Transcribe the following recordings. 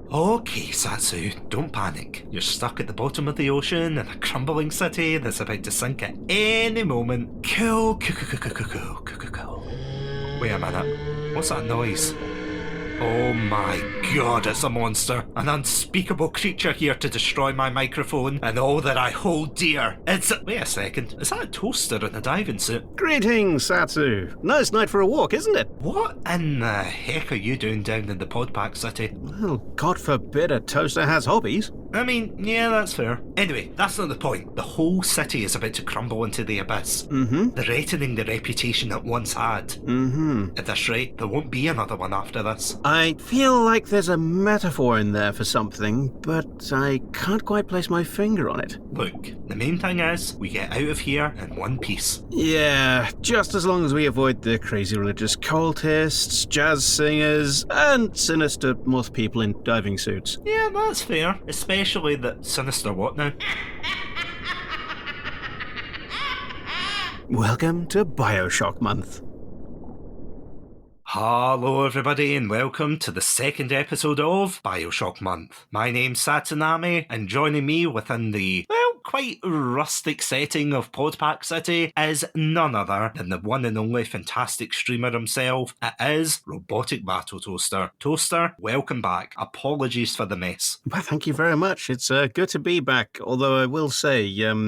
Okay, Satsu, don't panic. You're stuck at the bottom of the ocean in a crumbling city that's about to sink at any moment. Cool. Wait a minute. What's that noise? Oh my god, it's a monster. An unspeakable creature here to destroy my microphone and all that I hold dear. Wait a second. Is that a toaster in a diving suit? Greetings, Satsu. Nice night for a walk, isn't it? What in the heck are you doing down in the PodPack City? Well, God forbid a toaster has hobbies. I mean, yeah, that's fair. Anyway, that's not the point. The whole city is about to crumble into the abyss. Threatening the reputation it once had. At this rate, there won't be another one after this. I feel like there's a metaphor in there for something, but I can't quite place my finger on it. Look, the main thing is, we get out of here in one piece. Yeah, just as long as we avoid the crazy religious cultists, jazz singers, and sinister moth people in diving suits. Yeah, that's fair. Especially that sinister what now? Welcome to Bioshock Month. Hello everybody and welcome to the second episode of Bioshock Month. My name's Satsunami and joining me within the, quite rustic setting of PodPack City is none other than the one and only fantastic streamer himself. It is RoboticBattleToaster. Toaster, welcome back. Apologies for the mess. Well, thank you very much. It's good to be back, although I will say,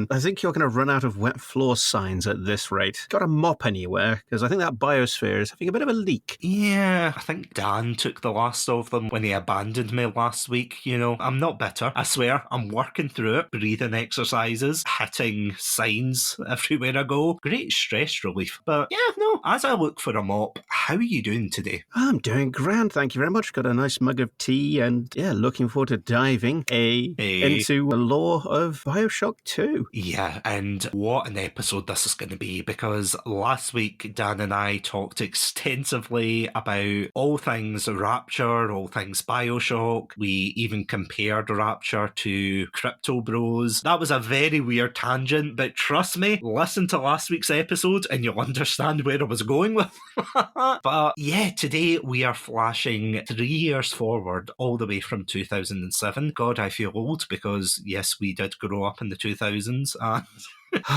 I think you're going to run out of wet floor signs at this rate. Got a mop anywhere? Because I think that biosphere is having a bit of a leak. Yeah, I think Dan took the last of them when he abandoned me last week, you know. I'm not bitter. I swear, I'm working through it, breathing exercises, hitting signs everywhere I go. Great stress relief. But yeah, no, as I look for a mop, how are you doing today? I'm doing grand, thank you very much. Got a nice mug of tea and, yeah, looking forward to diving into the lore of Bioshock 2. Yeah, and what an episode this is going to be, because last week Dan and I talked extensively about all things Rapture, all things Bioshock. We even compared Rapture to Crypto Bros. That was a very weird tangent, but trust me, listen to last week's episode and you'll understand where I was going with. But yeah, today we are flashing 3 years forward, all the way from 2007. God, I feel old because yes, we did grow up in the 2000s and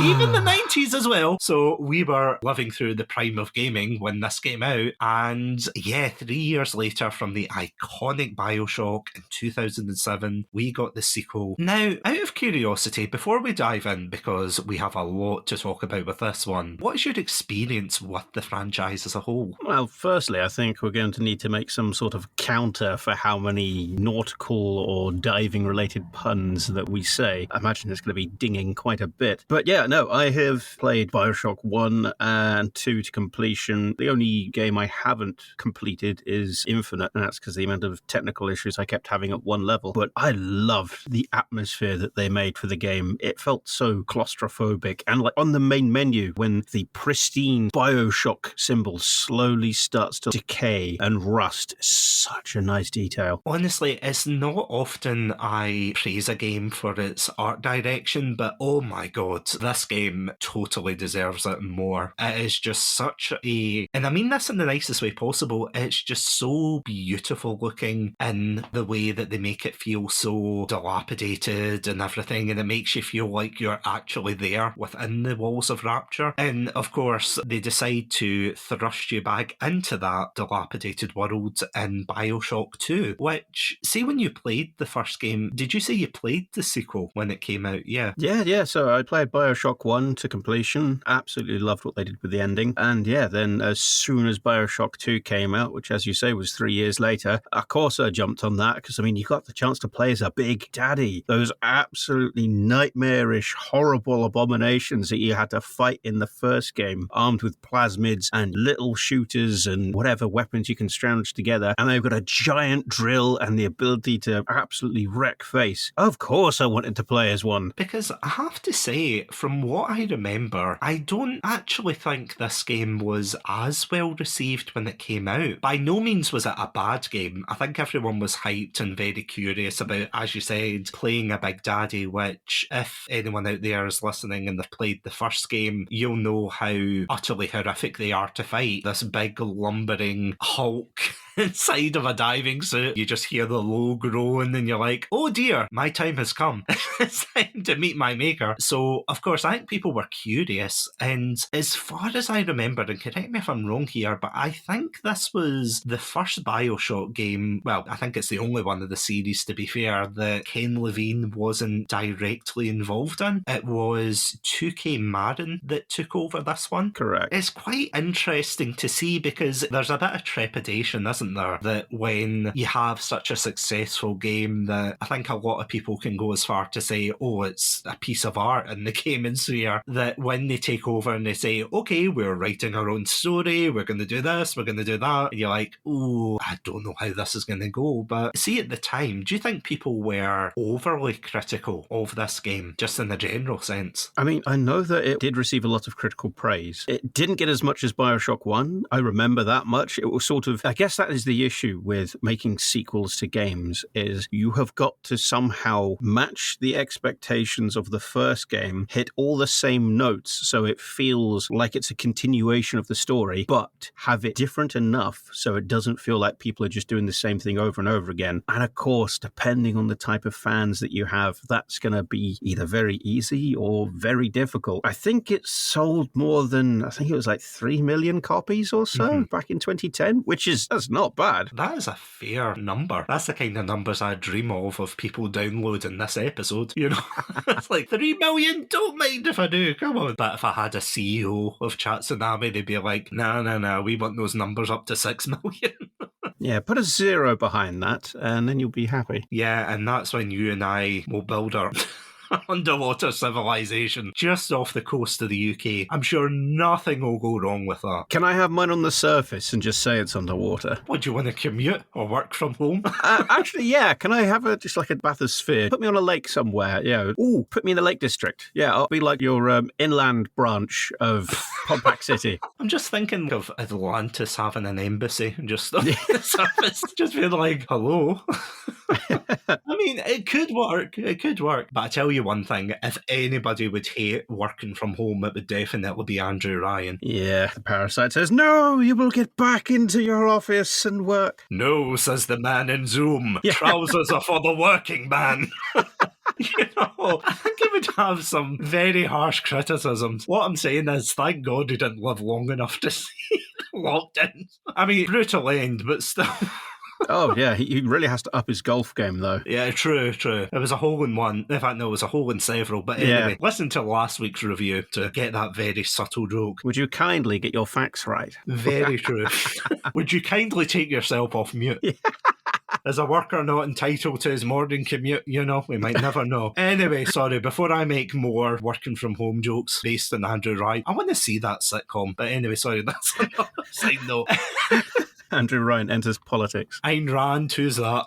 even the 90s as well. So we were living through the prime of gaming when this came out. And yeah, 3 years later from the iconic Bioshock in 2007, we got the sequel. Now, out of curiosity, before we dive in, because we have a lot to talk about with this one, what is your experience with the franchise as a whole? Well, firstly, I think we're going to need to make some sort of counter for how many nautical or diving-related puns that we say. I imagine it's going to be dinging quite a bit. But yeah, no, I have played Bioshock 1 and 2 to completion. The only game I haven't completed is Infinite, and that's because the amount of technical issues I kept having at one level. But I loved the atmosphere that they made for the game. It felt so claustrophobic. And like on the main menu, when the pristine Bioshock symbol slowly starts to decay and rust, such a nice detail. Honestly, it's not often I praise a game for its art direction, but oh my god, this game totally deserves it more. It is just such a... And I mean this in the nicest way possible. It's just so beautiful looking in the way that they make it feel so dilapidated and everything, and it makes you feel like you're actually there within the walls of Rapture. And of course, they decide to thrust you back into that dilapidated world in Bioshock 2, which, see, when you played the first game, did you say you played the sequel when it came out? Yeah. Yeah, so I played Bioshock 1 to completion. Absolutely loved what they did with the ending. And yeah, then as soon as Bioshock 2 came out, which as you say was 3 years later, of course I jumped on that because, I mean, you got the chance to play as a big daddy. Those absolutely nightmarish, horrible abominations that you had to fight in the first game, armed with plasmids and little shooters and whatever weapons you can scrounge together. And they've got a giant drill and the ability to absolutely wreck face. Of course I wanted to play as one. Because I have to say, from what I remember, I don't actually think this game was as well received when it came out. By no means was it a bad game. I think everyone was hyped and very curious about, as you said, playing a Big Daddy, which, if anyone out there is listening and they've played the first game, you'll know how utterly horrific they are to fight. This big lumbering Hulk inside of a diving suit. You just hear the low groan and you're like, oh dear, my time has come. It's time to meet my maker. So, of course, I think people were curious. And as far as I remember, and correct me if I'm wrong here, but I think this was the first Bioshock game, well, I think it's the only one of the series, to be fair, that Ken Levine wasn't directly involved in. It was 2K Marin that took over this one. Correct. It's quite interesting to see because there's a bit of trepidation, isn't there, that when you have such a successful game that I think a lot of people can go as far to say, oh, it's a piece of art in the gaming sphere, that when they take over and they say, okay, we're writing our own story, we're going to do this, we're going to do that, and you're like, oh, I don't know how this is going to go. But see, at the time, do you think people were overly critical of this game, just in a general sense? I mean, I know that it did receive a lot of critical praise. It didn't get as much as Bioshock 1. I remember that much. It was sort of, I guess that is the issue with making sequels to games, is you have got to somehow match the expectations of the first game, hit all the same notes so it feels like it's a continuation of the story, but have it different enough so it doesn't feel like people are just doing the same thing over and over again. And of course, depending on the type of fans that you have, that's going to be either very easy or very difficult. I think it sold more than, I think it was like 3 million copies or so back in 2010, that's not bad. That is a fair number. That's the kind of numbers I dream of people downloading this episode, you know? It's like 3 million, don't mind if I do, come on. But if I had a CEO of Satsunami, they'd be like, nah, we want those numbers up to 6 million. Yeah, put a 0 behind that and then you'll be happy. Yeah, and that's when you and I will build our underwater civilization just off the coast of the UK. I'm sure nothing will go wrong with that. Can I have mine on the surface and just say it's underwater? What, do you want to commute or work from home? Actually, yeah. Can I have just like a bathysphere? Put me on a lake somewhere. Yeah. Ooh, put me in the Lake District. Yeah, I'll be like your inland branch of PodPack City. I'm just thinking of Atlantis having an embassy just on the surface. Just being like, hello. I mean, it could work. It could work. But I tell you one thing, if anybody would hate working from home, it would definitely be Andrew Ryan. Yeah, the parasite says, no, you will get back into your office and work. No, says the man in Zoom. Yeah. Trousers are for the working man. You know, I think he would have some very harsh criticisms. What I'm saying is, thank God he didn't live long enough to see lockdown. I mean, brutal end, but still... Oh, yeah, he really has to up his golf game, though. Yeah, true. It was a hole in one. In fact, no, it was a hole in several. But anyway, listen to last week's review to get that very subtle joke. Would you kindly get your facts right? Very true. Would you kindly take yourself off mute? Yeah. Is a worker not entitled to his morning commute? You know, we might never know. Anyway, sorry, before I make more working from home jokes based on Andrew Ryan, I want to see that sitcom. But anyway, sorry, that's another side note. Andrew Ryan enters politics. Ayn Rand, who's that?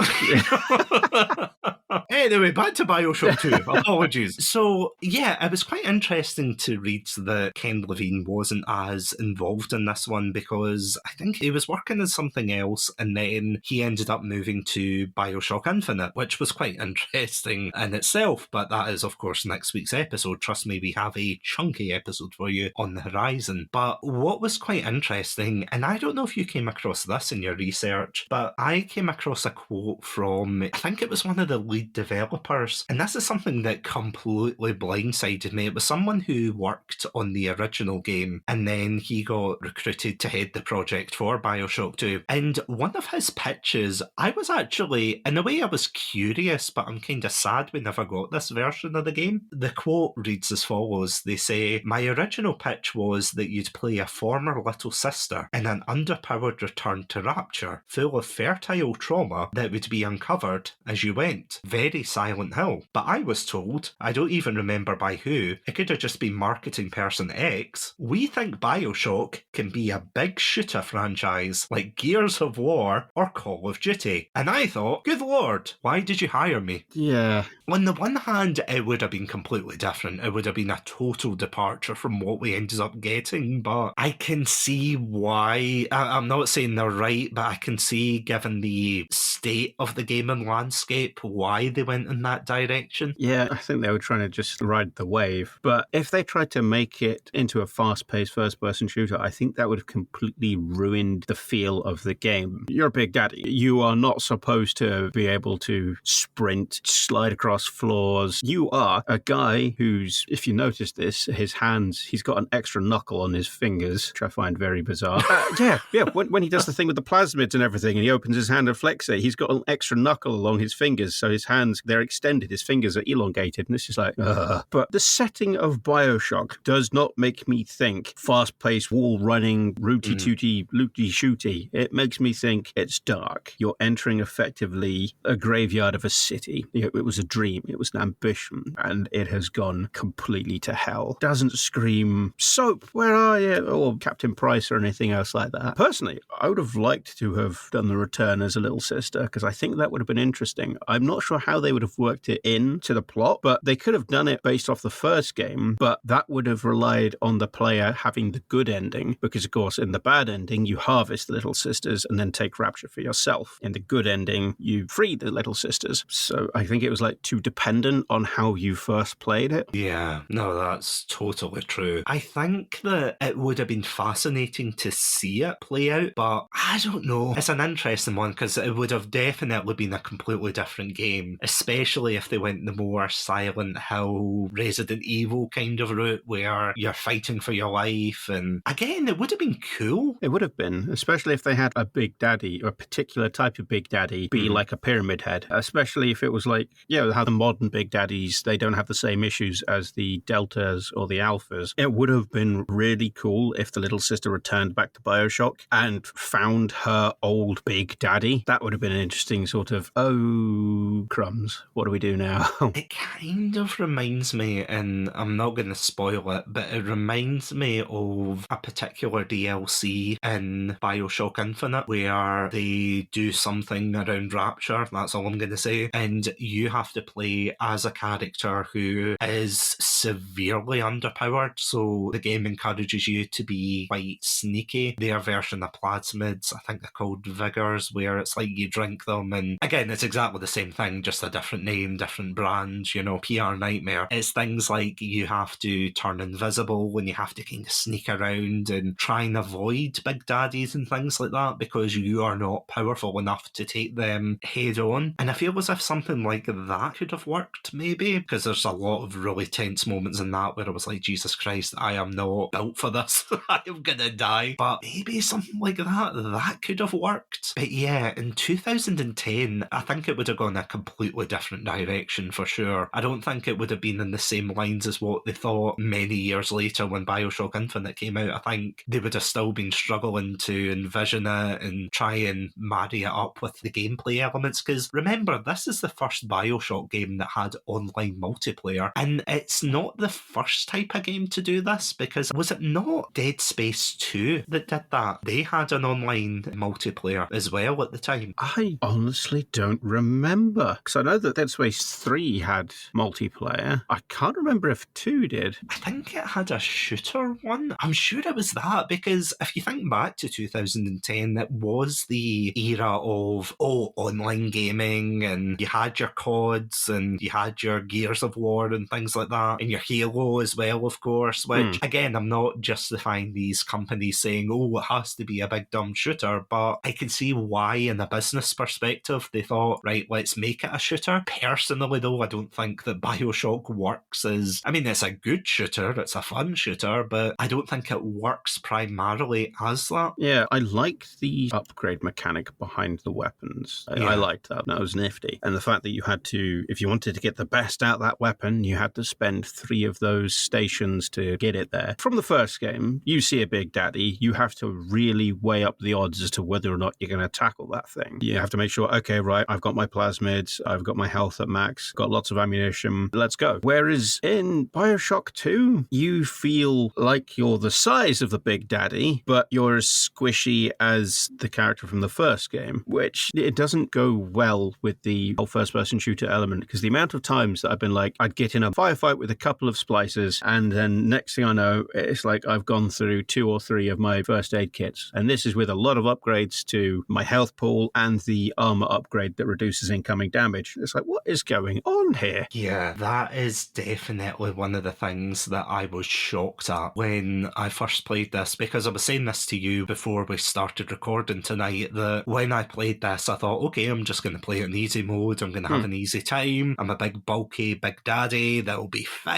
Anyway, back to Bioshock 2. Apologies. So, yeah, it was quite interesting to read that Ken Levine wasn't as involved in this one because I think he was working on something else and then he ended up moving to Bioshock Infinite, which was quite interesting in itself. But that is, of course, next week's episode. Trust me, we have a chunky episode for you on the horizon. But what was quite interesting, and I don't know if you came across this in your research, but I came across a quote from, I think it was one of the lead developers, and this is something that completely blindsided me. It was someone who worked on the original game and then he got recruited to head the project for Bioshock 2, and one of his pitches, I was actually, in a way I was curious, but I'm kind of sad we never got this version of the game. The quote reads as follows. They say, "My original pitch was that you'd play a former little sister in an underpowered return to Rapture, full of fertile trauma that would be uncovered as you went. Very Silent Hill. But I was told, I don't even remember by who, it could have just been marketing person X, we think Bioshock can be a big shooter franchise like Gears of War or Call of Duty." And I thought, good lord, why did you hire me? Yeah. On the one hand, it would have been completely different. It would have been a total departure from what we ended up getting, but I can see why. I'm not saying they're right, but I can see, given the state of the gaming landscape, why why they went in that direction. Yeah, I think they were trying to just ride the wave. But if they tried to make it into a fast-paced first-person shooter, I think that would have completely ruined the feel of the game. You're a big daddy. You are not supposed to be able to sprint, slide across floors. You are a guy who's, if you notice this, his hands, he's got an extra knuckle on his fingers, which I find very bizarre. Yeah. When he does the thing with the plasmids and everything, and he opens his hand and flexes it, he's got an extra knuckle along his fingers, so his hands, they're extended, his fingers are elongated, and it's just like, ugh. But the setting of Bioshock does not make me think fast-paced, wall-running, rooty-tooty, looty-shooty. It makes me think it's dark. You're entering effectively a graveyard of a city. It was a dream, it was an ambition, and it has gone completely to hell. Doesn't scream, Soap, where are you? Or Captain Price or anything else like that. Personally, I would have liked to have done the return as a little sister, because I think that would have been interesting. I'm not sure how they would have worked it into the plot, but they could have done it based off the first game, but that would have relied on the player having the good ending, because of course in the bad ending you harvest the little sisters and then take Rapture for yourself. In the good ending you free the little sisters. So I think it was like too dependent on how you first played it. Yeah, no, that's totally true. I think that it would have been fascinating to see it play out, but I don't know. It's an interesting one because it would have definitely been a completely different game, especially if they went the more Silent Hill, Resident Evil kind of route where you're fighting for your life. And again, it would have been cool. It would have been, especially if they had a big daddy or a particular type of big daddy be like a pyramid head, especially if it was like, how the modern big daddies, they don't have the same issues as the deltas or the alphas. It would have been really cool if the little sister returned back to Bioshock and found her old big daddy. That would have been an interesting sort of, oh, crumbs, what do we do now? It kind of reminds me, and I'm not going to spoil it, but it reminds me of a particular DLC in Bioshock Infinite where they do something around Rapture, that's all I'm going to say, and you have to play as a character who is severely underpowered, so the game encourages you to be quite sneaky. Their version of plasmids, I think they're called Vigors, where it's like you drink them, and again, it's exactly the same thing, just a different name, different brand, PR nightmare. It's things like you have to turn invisible and you have to kind of sneak around and try and avoid big daddies and things like that because you are not powerful enough to take them head on. And I feel as if something like that could have worked, maybe, because there's a lot of really tense moments in that where I was like, Jesus Christ, I am not built for this. I am gonna die. But maybe something like that could have worked. But yeah, in 2010, I think it would have gone a completely different direction for sure. I don't think it would have been in the same lines as what they thought many years later when Bioshock Infinite came out. I think they would have still been struggling to envision it and try and marry it up with the gameplay elements, because remember, this is the first Bioshock game that had online multiplayer, and it's not the first type of game to do this, because was it not Dead Space 2 that did that? They had an online multiplayer as well at the time. I honestly don't remember, because I know that Dead Space 3 had multiplayer. I can't remember if 2 did. I think it had a shooter one. I'm sure it was that, because if you think back to 2010, it was the era of online gaming, and you had your CODs and you had your Gears of War and things like that, and your Halo as well, of course, which again, I'm not justifying these companies saying, it has to be a big dumb shooter, but I can see why in a business perspective they thought, right, let's make it a shooter. Personally though, I don't think that Bioshock works as, it's a good shooter, it's a fun shooter, but I don't think it works primarily as that. Yeah, I like the upgrade mechanic behind the weapons. I liked that. That was nifty. And the fact that you had to, if you wanted to get the best out of that weapon, you had to spend 3 of those stations to get it there. From the first game, you see a big daddy, you have to really weigh up the odds as to whether or not you're going to tackle that thing. You have to make sure, okay, right, I've got my plasmids, I've got my health at max, got lots of ammunition, let's go. Whereas in Bioshock 2, you feel like you're the size of the big daddy, but you're as squishy as the character from the first game, which it doesn't go well with the whole first-person shooter element, because the amount of times that I've been like, I'd get in a firefight with a couple of splices, and then next thing I know, it's like I've gone through 2 or 3 of my first aid kits. And this is with a lot of upgrades to my health pool and the armor upgrade that reduces incoming damage. It's like, what is going on here? Yeah, that is definitely one of the things that I was shocked at when I first played this, because I was saying this to you before we started recording tonight, that when I played this, I thought, okay, I'm just going to play it in easy mode. I'm going to have an easy time. I'm a big, bulky, big daddy. That'll be fine.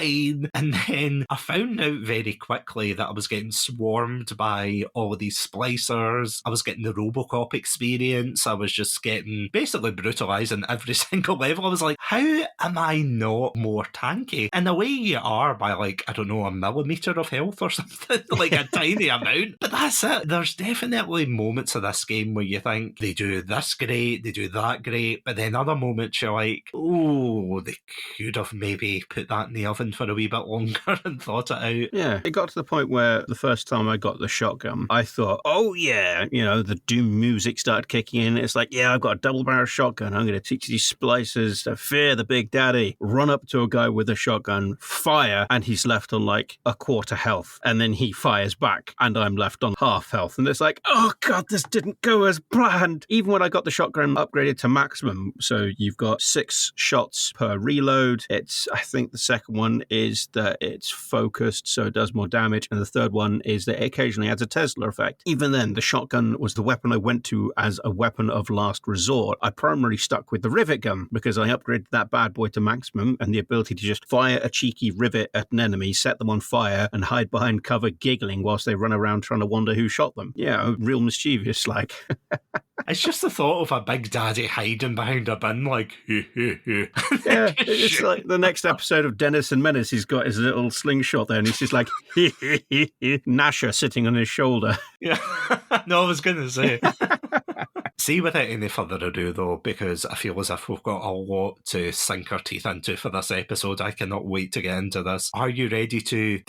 And then I found out very quickly that I was getting swarmed by all of these splicers. I was getting the Robocop experience. I was just getting basically brutalized in every single level. I was like, how am I not more tanky? In a way you are by like, I don't know, a millimetre of health or something, like a tiny amount. But that's it. There's definitely moments of this game where you think they do this great, they do that great, but then other moments you're like, oh, they could have maybe put that in the oven for a wee bit longer and thought it out. Yeah, it got to the point where the first time I got the shotgun, I thought, oh yeah, the Doom music started kicking in. It's like, yeah, I've got a double barrel shotgun. I'm going to teach these splicers to fear the big daddy. Run up to a guy with a shotgun, fire, and he's left on like a quarter health. And then he fires back, and I'm left on half health. And it's like, oh god, this didn't go as planned. Even when I got the shotgun upgraded to maximum, so you've got 6 shots per reload. I think the second one is that it's focused, so it does more damage. And the third one is that it occasionally adds a Tesla effect. Even then, the shotgun was the weapon I went to as a weapon of last resort. I primarily stuck with the rivet gun because I upgraded that bad boy to maximum, and the ability to just fire a cheeky rivet at an enemy, set them on fire, and hide behind cover giggling whilst they run around trying to wonder who shot them. Yeah, real mischievous, like. It's just the thought of a big daddy hiding behind a bin, like, yeah, it's like the next episode of Dennis and Menace. He's got his little slingshot there, and he's just like, Nasher sitting on his shoulder. Yeah, no, I was going to say. See, without any further ado, though, because I feel as if we've got a lot to sink our teeth into for this episode, I cannot wait to get into this. Are you ready to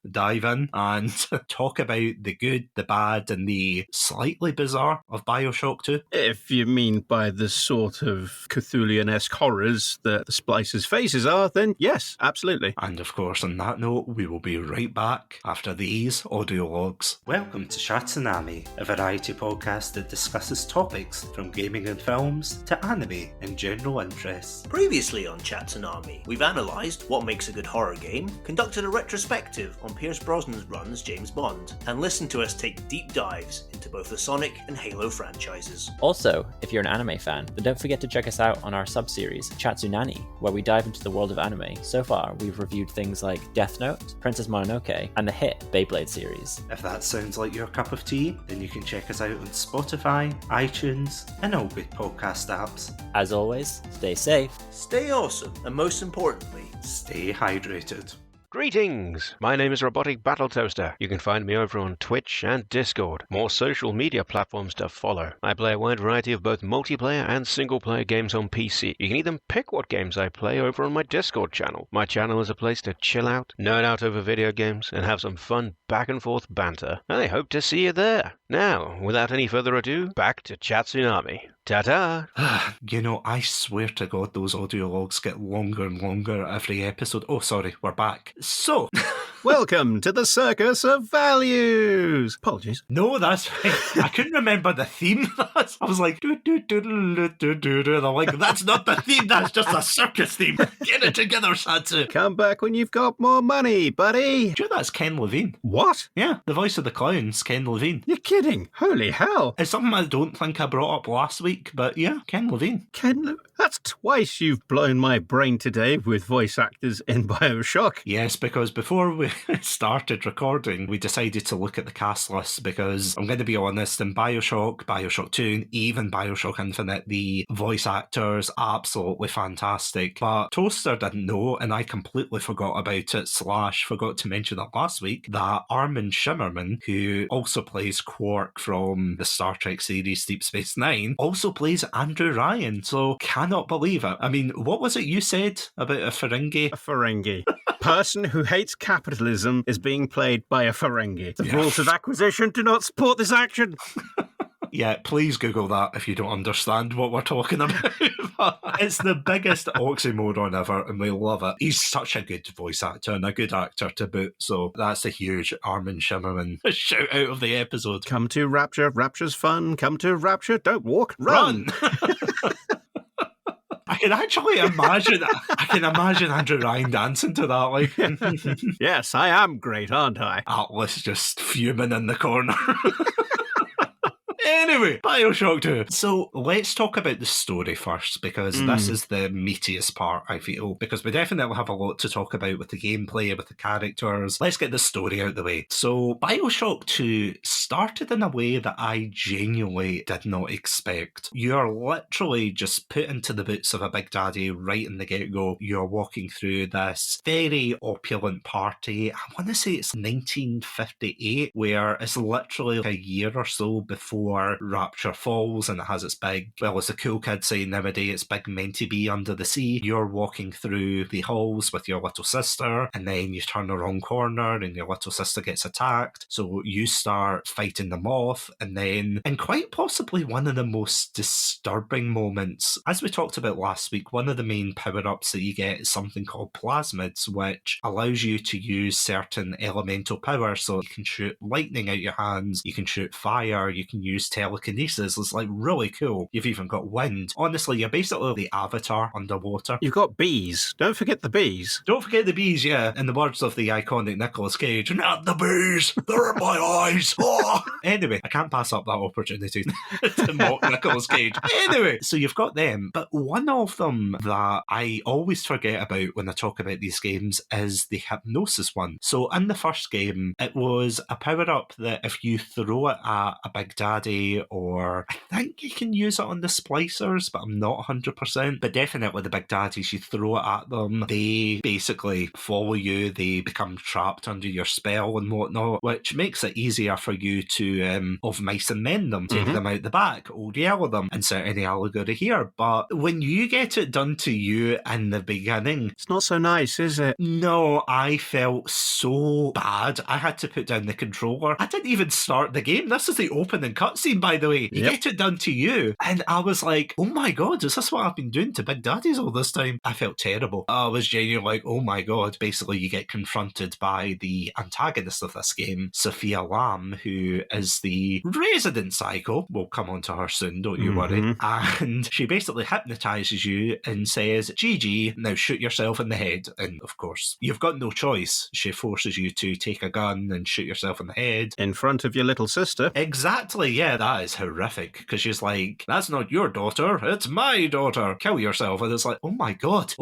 dive in and talk about the good, the bad, and the slightly bizarre of Bioshock 2? If you mean by the sort of Cthulhian-esque horrors that the Splicers' faces are, then yes, absolutely. And of course, on that note, we will be right back after these audio logs. Welcome to Satsunami, a variety podcast that discusses topics from gaming and films to anime and general interests. Previously on Satsunami, we've analysed what makes a good horror game, conducted a retrospective on Pierce Brosnan's run as James Bond, and listened to us take deep dives into both the Sonic and Halo franchises. Also, if you're an anime fan, then don't forget to check us out on our sub-series, Chatsunani, where we dive into the world of anime. So far, we've reviewed things like Death Note, Princess Mononoke, and the hit Beyblade series. If that sounds like your cup of tea, then you can check us out on Spotify, iTunes, and all good podcast apps. As always, stay safe, stay awesome, and most importantly, stay hydrated. Greetings! My name is RoboticBattleToaster. You can find me over on Twitch and Discord. More social media platforms to follow. I play a wide variety of both multiplayer and single-player games on PC. You can even pick what games I play over on my Discord channel. My channel is a place to chill out, nerd out over video games, and have some fun back-and-forth banter. I hope to see you there. Now, without any further ado, back to Chatsunami. Ta-ta! I swear to God, those audio logs get longer and longer every episode. Oh, sorry, we're back. So... Welcome to the Circus of Values! Apologies. No, that's right. I couldn't remember the theme. I was like, do-do-do-do-do-do-do. And I'm like, that's not the theme, that's just a circus theme. Get it together, Satsu. Come back when you've got more money, buddy. Do you know that's Ken Levine? What? Yeah, the voice of the clown's Ken Levine. You're kidding. Holy hell. It's something I don't think I brought up last week, but yeah, Ken Levine. That's twice you've blown my brain today with voice actors in Bioshock. Yes, because before we started recording, we decided to look at the cast list because, I'm going to be honest, in Bioshock, Bioshock 2, and even Bioshock Infinite, the voice actors absolutely fantastic. But Toaster didn't know, and I completely forgot about it, / forgot to mention it last week, that Armin Shimmerman, who also plays Quark from the Star Trek series Deep Space Nine, also plays Andrew Ryan. So, cannot believe it. I mean, what was it you said about a Ferengi? A Ferengi. Person who hates capitalism is being played by a Ferengi. The rules of acquisition do not support this action. Yeah, please Google that if you don't understand what we're talking about. It's the biggest oxymoron ever, and we love it. He's such a good voice actor and a good actor to boot, so that's a huge Armin Shimmerman shout out of the episode. Come to Rapture, Rapture's fun. Come to Rapture, don't walk, run. I can actually imagine. I can imagine Andrew Ryan dancing to that. Like, Yes, I am great, aren't I? Atlas just fuming in the corner. Anyway, Bioshock 2. So let's talk about the story first, because this is the meatiest part, I feel, because we definitely have a lot to talk about with the gameplay, with the characters. Let's get the story out of the way. So Bioshock 2 started in a way that I genuinely did not expect. You're literally just put into the boots of a Big Daddy right in the get-go. You're walking through this very opulent party. I want to say it's 1958, where it's literally like a year or so before Rapture falls, and it has its big, well, as the cool kids say nowadays, it's big meant to be under the sea. You're walking through the halls with your little sister, and then you turn the wrong corner and your little sister gets attacked. So you start fighting the moth, and then, and quite possibly one of the most disturbing moments, as we talked about last week, one of the main power-ups that you get is something called Plasmids, which allows you to use certain elemental powers. So you can shoot lightning out your hands, you can shoot fire, you can use telekinesis. It's like really cool. You've even got wind. Honestly, you're basically the Avatar underwater. You've got bees. Don't forget the bees. Don't forget the bees, yeah. In the words of the iconic Nicolas Cage, not the bees, they're in my eyes. Oh. Anyway, I can't pass up that opportunity to mock Nicolas Cage. Anyway, so you've got them, but one of them that I always forget about when I talk about these games is the hypnosis one. So in the first game, it was a power-up that if you throw it at a Big Daddy, or I think you can use it on the splicers, but I'm not 100%. But definitely the Big Daddies, you throw it at them, they basically follow you, they become trapped under your spell and whatnot, which makes it easier for you to, of mice and men them, take them out the back, old yell at them, insert any allegory here. But when you get it done to you in the beginning, it's not so nice, is it? No, I felt so bad. I had to put down the controller. I didn't even start the game. This is the opening cutscene, by the way. You get it done to you. And I was like, oh my God, is this what I've been doing to Big Daddies all this time? I felt terrible. I was genuinely like, oh my God. Basically, you get confronted by the antagonist of this game, Sofia Lamb, who is the resident psycho. We'll come on to her soon, don't you worry. And she basically hypnotizes you and says, GG, now shoot yourself in the head. And of course, you've got no choice. She forces you to take a gun and shoot yourself in the head. In front of your little sister. Exactly, yeah, that is horrific, because she's like, that's not your daughter, it's my daughter, kill yourself. And it's like, oh my god,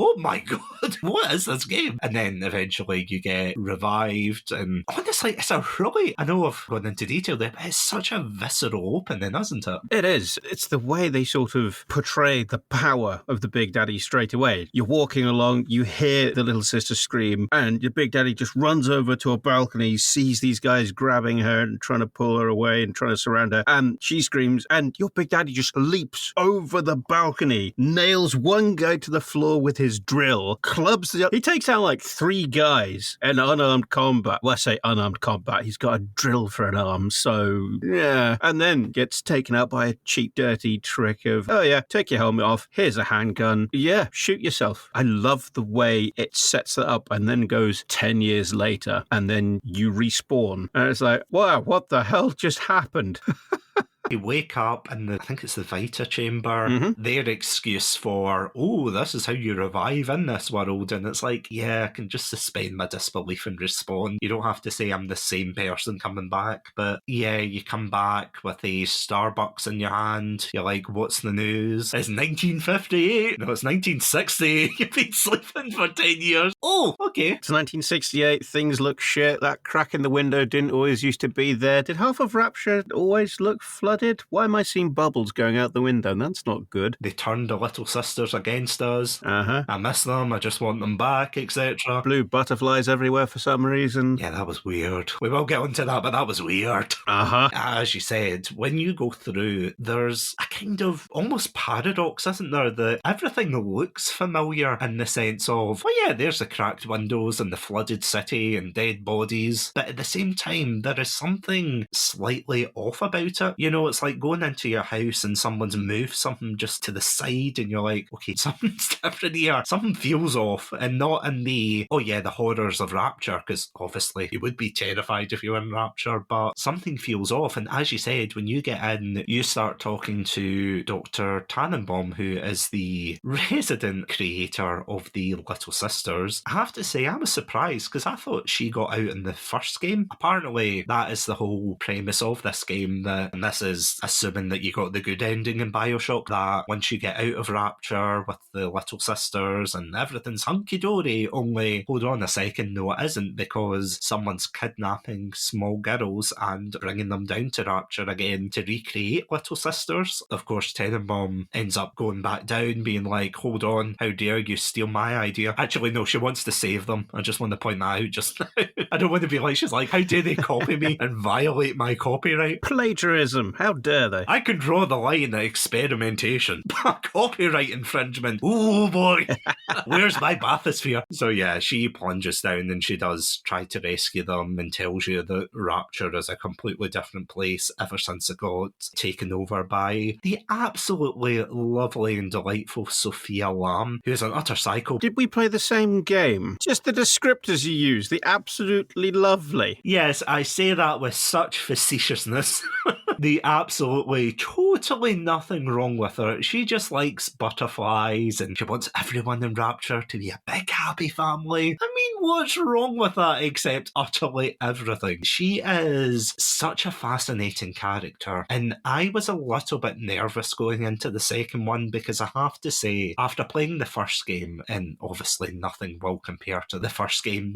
what is this game? And then eventually you get revived, and honestly, it's a really, I know I've gone into detail there, but it's such a visceral opening, isn't it? It is. It's the way they sort of portray the power of the Big Daddy straight away. You're walking along, you hear the little sister scream, and your Big Daddy just runs over to a balcony, sees these guys grabbing her and trying to pull her away and trying to surround her, and she screams, and your Big Daddy just leaps over the balcony, nails one guy to the floor with his drill, clubs the other. He takes out like 3 guys in unarmed combat. Well, I say unarmed combat. He's got a drill for an arm, so yeah. And then gets taken out by a cheap, dirty trick of, oh yeah, take your helmet off. Here's a handgun. Yeah, shoot yourself. I love the way it sets that up and then goes 10 years later and then you respawn. And it's like, wow, what the hell just happened? You wake up in I think it's the Vita chamber, their excuse for, oh, this is how you revive in this world. And it's like, yeah, I can just suspend my disbelief and respawn. You don't have to say I'm the same person coming back. But yeah, you come back with a Starbucks in your hand. You're like, what's the news? It's 1958. No, it's 1960. You've been sleeping for 10 years. Oh, okay. It's 1968. Things look shit. That crack in the window didn't always used to be there. Did half of Rapture always look flooded? Why am I seeing bubbles going out the window? That's not good. They turned the little sisters against us. I miss them. I just want them back, etc. Blue butterflies everywhere for some reason. Yeah, that was weird. We will get onto that, but that was weird. As you said, when you go through, there's a kind of almost paradox, isn't there? That everything looks familiar in the sense of, oh yeah, there's the cracked windows and the flooded city and dead bodies. But at the same time, there is something slightly off about it. You know, it's like going into your house and someone's moved something just to the side and you're like, okay, something's different here. Something feels off, and not in the, oh yeah, the horrors of Rapture, because obviously you would be terrified if you were in Rapture, but something feels off. And as you said, when you get in, you start talking to Dr. Tannenbaum, who is the resident creator of the Little Sisters. I have to say, I was surprised because I thought she got out in the first game. Apparently, that is the whole premise of this game, that, and this is assuming that you got the good ending in Bioshock, that once you get out of Rapture with the Little Sisters and everything's hunky-dory, only, hold on a second, no it isn't, because someone's kidnapping small girls and bringing them down to Rapture again to recreate Little Sisters. Of course, Tenenbaum ends up going back down, being like, hold on, how dare you steal my idea. Actually, no, she wants to save them. I just want to point that out just now. I don't want to be like, she's like, how dare they copy me and violate my copyright? Plagiarism, how dare they? I could draw the line at experimentation, but copyright infringement, oh boy, where's my bathysphere? So yeah, she plunges down and she does try to rescue them and tells you that Rapture is a completely different place ever since it got taken over by the absolutely lovely and delightful Sofia Lamb, who's an utter psycho. Did we play the same game? Just the descriptors you use, the absolutely lovely. Yes, I say that with such facetiousness. The absolutely, totally nothing wrong with her. She just likes butterflies and she wants everyone in Rapture to be a big happy family. I mean, what's wrong with that except utterly everything? She is such a fascinating character, and I was a little bit nervous going into the second one because I have to say, after playing the first game, and obviously nothing will compare to the first game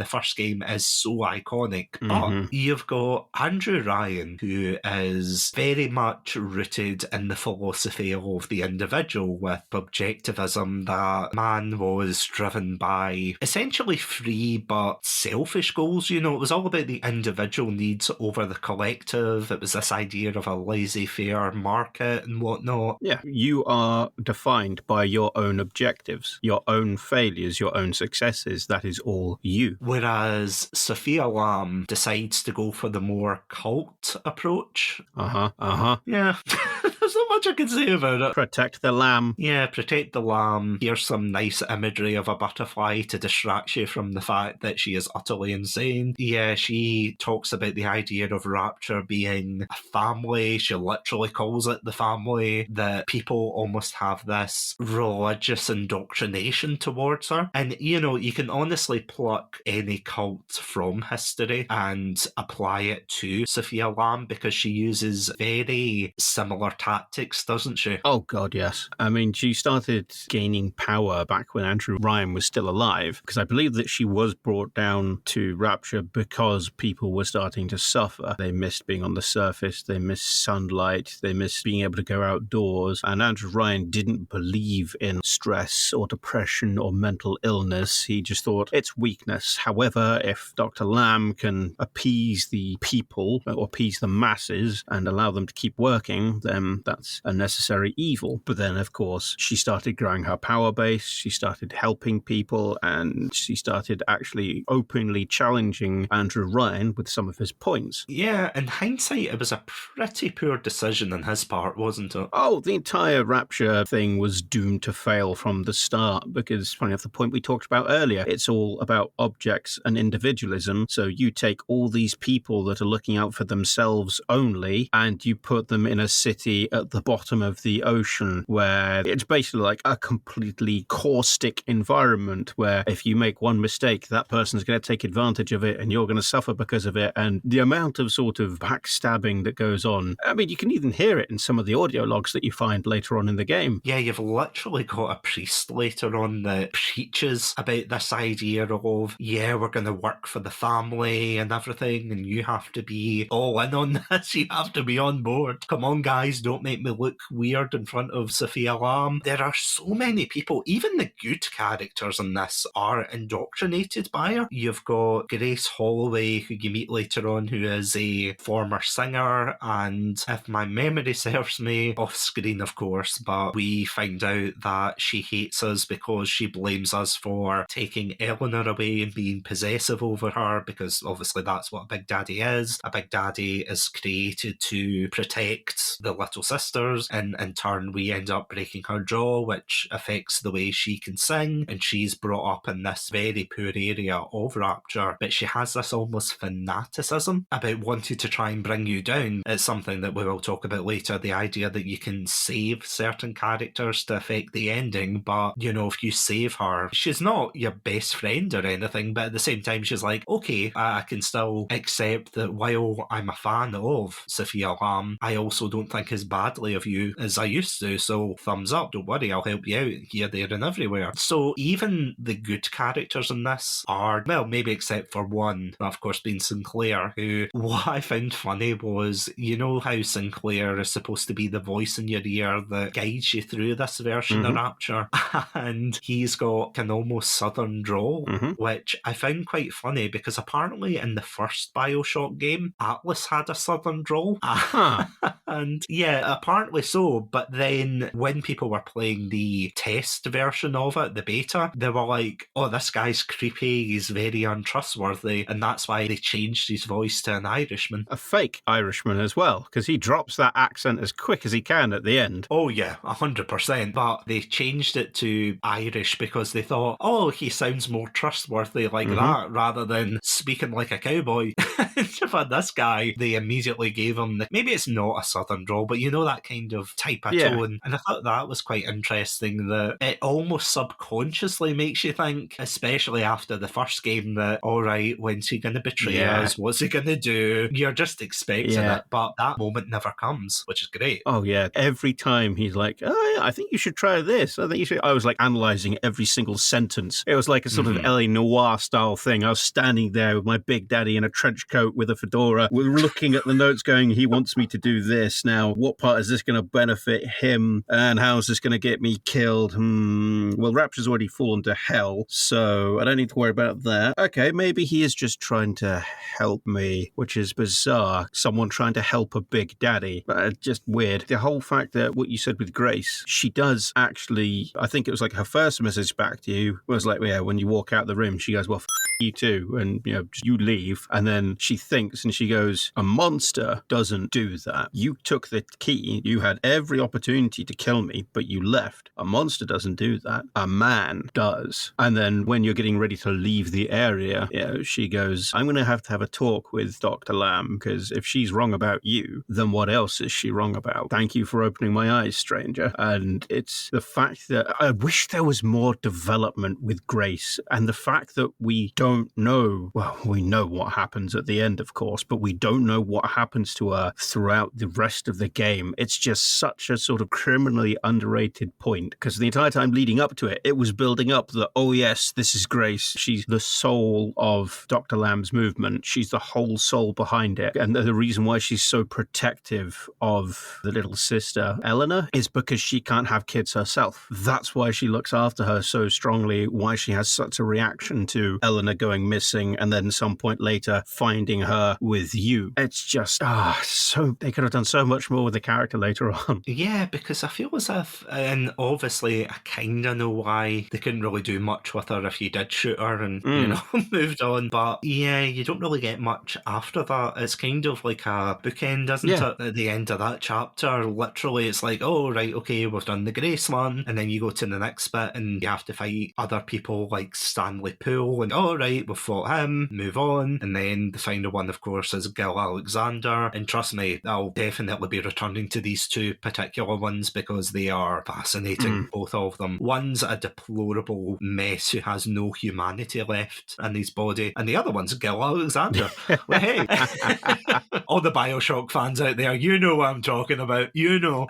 is so iconic, but you've got Andrew Ryan, who is very much rooted in the philosophy of the individual with objectivism. That man was driven by essentially free but selfish goals. You know, it was all about the individual needs over the collective. It was this idea of a laissez-faire market and whatnot. Yeah, you are defined by your own objectives, your own failures, your own successes. That is all you. Whereas Sofia Lamb decides to go for the more cult approach. Yeah. There's not much I can say about it. Protect the lamb. Yeah, protect the lamb. Here's some nice imagery of a butterfly to distract you from the fact that she is utterly insane. Yeah, she talks about the idea of Rapture being a family. She literally calls it the family, that people almost have this religious indoctrination towards her. And, you know, you can honestly pluck any cult from history and apply it to Sofia Lamb because she uses very similar tactics, doesn't she? Oh, God, yes. I mean, she started gaining power back when Andrew Ryan was still alive, because I believe that she was brought down to Rapture because people were starting to suffer. They missed being on the surface, they missed sunlight, they missed being able to go outdoors, and Andrew Ryan didn't believe in stress or depression or mental illness. He just thought it's weakness. However, if Dr. Lamb can appease the people or appease the masses and allow them to keep working, then that's a necessary evil. But then, of course, she started growing her power base, she started helping people, and she started actually openly challenging Andrew Ryan with some of his points. Yeah, in hindsight, it was a pretty poor decision on his part, wasn't it? Oh, the entire Rapture thing was doomed to fail from the start, because, funny enough, the point we talked about earlier, it's all about objects and individualism. So you take all these people that are looking out for themselves only, and you put them in a city at the bottom of the ocean where it's basically like a completely caustic environment where if you make one mistake, that person's going to take advantage of it and you're going to suffer because of it. And the amount of sort of backstabbing that goes on, I mean, you can even hear it in some of the audio logs that you find later on in the game. Yeah, you've literally got a priest later on that preaches about this idea of, yeah, we're going to work for the family and everything, and you have to be all in on this, you have to be on board. Come on, guys, don't make make me look weird in front of Sofia Lamb. There are so many people, even the good characters in this are indoctrinated by her. You've got Grace Holloway, who you meet later on, who is a former singer, and if my memory serves me, off screen of course, but we find out that she hates us because she blames us for taking Eleanor away and being possessive over her, because obviously that's what a Big Daddy is. A Big Daddy is created to protect the little sisters, and in turn we end up breaking her jaw, which affects the way she can sing, and she's brought up in this very poor area of Rapture, but she has this almost fanaticism about wanting to try and bring you down. It's something that we will talk about later, the idea that you can save certain characters to affect the ending, but you know, if you save her, she's not your best friend or anything, but at the same time she's like, okay, I can still accept that while I'm a fan of Sofia Lamb, I also don't think as badly of you as I used to, so thumbs up, don't worry, I'll help you out here, there and everywhere. So even the good characters in this are, well, maybe except for one, of course being Sinclair, who, what I found funny was, you know how Sinclair is supposed to be the voice in your ear that guides you through this version of Rapture, and he's got an almost southern drawl, which I found quite funny because apparently in the first Bioshock game, Atlas had a southern drawl. And yeah, apparently so, but then when people were playing the test version of it, the beta, they were like, oh, this guy's creepy, he's very untrustworthy, and that's why they changed his voice to an Irishman. A fake Irishman as well, because he drops that accent as quick as he can at the end. Oh yeah, 100%, but they changed it to Irish because they thought, oh, he sounds more trustworthy like that, rather than speaking like a cowboy. But this guy, they immediately gave him maybe it's not a southern drawl, but you know, that kind of type of tone. And I thought that was quite interesting, that it almost subconsciously makes you think, especially after the first game, that all right, when's he going to betray us? What's he going to do? You're just expecting it, but that moment never comes, which is great. Oh yeah, every time he's like, oh yeah, I think you should try this. I think you should. I was like analysing every single sentence. It was like a sort of L.A. Noire style thing. I was standing there with my Big Daddy in a trench coat with a fedora. We're looking at the notes going, he wants me to do this. Now, what part is this going to benefit him? And how is this going to get me killed? Well, Rapture's already fallen to hell, so I don't need to worry about that. Okay, maybe he is just trying to help me, which is bizarre. Someone trying to help a Big Daddy. Just weird. The whole fact that what you said with Grace, she does actually, I think it was like her first message back to you was like, yeah, when you walk out the room, she goes, well, you too, and you know, you leave. And then she thinks and she goes, a monster doesn't do that. You took the key, you had every opportunity to kill me, but you left. A monster doesn't do that. A man does. And then when you're getting ready to leave the area, you know, she goes, I'm going to have a talk with Dr. Lamb, because if she's wrong about you, then what else is she wrong about? Thank you for opening my eyes, stranger. And it's the fact that I wish there was more development with Grace, and the fact that we don't know, well, we know what happens at the end, of course, but we don't know what happens to her throughout the rest of the game. It's just such a sort of criminally underrated point, because the entire time leading up to it, it was building up that, oh yes, this is Grace. She's the soul of Dr. Lamb's movement. She's the whole soul behind it. And the reason why she's so protective of the little sister, Eleanor, is because she can't have kids herself. That's why she looks after her so strongly, why she has such a reaction to Eleanor going missing and then some point later finding her with you. It's just, so they could have done so much more with the character later on. Yeah, because I feel as if, and obviously I kind of know why they couldn't really do much with her if you did shoot her and, you know, moved on. But yeah, you don't really get much after that. It's kind of like a bookend, isn't it? At the end of that chapter, literally it's like, oh, right, okay, we've done the Grace one, and then you go to the next bit and you have to fight other people like Stanley Poole, and oh, right, we've fought him, move on. And then the final one, of course, is Gil Alexander, and trust me, I'll definitely be returning to these two particular ones because they are fascinating, both of them. One's a deplorable mess who has no humanity left in his body, and the other one's Gil Alexander. Well, hey, all the Bioshock fans out there, you know what I'm talking about, you know.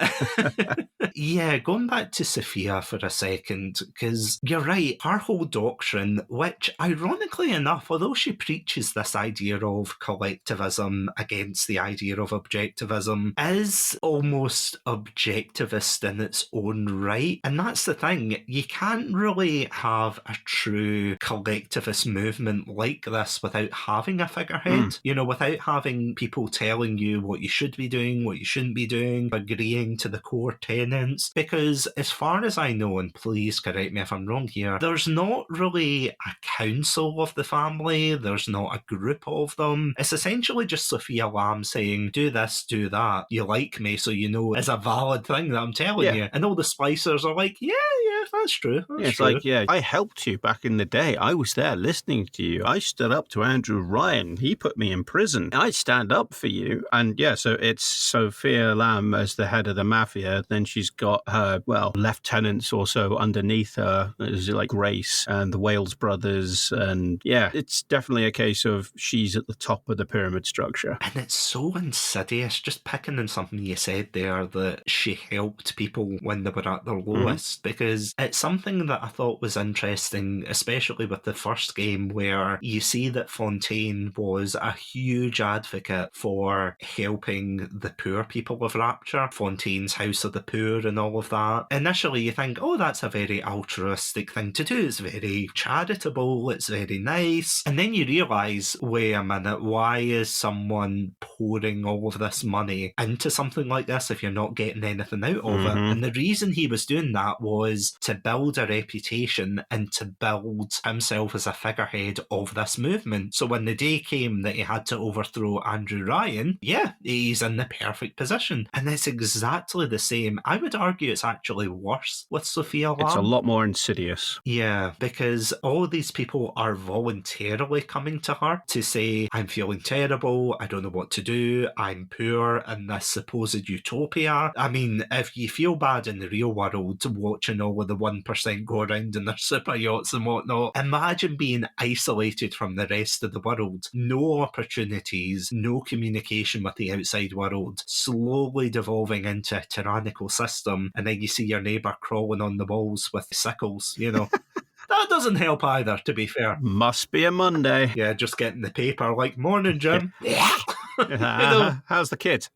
Yeah, going back to Sofia for a second, because you're right, her whole doctrine, which ironically enough, although she preaches this idea of collectivism against the idea of objectivism, system is almost objectivist in its own right. And that's the thing. You can't really have a true collectivist movement like this without having a figurehead, without having people telling you what you should be doing, what you shouldn't be doing, agreeing to the core tenets. Because as far as I know, and please correct me if I'm wrong here, there's not really a council of the family, there's not a group of them. It's essentially just Sofia Lamb saying, do this, do that, you like me, so you know it's a valid thing that I'm telling you. And all the splicers are like, yeah, that's true. It's like, I helped you back in the day. I was there listening to you. I stood up to Andrew Ryan. He put me in prison. I stand up for you. And so it's Sofia Lamb as the head of the mafia. Then she's got her, lieutenants or so underneath her. There's like Grace and the Wales brothers. And it's definitely a case of she's at the top of the pyramid structure. And it's so insidious, just picking on something you said there, that she helped people when they were at their lowest, because it's something that I thought was interesting, especially with the first game, where you see that Fontaine was a huge advocate for helping the poor people of Rapture, Fontaine's House of the Poor and all of that. Initially you think, oh, that's a very altruistic thing to do, it's very charitable, it's very nice. And then you realise, wait a minute, why is someone pouring all of this money into something like this if you're not getting anything out of it? And the reason he was doing that was to build a reputation and to build himself as a figurehead of this movement. So when the day came that he had to overthrow Andrew Ryan, he's in the perfect position. And it's exactly the same. I would argue it's actually worse with Sofia Lamb. It's a lot more insidious. Yeah, because all these people are voluntarily coming to her to say, I'm feeling terrible, I don't know what to do, I'm poor in this supposed utopia. I mean, if you feel bad in the real world watching all of the 1% go around in their super yachts and whatnot, imagine being isolated from the rest of the world. No opportunities, no communication with the outside world, slowly devolving into a tyrannical system, and then you see your neighbour crawling on the walls with sickles, That doesn't help either, to be fair. Must be a Monday. Yeah, just getting the paper like, morning, Jim. How's the kids?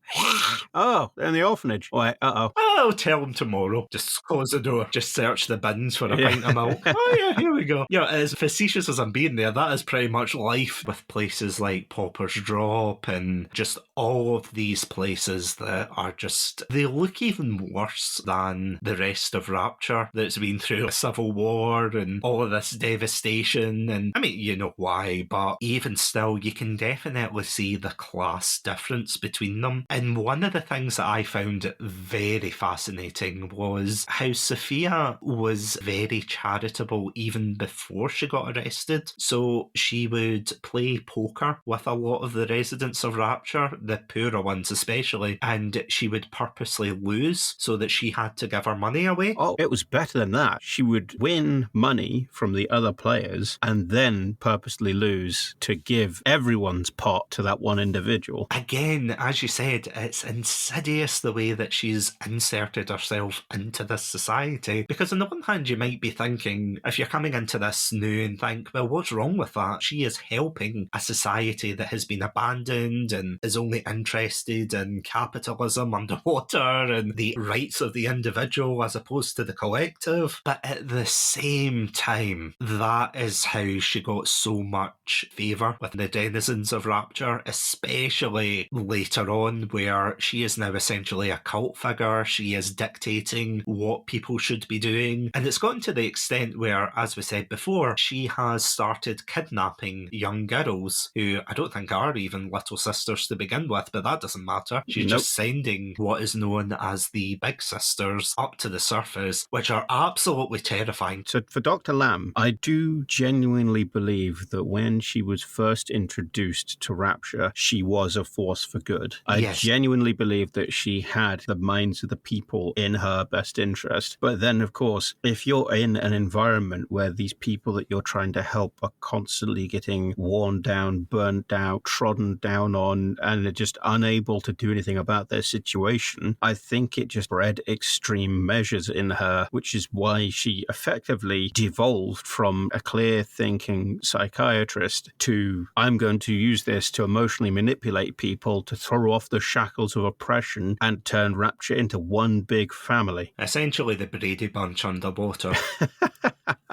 Oh, they're in the orphanage. Wait, I'll tell them tomorrow. Just close the door. Just search the bins for a pint of milk. Oh yeah, here we go. As facetious as I'm being there, that is pretty much life with places like Pauper's Drop and just all of these places that are just, they look even worse than the rest of Rapture that's been through a civil war and all of this devastation. And I mean, you know why, but even still, you can definitely see the class difference between them. And one of the things that I found very fascinating was how Sofia was very charitable even before she got arrested. So she would play poker with a lot of the residents of Rapture, the poorer ones especially, and she would purposely lose so that she had to give her money away. Oh, it was better than that. She would win money from the other players and then purposely lose to give everyone's pot to that one individual. Again, as you said, it's insidious the way that she's inserted herself into this society. Because on the one hand, you might be thinking, if you're coming into this new and think, well, what's wrong with that? She is helping a society that has been abandoned and is only interested in capitalism underwater and the rights of the individual as opposed to the collective. But at the same time, that is how she got so much favour with the denizens of Rapture, especially later on, where she is now essentially a cult figure. She is dictating what people should be doing. And it's gotten to the extent where, as we said before, she has started kidnapping young girls who I don't think are even little sisters to begin with, but that doesn't matter. She's just sending what is known as the big sisters up to the surface, which are absolutely terrifying. So for Dr. Lamb, I do genuinely believe that when she was first introduced to Rapture, she was a force for good. I genuinely believe that she had the minds of the people in her best interest. But then, of course, if you're in an environment where these people that you're trying to help are constantly getting worn down, burnt out, trodden down on, and are just unable to do anything about their situation, I think it just bred extreme measures in her, which is why she effectively devolved from a clear-thinking psychiatrist to, I'm going to use this to emotionally manipulate manipulate people to throw off the shackles of oppression and turn Rapture into one big family. Essentially the Brady Bunch underwater.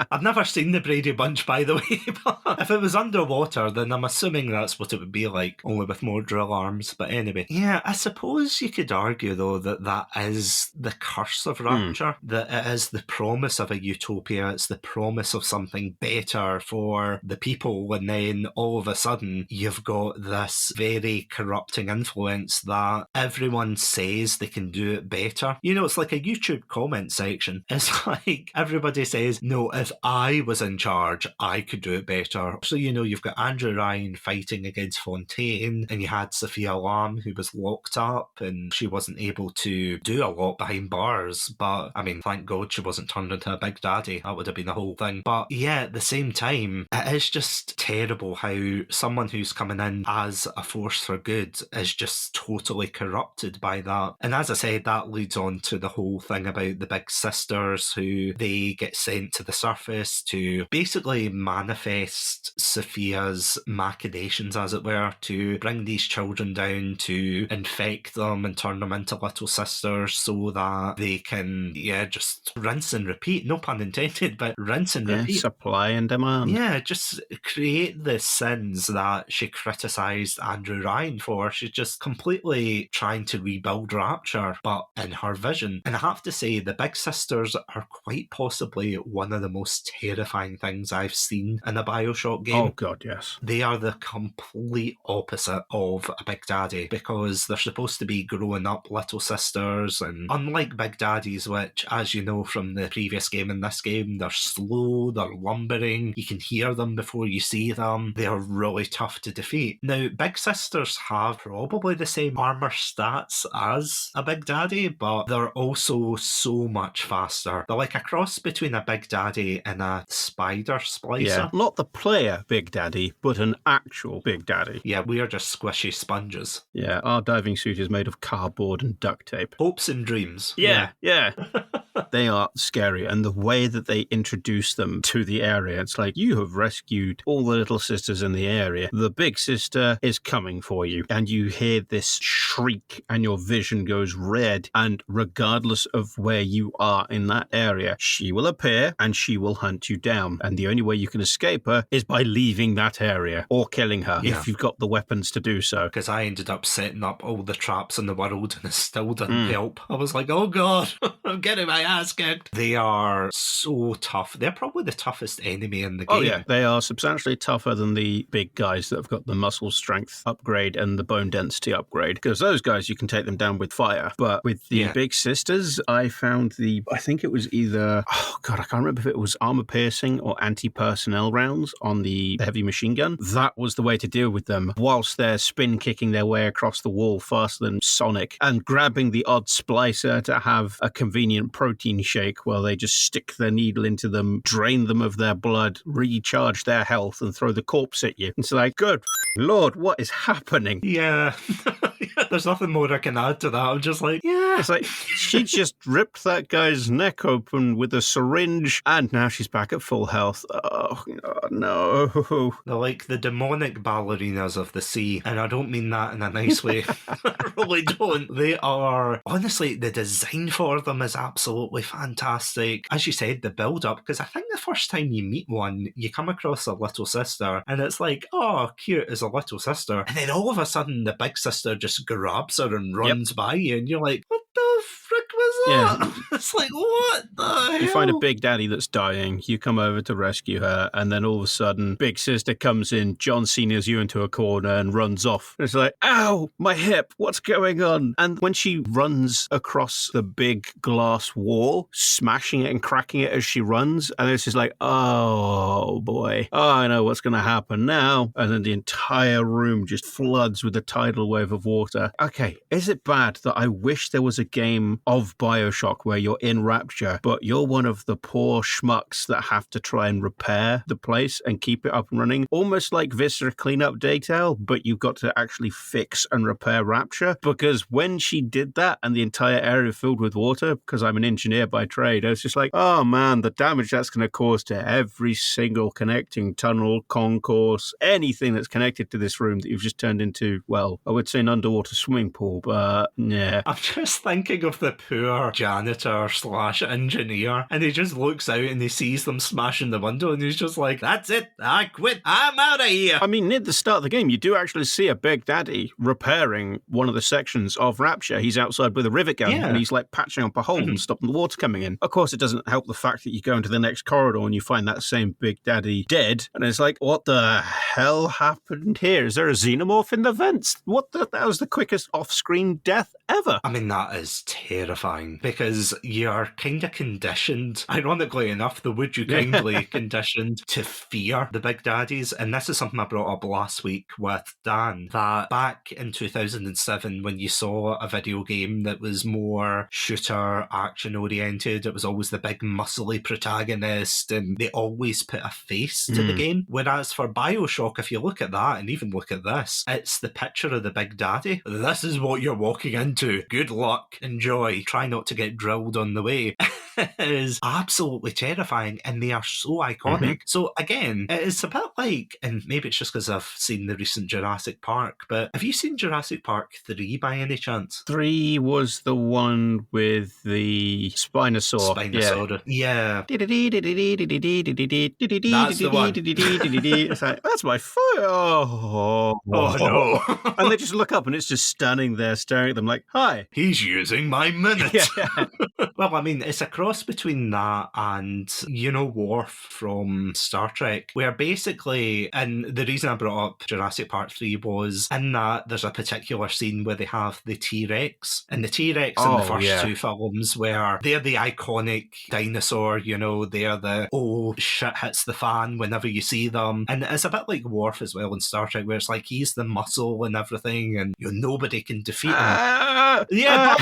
I've never seen the Brady Bunch, by the way, but if it was underwater, then I'm assuming that's what it would be like, only with more drill arms. But anyway, yeah, I suppose you could argue, though, that that is the curse of Rapture, that it is the promise of a utopia, it's the promise of something better for the people, and then all of a sudden you've got this very corrupting influence that everyone says they can do it better. You know, it's like a YouTube comment section. It's like everybody says, no, if I was in charge, I could do it better. So, you know, you've got Andrew Ryan fighting against Fontaine, and you had Sofia Lamb, who was locked up, and she wasn't able to do a lot behind bars. But, I mean, thank God she wasn't turned into a big daddy. That would have been the whole thing. But, yeah, at the same time, it is just terrible how someone who's coming in as a force for good is just totally corrupted by that. And as I said, that leads on to the whole thing about the big sisters, who they get sent to the surface to basically manifest Sophia's machinations, as it were, to bring these children down, to infect them and turn them into little sisters so that they can, just rinse and repeat. No pun intended, but rinse and repeat. Supply and demand. Yeah, just create the sins that she criticised Andrew Ryan for. She's just completely trying to rebuild Rapture, but in her vision. And I have to say, the Big Sisters are quite possibly one of the most terrifying things I've seen in a Bioshock game. Oh, God, yes. They are the complete opposite of a Big Daddy, because they're supposed to be growing up little sisters, and unlike Big Daddies, which, as you know from the previous game and this game, they're slow, they're lumbering, you can hear them before you see them, they are really tough to defeat. Now, Big Sisters have probably the same armor stats as a Big Daddy, but they're also so much faster. They're like a cross between a Big Daddy and a spider splicer. Yeah, not the player Big Daddy, but an actual Big Daddy. Yeah, we are just squishy sponges. Yeah, our diving suit is made of cardboard and duct tape. Hopes and dreams. Yeah. They are scary, and the way that they introduce them to the area, it's like, you have rescued all the little sisters in the area. The big sister is coming for you, and you hear this shriek, and your vision goes red, and regardless of where you are in that area, she will appear, and she will hunt you down, and the only way you can escape her is by leaving that area, or killing her, if you've got the weapons to do so. Because I ended up setting up all the traps in the world, and it still didn't help. I was like, oh God, I'm getting my ass kicked. They are so tough. They're probably the toughest enemy in the game. Oh yeah, they are substantially tougher than the big guys that have got the muscle strength upgrade and the bone density upgrade, because those guys, you can take them down with fire. But with the big sisters, I found I think it was either, I can't remember if it was armor piercing or anti-personnel rounds on the heavy machine gun. That was the way to deal with them, whilst they're spin kicking their way across the wall faster than Sonic, and grabbing the odd splicer to have a convenient protein shake while they just stick their needle into them, drain them of their blood, recharge their health, and throw the corpse at you. It's like, good Lord, what is happening? Yeah. There's nothing more I can add to that. I'm just like, yeah. It's like, she just ripped that guy's neck open with a syringe, and now she's back at full health. Oh, no. They're like the demonic ballerinas of the sea, and I don't mean that in a nice way. I really don't. They are, honestly, the design for them is absolutely fantastic. As you said, the build-up, because I think the first time you meet one, you come across a little sister, and it's like, oh, cute as a little sister. And then all of a sudden, the big sister just grabs her and runs by you, and you're like, what the frick was that? Yeah. It's like, what the hell? You find a Big Daddy that's dying, you come over to rescue her, and then all of a sudden, Big Sister comes in, John Cena's you into a corner and runs off. It's like, ow, my hip, what's going on? And when she runs across the big glass wall, smashing it and cracking it as she runs, and it's just like, oh boy, I know what's going to happen now. And then the entire room just floods with a tidal wave of water. Okay, is it bad that I wish there was a game game of Bioshock where you're in Rapture, but you're one of the poor schmucks that have to try and repair the place and keep it up and running, almost like Viscera cleanup detail, but you've got to actually fix and repair Rapture. Because when she did that and the entire area filled with water, because I'm an engineer by trade, I was just like, oh man, the damage that's going to cause to every single connecting tunnel, concourse, anything that's connected to this room that you've just turned into, well, I would say an underwater swimming pool, but yeah. I'm just thinking of the poor janitor / engineer, and he just looks out and he sees them smashing the window and he's just like, that's it, I quit, I'm out of here. I mean, near the start of the game, you do actually see a Big Daddy repairing one of the sections of Rapture. He's outside with a rivet gun and he's like patching up a hole and stopping the water coming in. Of course, it doesn't help the fact that you go into the next corridor and you find that same Big Daddy dead, and it's like, what the hell happened here? Is there a xenomorph in the vents? That was the quickest off-screen death ever. I mean, that is terrifying because you're kind of conditioned, ironically enough, the would you kindly conditioned to fear the Big Daddies. And this is something I brought up last week with Dan, that back in 2007 when you saw a video game that was more shooter action oriented, it was always the big muscly protagonist and they always put a face to the game. Whereas for Bioshock, if you look at that and even look at this, it's the picture of the Big Daddy. This is what you're walking into. Good luck. Enjoy. Try not to get drilled on the way. It is absolutely terrifying and they are so iconic. So again, it's a bit like, and maybe it's just because I've seen the recent Jurassic Park, but have you seen Jurassic Park 3 by any chance? 3 was the one with the Spinosaur. Spinosaurus. Yeah. That's the one. It's like, that's my foot. Oh no. And they just look up and it's just standing there staring at them like, hi. He's using my minute. Yeah. Well, I mean, it's a cross between that and, Worf from Star Trek, where basically, and the reason I brought up Jurassic Park 3 was in that there's a particular scene where they have the T-Rex, and the T-Rex in the first 2 films where they're the iconic dinosaur, they're the, oh, shit hits the fan whenever you see them. And it's a bit like Worf as well in Star Trek, where it's like he's the muscle and everything, and nobody can defeat him. Yeah,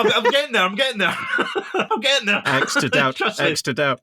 I'm getting there. I'm getting there. X to doubt.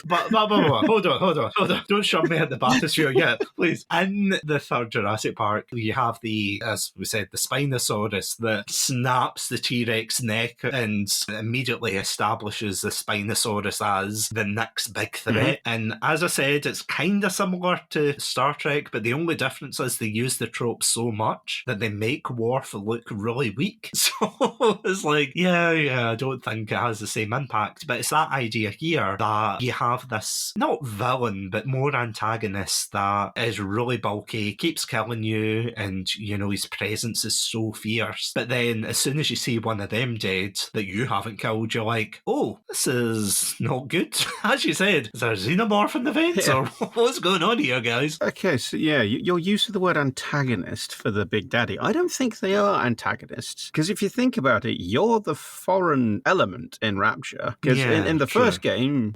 But hold on. Don't shove me at the bathysphere yet, please. In the third Jurassic Park, you have the, as we said, the Spinosaurus that snaps the T-Rex neck and immediately establishes the Spinosaurus as the next big threat. And as I said, it's kind of similar to Star Trek, but the only difference is they use the trope so much that they make Worf look really weak. So it's like, I don't think it has the same impact, but it's that idea here that you have this, not villain, but more antagonist that is really bulky, keeps killing you, and, his presence is so fierce. But then as soon as you see one of them dead that you haven't killed, you're like, oh, this is not good. As you said, is there a xenomorph in the vents, or what's going on here, guys? Okay, so your use of the word antagonist for the Big Daddy, I don't think they are antagonists, because if you think about it, you're the foreign element in Rapture, because in the first game,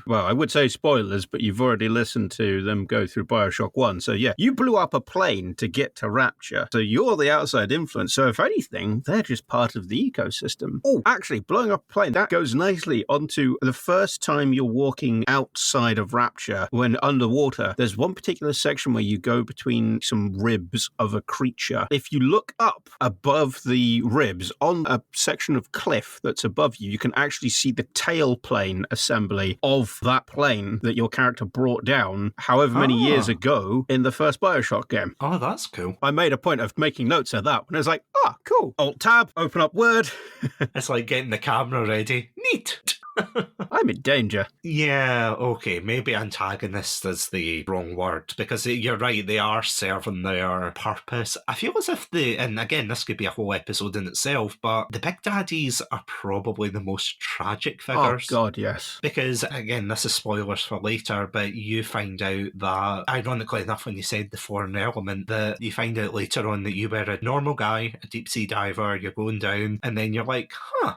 I would say spoilers, but you've already listened to them go through Bioshock 1, so you blew up a plane to get to Rapture, so you're the outside influence, so if anything, they're just part of the ecosystem. Oh, actually, blowing up a plane, that goes nicely onto the first time you're walking outside of Rapture, when underwater, there's one particular section where you go between some ribs of a creature. If you look up above the ribs on a section of cliff that's above you, you can actually see the tailplane assembly of that plane that your character brought down however many years ago in the first Bioshock game. Oh, that's cool. I made a point of making notes of that, and I was like, cool. Alt-tab, open up Word. It's like getting the camera ready. Neat. I'm in danger. Yeah, okay, maybe antagonist is the wrong word, because you're right, they are serving their purpose. I feel as if and again, this could be a whole episode in itself, but the Big Daddies are probably the most tragic figures. Oh, God, yes. Because, again, this is spoilers for later, but you find out that, ironically enough, when you said the foreign element, that you find out later on that you were a normal guy, a deep-sea diver, you're going down, and then you're like,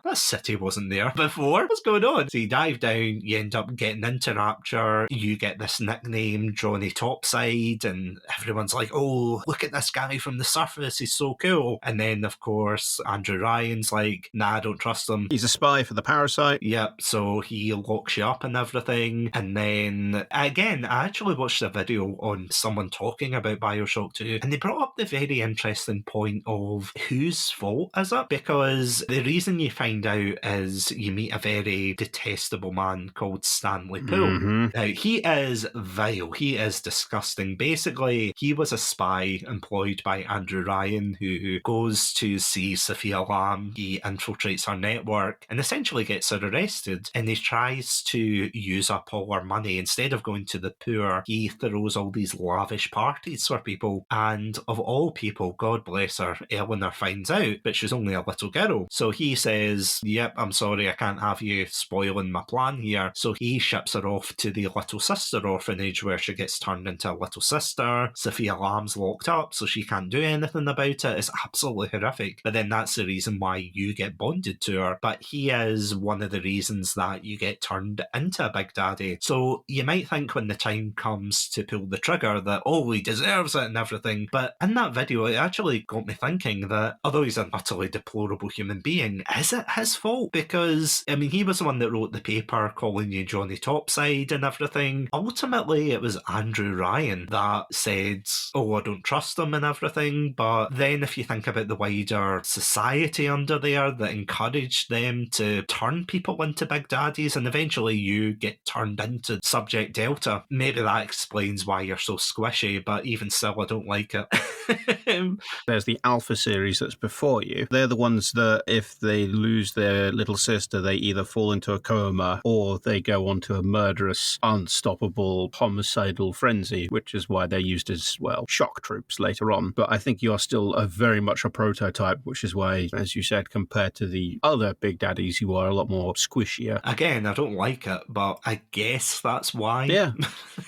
this city wasn't there before. What's going on on. So you dive down, you end up getting into Rapture, you get this nickname, Johnny Topside, and everyone's like, oh, look at this guy from the surface, he's so cool. And then, of course, Andrew Ryan's like, nah, I don't trust him. He's a spy for the Parasite. Yep, so he locks you up and everything. And then, again, I actually watched a video on someone talking about Bioshock 2, and they brought up the very interesting point of whose fault is it? Because the reason you find out is you meet a very detestable man called Stanley Poole. Mm-hmm. Now, he is vile. He is disgusting. Basically, he was a spy employed by Andrew Ryan who goes to see Sofia Lamb. He infiltrates her network and essentially gets her arrested. And he tries to use up all her money. Instead of going to the poor, he throws all these lavish parties for people. And of all people, God bless her, Eleanor finds out, but she's only a little girl. So he says, yep, I'm sorry, I can't have you spoiling my plan here. So he ships her off to the Little Sister orphanage where she gets turned into a little sister. Sophia Lamb's locked up, so she can't do anything about it. It's absolutely horrific. But then that's the reason why you get bonded to her. But he is one of the reasons that you get turned into a Big Daddy. So you might think when the time comes to pull the trigger that, oh, he deserves it and everything. But in that video, it actually got me thinking that although he's an utterly deplorable human being, is it his fault? Because, I mean, he was the one that wrote the paper calling you Johnny Topside and everything. Ultimately, it was Andrew Ryan that said, oh, I don't trust him and everything. But then if you think about the wider society under there that encouraged them to turn people into Big Daddies, and eventually you get turned into Subject Delta, maybe that explains why you're so squishy, but even still, I don't like it. There's the Alpha series that's before you. They're the ones that if they lose their little sister, they either fall into a coma or they go on to a murderous, unstoppable, homicidal frenzy, which is why they're used as, well, shock troops later on. But I think you are still very much a prototype, which is why, as you said, compared to the other Big Daddies, you are a lot more squishier. Again, I don't like it, but I guess that's why. Yeah.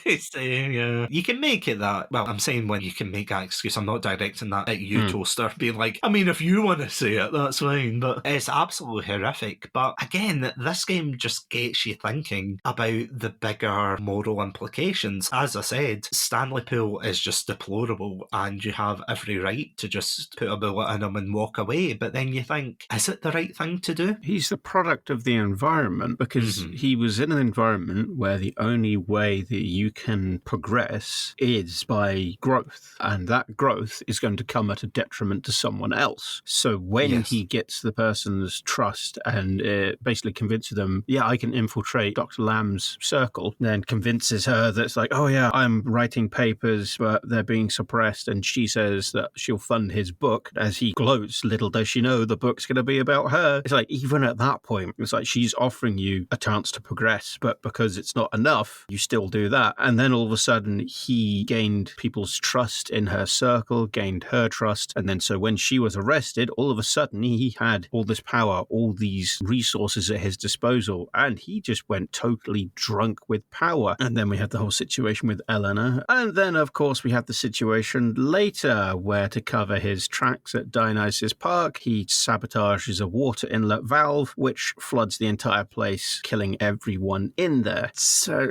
You can make it that. Well, I'm saying when you can make that excuse, I'm not directing that at you, Toaster, being like, I mean, if you want to say it, that's fine. But it's absolutely horrific. But again, this game just gets you thinking about the bigger moral implications. As I said, Stanley Poole is just deplorable, and you have every right to just put a bullet in him and walk away. But then you think, is it the right thing to do? He's the product of the environment because he was in an environment where the only way that you can progress is by growth. And that growth is going to come at a detriment to someone else. So when he gets the person's trust and basically convinces them, yeah, I can infiltrate Dr. Lamb's circle, then convinces her that it's like, oh yeah, I'm writing papers, but they're being suppressed. And she says that she'll fund his book. As he gloats, little does she know the book's going to be about her. It's like, even at that point, it's like she's offering you a chance to progress, but because it's not enough, you still do that. And then all of a sudden, he gained people's trust in her circle, gained her trust. And then so when she was arrested, all of a sudden, he had all this power, all these resources at his disposal, and he just went totally drunk with power. And then we had the whole situation with Eleanor. And then, of course, we had the situation later where, to cover his tracks at Dionysus Park, he sabotages a water inlet valve, which floods the entire place, killing everyone in there. So,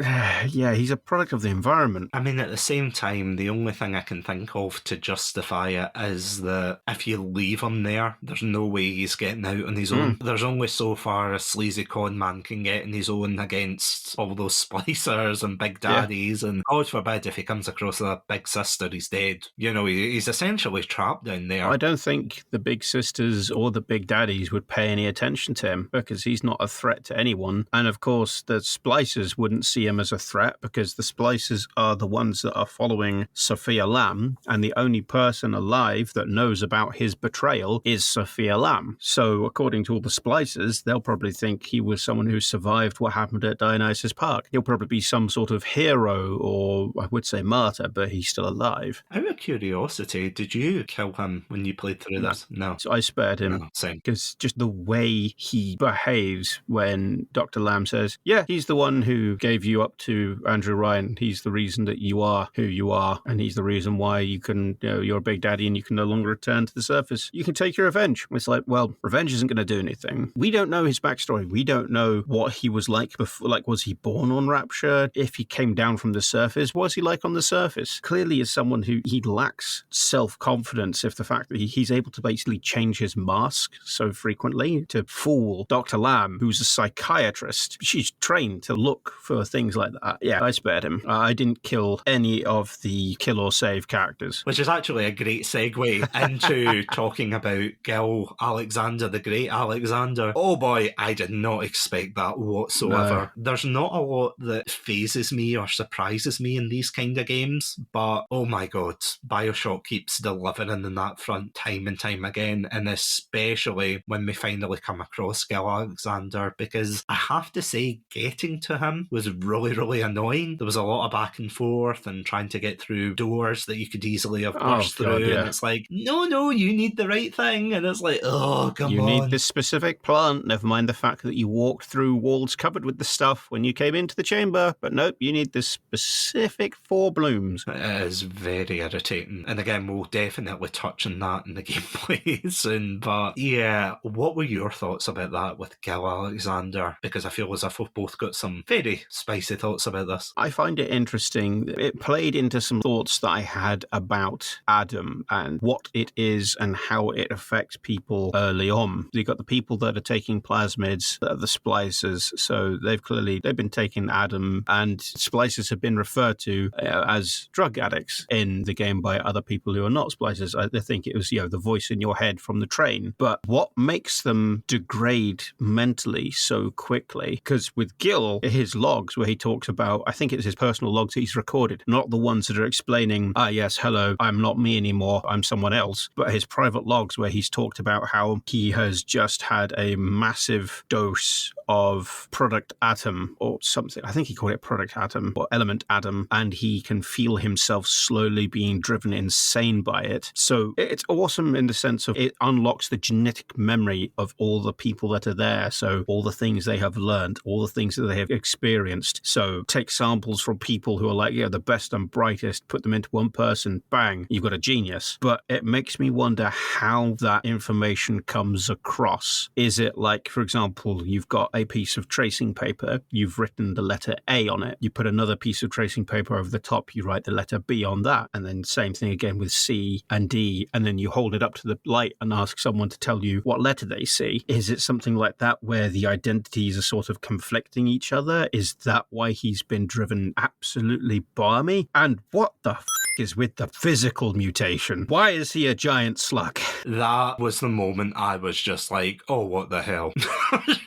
yeah, he's a product of the environment. I mean, at the same time, the only thing I can think of to justify it is that if you leave him there, there's no way he's getting out on his own. There's only so far a sleazy con man can get on his own against all those splicers and Big Daddies, and God forbid if he comes across a Big Sister, he's dead. You know, he's essentially trapped down there. I don't think the Big Sisters or the Big Daddies would pay any attention to him because he's not a threat to anyone. And of course, the splicers wouldn't see him as a threat because the splicers are the ones that are following Sofia Lamb, and the only person alive that knows about his betrayal is Sofia Lamb. So according to all the splicers, they'll probably think he was someone who survived what happened at Dionysus Park. He'll probably be some sort of hero, or I would say martyr, but he's still alive. Out of curiosity, did you kill him when you played through this? No. So I spared him. No, same. Because just the way he behaves when Dr. Lamb says, yeah, he's the one who gave you up to Andrew Ryan. He's the reason that you are who you are. And he's the reason why you can, you're a Big Daddy and you can no longer return to the surface. You can take your revenge. It's like, well, revenge isn't going to do anything. We don't know his backstory. We don't know what he was like before. Like, was he born on Rapture? If he came down from the surface, what was he like on the surface? Clearly is someone who he lacks self-confidence if the fact that he's able to basically change his mask so frequently to fool Dr. Lamb, who's a psychiatrist. She's trained to look for things like that. Yeah, I spared him. I didn't kill any of the kill or save characters. Which is actually a great segue into talking about Gil Alexander, the Great Alexander. Oh boy, I did not expect that whatsoever. No. There's not a lot that phases me or surprises me in these kind of games, but oh my god, Bioshock keeps delivering in that front time and time again, and especially when we finally come across Gil Alexander, because I have to say, getting to him was really, really annoying. There was a lot of back and forth and trying to get through doors that you could easily have burst through, and it's like, no, you need the right thing, and it's like, oh, come on. You need this specific plant, never mind the fact that you walked through walls covered with the stuff when you came into the chamber, but nope, you need this specific 4 blooms. It is very irritating, and again, we'll definitely touch on that in the gameplay soon, but yeah, what were your thoughts about that with Gil Alexander? Because I feel as if we've both got some very spicy thoughts about this. I find it interesting. It played into some thoughts that I had about Adam and what it is and how it affects people early on. You've got the people that are taking plasmids, that are the splicers, so they've been taking Adam, and splicers have been referred to as drug addicts in the game by other people who are not splicers. I think it was, the voice in your head from the train. But what makes them degrade mentally so quickly? Because with Gil, his logs where he talks about, I think it's his personal logs he's recorded, not the ones that are explaining, yes, hello, I'm not me anymore, I'm someone else, but his private logs where he's talked about how he has just had a massive dose of product atom or something. I think he called it product atom or element atom, and he can feel himself slowly being driven insane by it. So it's awesome in the sense of it unlocks the genetic memory of all the people that are there. So all the things they have learned, all the things that they have experienced. So take samples from people who are like, the best and brightest, put them into one person, bang, you've got a genius. But it makes me wonder how that information comes across. Is it like, for example, you've got a piece of tracing paper, you've written the letter A on it, you put another piece of tracing paper over the top, you write the letter B on that, and then same thing again with C and D, and then you hold it up to the light and ask someone to tell you what letter they see. Is it something like that where the identities are sort of conflicting each other? Is that why he's been driven absolutely balmy? And what the is with the physical mutation? Why is he a giant slug? That was the moment I was just like, oh, what the hell?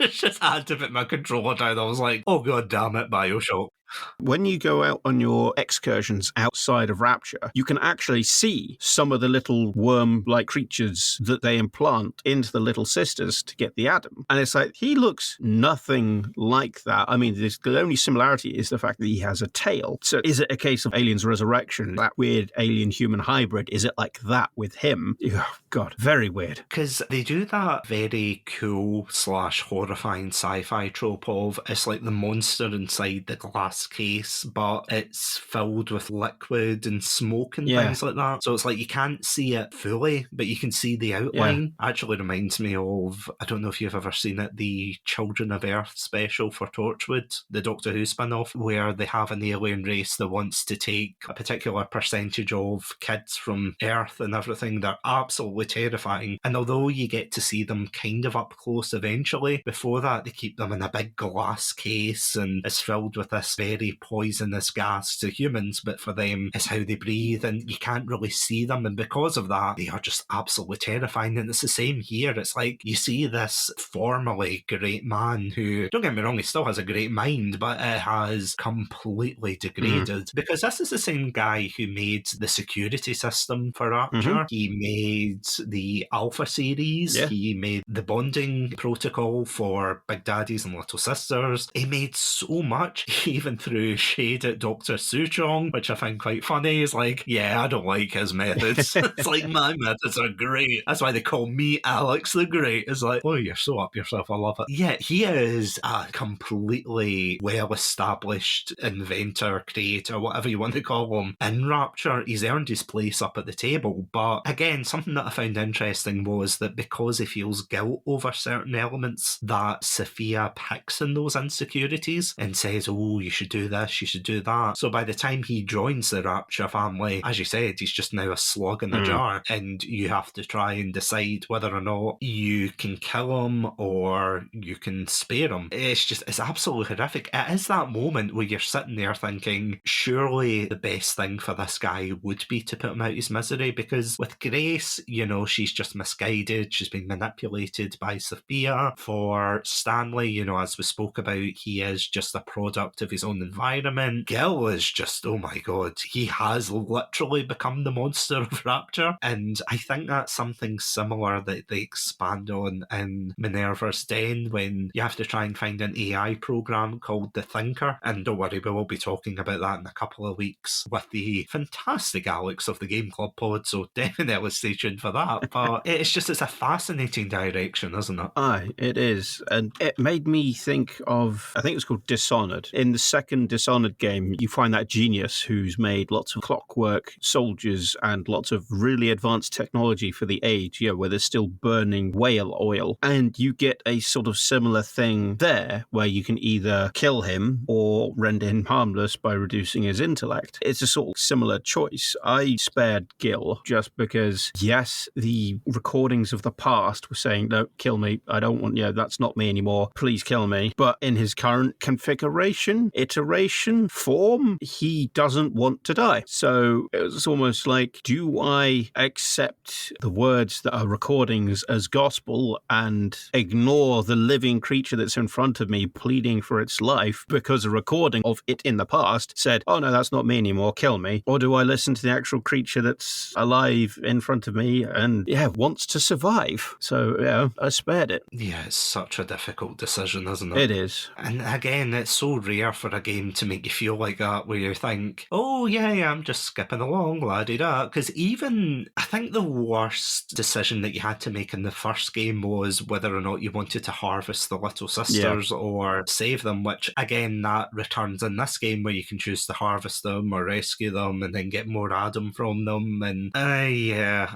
Just had to put my controller down. I was like, oh, god damn it, Bioshock. When you go out on your excursions outside of Rapture, you can actually see some of the little worm-like creatures that they implant into the little sisters to get the Adam. And it's like, he looks nothing like that. I mean, the only similarity is the fact that he has a tail. So is it a case of Alien's Resurrection, that weird alien-human hybrid? Is it like that with him? Oh, God, very weird. Because they do that very cool / horrifying sci-fi trope of, it's like the monster inside the glass case, but it's filled with liquid and smoke and things like that. So it's like you can't see it fully, but you can see the outline. Actually reminds me of, I don't know if you've ever seen it, the Children of Earth special for Torchwood, the Doctor Who spin-off, where they have an alien race that wants to take a particular percentage of kids from Earth and everything. They're absolutely terrifying. And although you get to see them kind of up close eventually, before that they keep them in a big glass case, and it's filled with this very poisonous gas to humans, but for them it's how they breathe, and you can't really see them, and because of that they are just absolutely terrifying. And it's the same here. It's like you see this formerly great man who, don't get me wrong, he still has a great mind, but it has completely degraded, because this is the same guy who made the security system for Rapture. He made the Alpha series, he made the bonding protocol for Big Daddies and Little Sisters. He made so much. He even throwing through shade at Dr. Suchong, which I find quite funny. He's like, yeah, I don't like his methods. It's like, my methods are great. That's why they call me Alex the Great. It's like, oh, you're so up yourself. I love it. Yeah, he is a completely well-established inventor, creator, whatever you want to call him. In Rapture, he's earned his place up at the table. But again, something that I found interesting was that because he feels guilt over certain elements, that Sofia picks in those insecurities and says, oh, you should do this, you should do that. So by the time he joins the Rapture family, as you said, he's just now a slug in a jar, and you have to try and decide whether or not you can kill him or you can spare him. It's absolutely horrific. It is that moment where you're sitting there thinking, surely the best thing for this guy would be to put him out his misery, because with Grace, you know, she's just misguided, she's been manipulated by Sophia. For Stanley, you know, as we spoke about, he is just a product of his own environment. Gil is just, oh my god, he has literally become the monster of Rapture, and I think that's something similar that they expand on in Minerva's Den, when you have to try and find an AI program called the Thinker, and don't worry, we will be talking about that in a couple of weeks with the fantastic Alex of the Game Club pod, so definitely stay tuned for that. But it's a fascinating direction, isn't it? Aye, it is. And it made me think of, I think it was called Dishonored. In the second Dishonored game, you find that genius who's made lots of clockwork soldiers and lots of really advanced technology for the age, you know, where there's still burning whale oil. And you get a sort of similar thing there, where you can either kill him or render him harmless by reducing his intellect. It's a sort of similar choice. I spared Gil just because, yes, the recordings of the past were saying, no, kill me. I don't want, that's not me anymore. Please kill me. But in his current configuration, iteration, form, he doesn't want to die. So it was almost like, do I accept the words that are recordings as gospel and ignore the living creature that's in front of me pleading for its life because a recording of it in the past said, oh no, that's not me anymore, kill me? Or do I listen to the actual creature that's alive in front of me and, wants to survive? So, I spared it. Yeah, it's such a difficult decision, isn't it? It is. And again, it's so rare for a game to make you feel like that, where you think, oh yeah, I'm just skipping along, la-di-da. Because even, I think the worst decision that you had to make in the first game was whether or not you wanted to harvest the little sisters or save them, which again, that returns in this game where you can choose to harvest them or rescue them and then get more Adam from them. And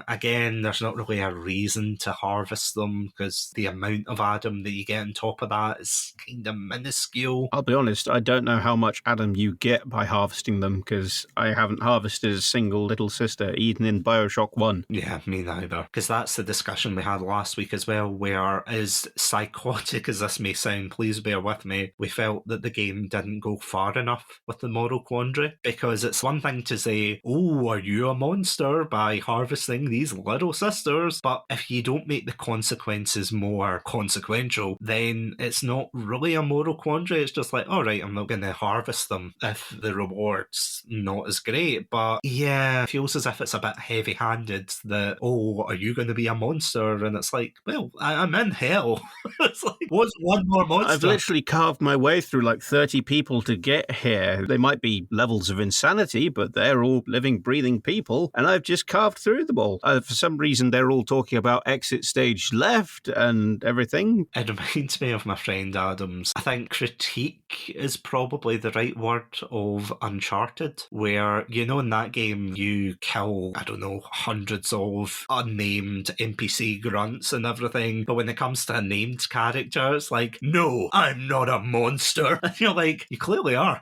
again, there's not really a reason to harvest them because the amount of Adam that you get on top of that is kind of minuscule. I'll be honest, I don't know how much Adam you get by harvesting them because I haven't harvested a single little sister, even in Bioshock 1. Yeah, me neither. Because that's the discussion we had last week as well, where, as psychotic as this may sound, please bear with me, we felt that the game didn't go far enough with the moral quandary. Because it's one thing to say, oh, are you a monster by harvesting these little sisters? But if you don't make the consequences more consequential, then it's not really a moral quandary. It's just like, all right, I'm not going to harvest them if the reward's not as great. But yeah, it feels as if it's a bit heavy-handed that, oh, are you going to be a monster? And it's like, well, I'm in hell. It's like, what's one more monster? I've literally carved my way through like 30 people to get here. They might be levels of insanity, but they're all living, breathing people, and I've just carved through them all. For some reason, they're all talking about exit stage left and everything. It reminds me of my friend Adam's, I think, critique is probably the right word, of Uncharted, where, you know, in that game you kill, I don't know, hundreds of unnamed NPC grunts and everything, but when it comes to a named character, it's like, no, I'm not a monster. And you're like, you clearly are.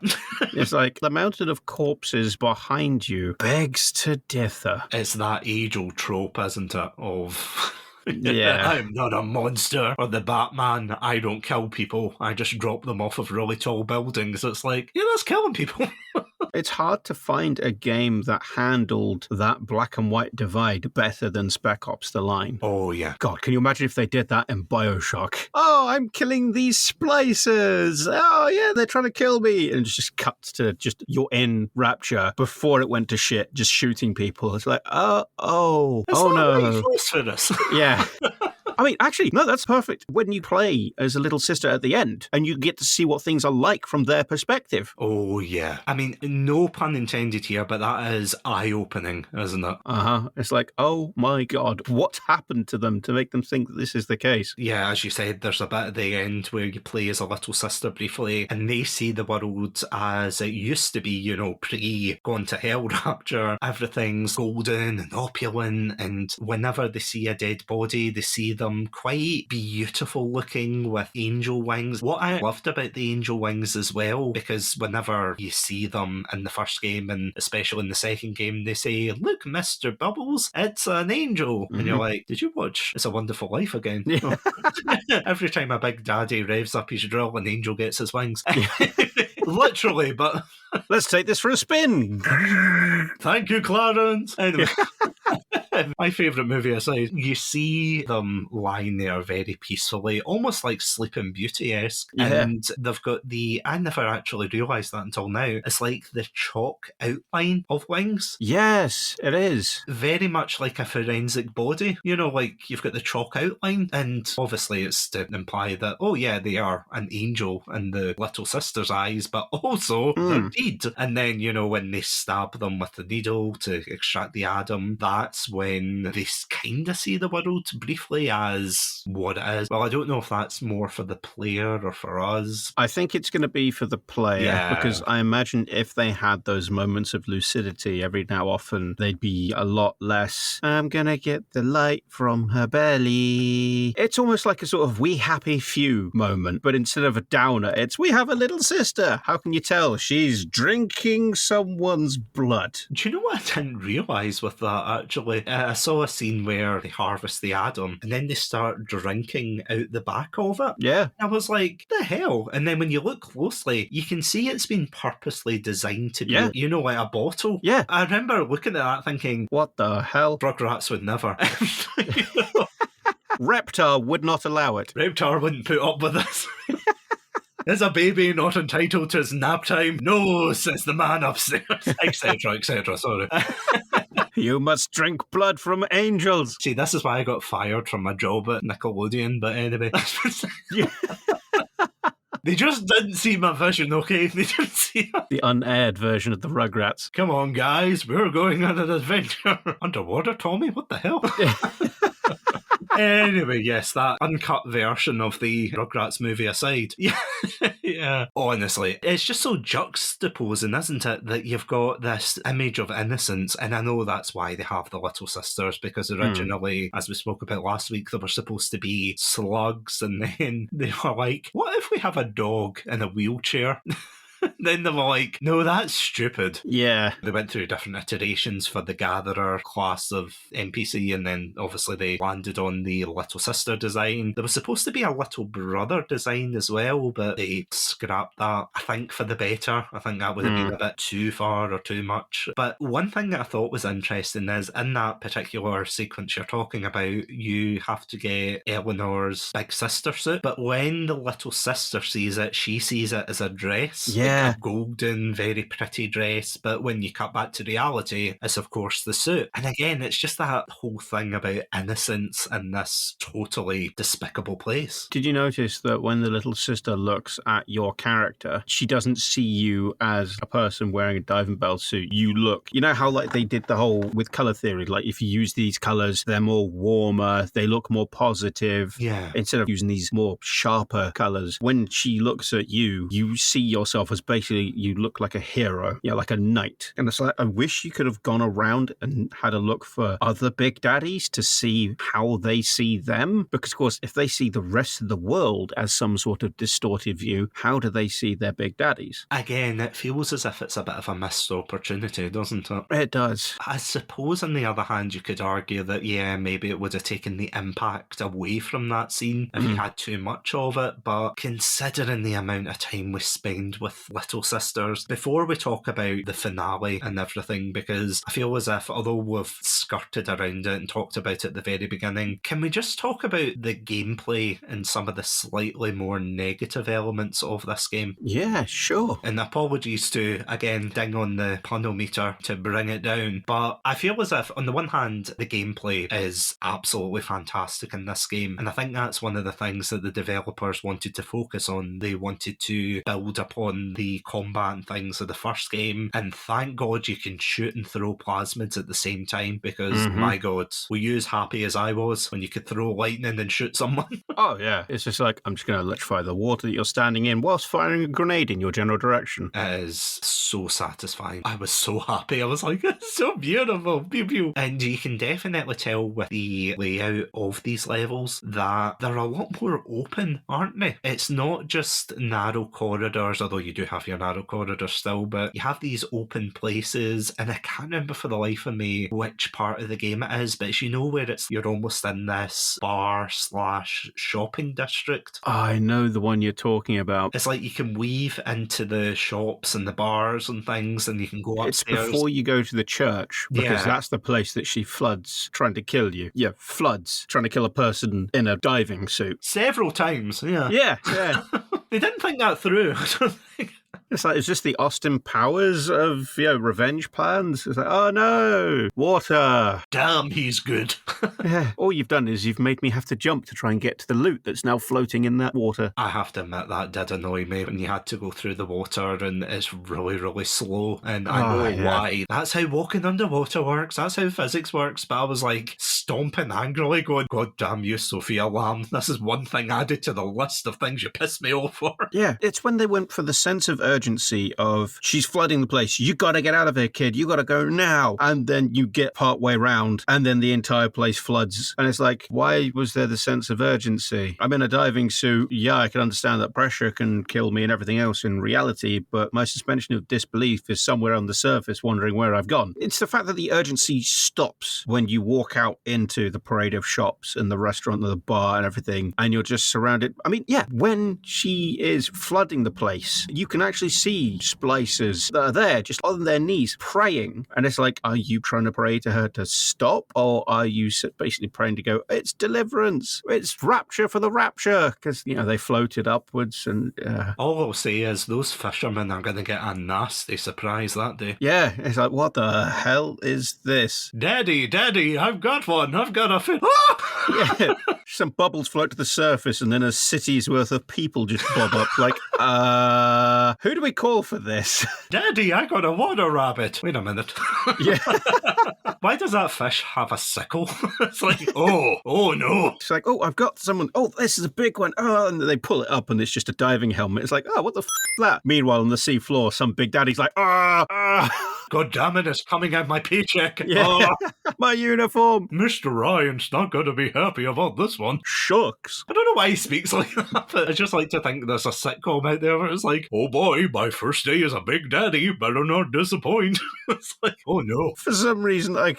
It's like, the mountain of corpses behind you begs to differ. It's that age-old trope, isn't it, of... Yeah. I'm not a monster. Or the Batman, I don't kill people, I just drop them off of really tall buildings. It's like, yeah, that's killing people. It's hard to find a game that handled that black and white divide better than Spec Ops: The Line. Oh, yeah. God, can you imagine if they did that in Bioshock? Oh, I'm killing these splicers. Oh, yeah, they're trying to kill me. And it just cuts to just you're in Rapture before it went to shit, just shooting people. It's like, no. Right for us. Yeah. I mean, actually, no, that's perfect. When you play as a little sister at the end and you get to see what things are like from their perspective. Oh, yeah. I mean, no pun intended here, but that is eye-opening, isn't it? It's like, oh my God, what happened to them to make them think that this is the case? Yeah, as you said, there's a bit at the end where you play as a little sister briefly, and they see the world as it used to be, you know, pre-gone to hell rapture. Everything's golden and opulent, and whenever they see a dead body, they see them quite beautiful looking with angel wings. What I loved about the angel wings as well, because whenever you see them in the first game, and especially in the second game, they say, "Look, Mr. Bubbles, it's an angel." And you're like, did you watch It's a Wonderful Life again? Yeah. Every time a big daddy revs up his drill, an angel gets his wings. Literally, but... Let's take this for a spin. Thank you, Clarence. Anyway. My favourite movie aside, you see them lying there very peacefully, almost like Sleeping Beauty-esque. Yeah. And they've got I never actually realised that until now, it's like the chalk outline of wings. Yes, it is. Very much like a forensic body. You know, like you've got the chalk outline, and obviously it's to imply that, oh yeah, they are an angel in the little sister's eyes, but also they're dead. And then, you know, when they stab them with the needle to extract the atom, that's when they kind of see the world briefly as what it is. Well, I don't know if that's more for the player or for us. I think it's going to be for the player, because I imagine if they had those moments of lucidity every now and often, they'd be a lot less, I'm going to get the light from her belly. It's almost like a sort of we happy few moment, but instead of a downer, it's we have a little sister. How can you tell? She's drinking someone's blood. Do you know what I didn't realise with that, actually? I saw a scene where they harvest the atom and then they start drinking out the back of it. Yeah. I was like, the hell? And then when you look closely, you can see it's been purposely designed to be, you know, like a bottle. Yeah. I remember looking at that thinking, what the hell? Rugrats would never. Reptar would not allow it. Reptar wouldn't put up with this. Is a baby not entitled to his nap time? No, says the man upstairs, etc., etc. Sorry. You must drink blood from angels. See, this is why I got fired from my job at Nickelodeon, but anyway. They just didn't see my vision, okay? They didn't see it. The unaired version of the Rugrats. Come on, guys, we're going on an adventure. Underwater, Tommy? What the hell? Anyway, yes, that uncut version of the Rugrats movie aside. Yeah. Honestly, it's just so juxtaposing, isn't it? That you've got this image of innocence, and I know that's why they have the little sisters, because originally, as we spoke about last week, they were supposed to be slugs, and then they were like, what if we have a dog in a wheelchair? Then they were like, no, that's stupid. Yeah. They went through different iterations for the Gatherer class of NPC, and then obviously they landed on the Little Sister design. There was supposed to be a Little Brother design as well, but they scrapped that, I think, for the better. I think that would have been a bit too far or too much. But one thing that I thought was interesting is, in that particular sequence you're talking about, you have to get Eleanor's big sister suit, but when the Little Sister sees it, she sees it as a dress. Yeah. Like a golden, very pretty dress, but when you cut back to reality, it's of course the suit. And again, it's just that whole thing about innocence in this totally despicable place. Did you notice that when the little sister looks at your character, she doesn't see you as a person wearing a diving bell suit? You look, you know how like they did the whole with color theory, like if you use these colors, they're more warmer, they look more positive. Yeah. Instead of using these more sharper colors, when she looks at you, you see yourself as basically you look like a hero, like a knight. And it's like, I wish you could have gone around and had a look for other big daddies to see how they see them. Because, of course, if they see the rest of the world as some sort of distorted view, how do they see their big daddies? Again, it feels as if it's a bit of a missed opportunity, doesn't it? It does. I suppose, on the other hand, you could argue that, maybe it would have taken the impact away from that scene if you had too much of it. But considering the amount of time we spend with Little Sisters, before we talk about the finale and everything, because I feel as if, although we've skirted around it and talked about it at the very beginning. Can we just talk about the gameplay and some of the slightly more negative elements of this game? Yeah, sure. And apologies to, again, ding on the punnel meter to bring it down. But I feel as if, on the one hand, the gameplay is absolutely fantastic in this game. And I think that's one of the things that the developers wanted to focus on. They wanted to build upon the combat and things of the first game. And thank God you can shoot and throw plasmids at the same time, because my God, were you as happy as I was when you could throw lightning and shoot someone? Oh, yeah. It's just like, I'm just going to electrify the water that you're standing in whilst firing a grenade in your general direction. It is so satisfying. I was so happy. I was like, it's so beautiful. Pew pew. And you can definitely tell with the layout of these levels that they're a lot more open, aren't they? It's not just narrow corridors, although you do have your narrow corridors still, but you have these open places, and I can't remember for the life of me which part of the game it is, but you know where you're almost in this bar/shopping district. I know the one you're talking about. It's like you can weave into the shops and the bars and things, and you can go upstairs. It's before you go to the church, because that's the place that she floods trying to kill you. Yeah, floods trying to kill a person in a diving suit. Several times, yeah. Yeah. They didn't think that through, I don't think. It's like, is this the Austin Powers of, revenge plans? It's like, oh no, water. Damn, he's good. Yeah, all you've done is you've made me have to jump to try and get to the loot that's now floating in that water. I have to admit, that did annoy me when you had to go through the water and it's really, really slow. And I know why. That's how walking underwater works. That's how physics works. But I was like stomping angrily going, God damn you, Sofia Lamb. This is one thing added to the list of things you pissed me off for. Yeah, it's when they went for the sense of urgency of, she's flooding the place, you gotta get out of here, kid, you gotta go now. And then you get part way round and then the entire place floods. And it's like, why was there the sense of urgency? I'm in a diving suit. Yeah, I can understand that pressure can kill me and everything else in reality, but my suspension of disbelief is somewhere on the surface wondering where I've gone. It's the fact that the urgency stops when you walk out into the parade of shops and the restaurant and the bar and everything, and you're just surrounded. I mean, yeah, when she is flooding the place, you can actually see splicers that are there just on their knees praying, and it's like, are you trying to pray to her to stop, or are you basically praying to go, it's deliverance, it's rapture for the rapture, because they floated upwards. And all I'll say is those fishermen are going to get a nasty surprise that day. Yeah, it's like, what the hell is this? Daddy, I've got one, I've got a fish. Yeah, some bubbles float to the surface and then a city's worth of people just bob up like, who do we call for this? Daddy, I got a water rabbit. Wait a minute. Yeah. Why does that fish have a sickle? It's like, oh no. It's like, oh, I've got someone. Oh, this is a big one. Oh, and they pull it up and it's just a diving helmet. It's like, oh, what the f*** is that? Meanwhile, on the sea floor, some big daddy's like, God damn it, it's coming out my paycheck. Yeah. My uniform. Mr. Ryan's not going to be happy about this one. Shucks. I don't know why he speaks like that, but I just like to think there's a sitcom out there where it's like, oh boy, my first day as a big daddy, better not disappoint. It's like, oh no. For some reason, I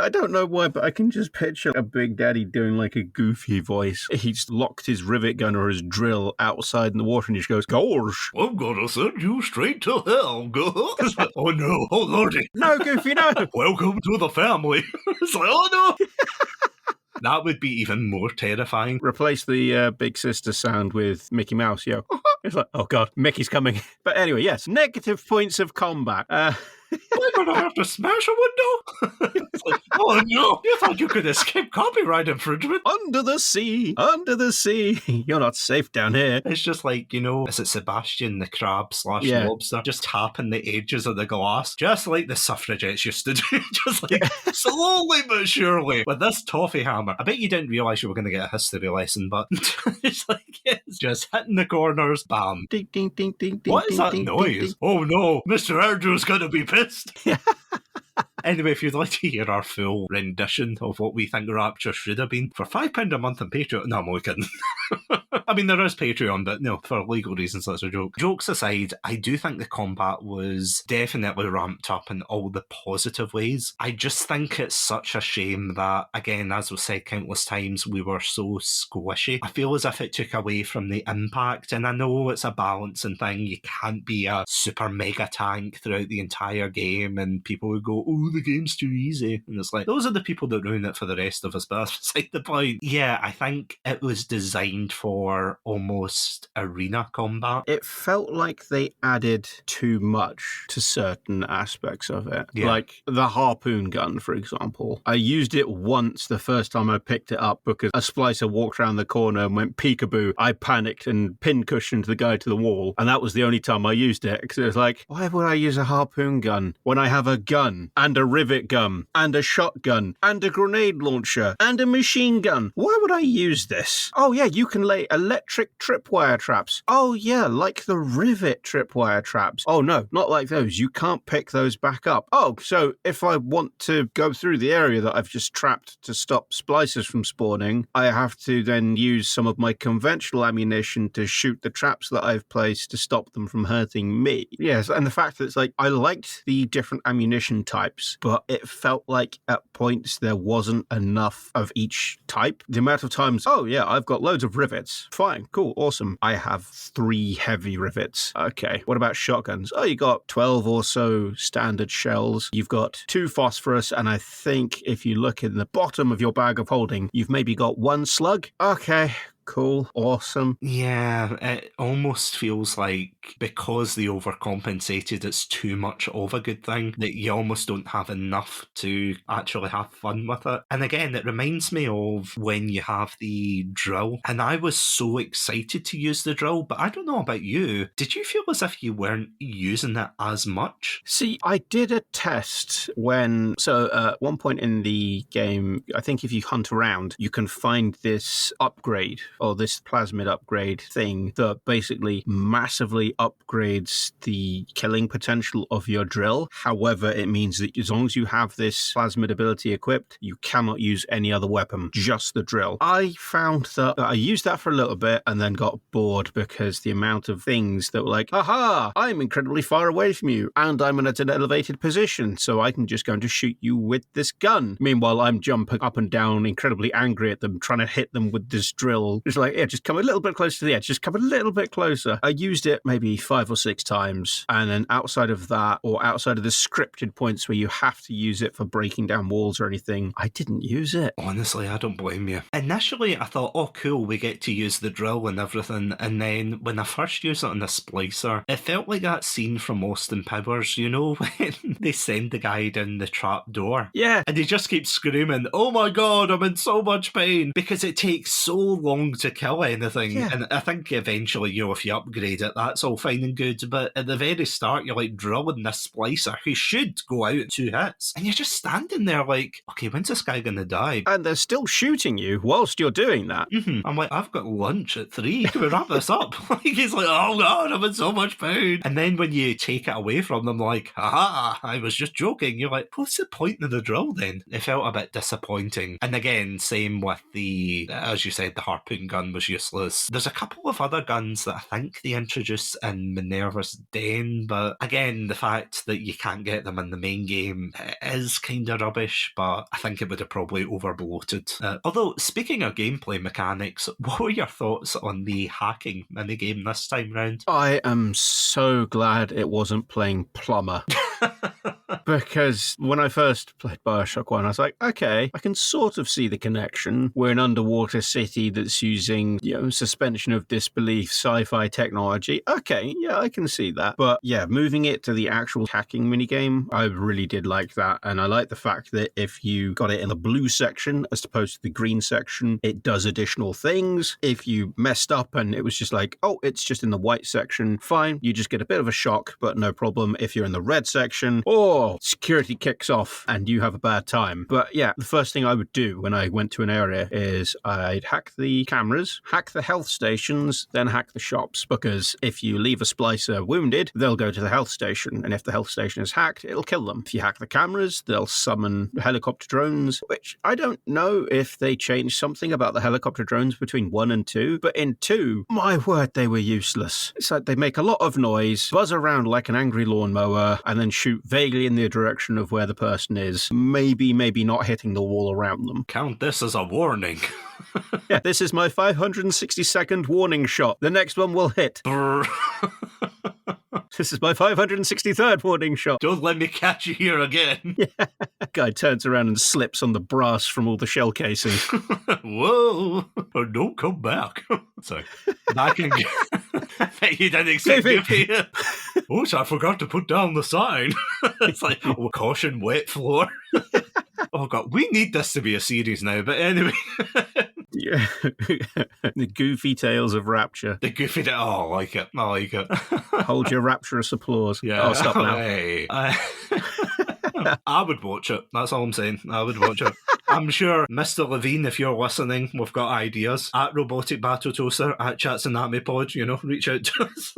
don't know why, but I can just picture a big daddy doing like a goofy voice. He's locked his rivet gun or his drill outside in the water and he just goes, gosh, I'm gonna send you straight to hell, oh no, oh lordy. No, Goofy, no. Welcome to the family. It's like, oh no. That would be even more terrifying. Replace the Big Sister sound with Mickey Mouse, yo. It's like, oh god, Mickey's coming. But anyway, yes, negative points of combat. We're going to have to smash a window? It's like, oh no, you thought you could escape copyright infringement? Under the sea, you're not safe down here. It's just like, is it Sebastian the crab / lobster, just tapping the edges of the glass, just like the suffragettes used to do, just like slowly but surely with this toffee hammer. I bet you didn't realise you were going to get a history lesson, but it's like, it's just hitting the corners, bam. Ding, ding, ding, ding, ding. What is that ding, noise? Ding, ding. Oh no, Mr. Andrew's going to be pissed. Anyway, if you'd like to hear our full rendition of what we think Rapture should have been, for £5 a month on Patreon. No, I'm only kidding. I mean, there is Patreon, but no, for legal reasons, that's a joke. Jokes aside, I do think the combat was definitely ramped up in all the positive ways. I just think it's such a shame that, again, as was said countless times, we were so squishy. I feel as if it took away from the impact, and I know it's a balancing thing. You can't be a super mega tank throughout the entire game, and people would go, oh, the game's too easy. And it's like, those are the people that ruin it for the rest of us, but that's beside the point. Yeah, I think it was designed for almost arena combat. It felt like they added too much to certain aspects of it. Yeah. Like the harpoon gun, for example. I used it once the first time I picked it up because a splicer walked around the corner and went peekaboo. I panicked and pin-cushioned the guy to the wall, and that was the only time I used it, because it was like, why would I use a harpoon gun when I have a gun and a rivet gun and a shotgun and a grenade launcher and a machine gun? Why would I use this? Oh yeah, you can lay electric tripwire traps. Oh yeah, like the rivet tripwire traps. Oh no, not like those. You can't pick those back up. Oh, so if I want to go through the area that I've just trapped to stop splicers from spawning, I have to then use some of my conventional ammunition to shoot the traps that I've placed to stop them from hurting me. Yes, and the fact that it's like, I liked the different ammunition types, but it felt like at points there wasn't enough of each type. The amount of times, oh yeah, I've got loads of rivets. Fine, cool, awesome. I have 3 heavy rivets. Okay, what about shotguns? Oh, you got 12 or so standard shells. You've got 2 phosphorus, and I think if you look in the bottom of your bag of holding, you've maybe got 1 slug. Okay, cool, awesome. Yeah, it almost feels like because they overcompensated, it's too much of a good thing, that you almost don't have enough to actually have fun with it. And again, it reminds me of when you have the drill, and I was so excited to use the drill, but I don't know about you. Did you feel as if you weren't using it as much? See, I did a test when, at one point in the game, I think if you hunt around, you can find this upgrade, or this plasmid upgrade thing that basically massively upgrades the killing potential of your drill. However, it means that as long as you have this plasmid ability equipped, you cannot use any other weapon, just the drill. I found that I used that for a little bit and then got bored because the amount of things that were like, aha, I'm incredibly far away from you and I'm at an elevated position, so I can just go and just shoot you with this gun. Meanwhile, I'm jumping up and down, incredibly angry at them, trying to hit them with this drill. It's like, yeah, just come a little bit closer to the edge, just come a little bit closer. I used it maybe 5 or 6 times, and then outside of that, or outside of the scripted points where you have to use it for breaking down walls or anything, I didn't use it. Honestly, I don't blame you. Initially, I thought, oh cool, we get to use the drill and everything, and then when I first used it on the splicer, it felt like that scene from Austin Powers, you know, when they send the guy down the trap door. Yeah. And he just keeps screaming, oh my god, I'm in so much pain, because it takes so long to kill anything. Yeah. And I think eventually, you know, if you upgrade it, that's all fine and good, but at the very start, you're like drilling this splicer who should go out in 2 hits, and you're just standing there like, okay, when's this guy gonna die? And they're still shooting you whilst you're doing that. I'm like, I've got lunch at 3, can we wrap this up? Like, he's like, oh god, I'm in so much pain. And then when you take it away from them, like, haha, I was just joking, you're like, what's the point of the drill then? It felt a bit disappointing. And again, same with the, as you said, the harpoon gun was useless. There's a couple of other guns that I think they introduced in Minerva's Den, but again, the fact that you can't get them in the main game is kind of rubbish, but I think it would have probably overbloated. Although, speaking of gameplay mechanics, what were your thoughts on the hacking minigame this time round? I am so glad it wasn't playing plumber. Because when I first played Bioshock 1, I was like, okay, I can sort of see the connection. We're an underwater city that's using, suspension of disbelief sci-fi technology. Okay, yeah, I can see that. But yeah, moving it to the actual hacking minigame, I really did like that. And I like the fact that if you got it in the blue section as opposed to the green section, it does additional things. If you messed up and it was just like, oh, it's just in the white section, fine, you just get a bit of a shock, but no problem. If you're in the red section, oh, sure, security kicks off and you have a bad time. But yeah, the first thing I would do when I went to an area is I'd hack the cameras, hack the health stations, then hack the shops. Because if you leave a splicer wounded, they'll go to the health station. And if the health station is hacked, it'll kill them. If you hack the cameras, they'll summon helicopter drones, which I don't know if they changed something about the helicopter drones between 1 and 2. But in 2, my word, they were useless. It's like they make a lot of noise, buzz around like an angry lawnmower, and then shoot vaguely in the direction of where the person is. Maybe not hitting the wall around them. Count this as a warning. Yeah, this is my 560-second warning shot. The next one will hit. This is my 563rd warning shot. Don't let me catch you here again. Yeah. Guy turns around and slips on the brass from all the shell casing. Whoa! Don't come back. Sorry. Back in. You didn't expect me. Oh, so I forgot to put down the sign. It's like, oh, caution, wet floor. Oh, God, we need this to be a series now, but anyway. Yeah. The goofy tales of Rapture. The goofy tales. Oh, I like it. I like it. Hold your rapturous applause. Yeah. Oh, stop now. Hey. I would watch it. That's all I'm saying. I would watch it. I'm sure, Mr. Levine, if you're listening, we've got ideas. At RoboticBattleToaster, at Satsunami Pod, reach out to us.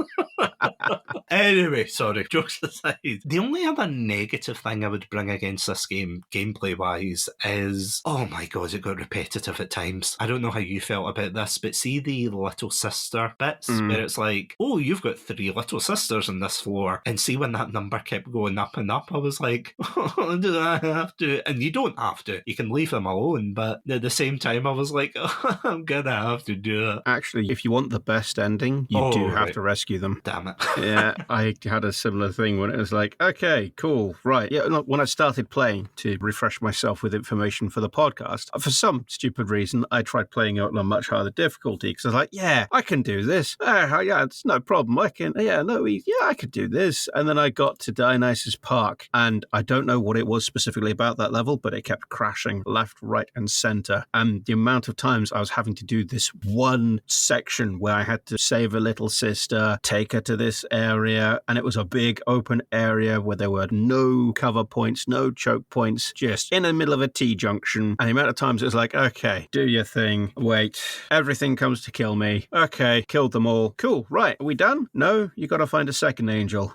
Anyway, sorry, jokes aside. The only other negative thing I would bring against this game, gameplay-wise, is, oh my God, it got repetitive at times. I don't know how you felt about this, but see the little sister bits, where it's like, oh, you've got 3 little sisters on this floor, and see when that number kept going up and up, I was like, oh, do I have to? And you don't have to. You can leave them alone, but at the same time, I was like, oh, I'm gonna have to do it. Actually, if you want the best ending, you do have to rescue them. Damn it. Yeah, I had a similar thing when it was like, okay, cool, right. Yeah, look, when I started playing to refresh myself with information for the podcast, for some stupid reason, I tried playing it on a much harder difficulty because I was like, yeah, I can do this. Yeah, it's no problem. I could do this. And then I got to Dionysus Park, and I don't know what it was specifically about that level, but it kept crashing left, right, and center. And the amount of times I was having to do this one section where I had to save a little sister, take her to this area, and it was a big open area where there were no cover points, no choke points, just in the middle of a T-junction. And the amount of times it was like, okay, do your thing, wait, everything comes to kill me. Okay, killed them all. Cool, right, are we done? No, you gotta find a second angel.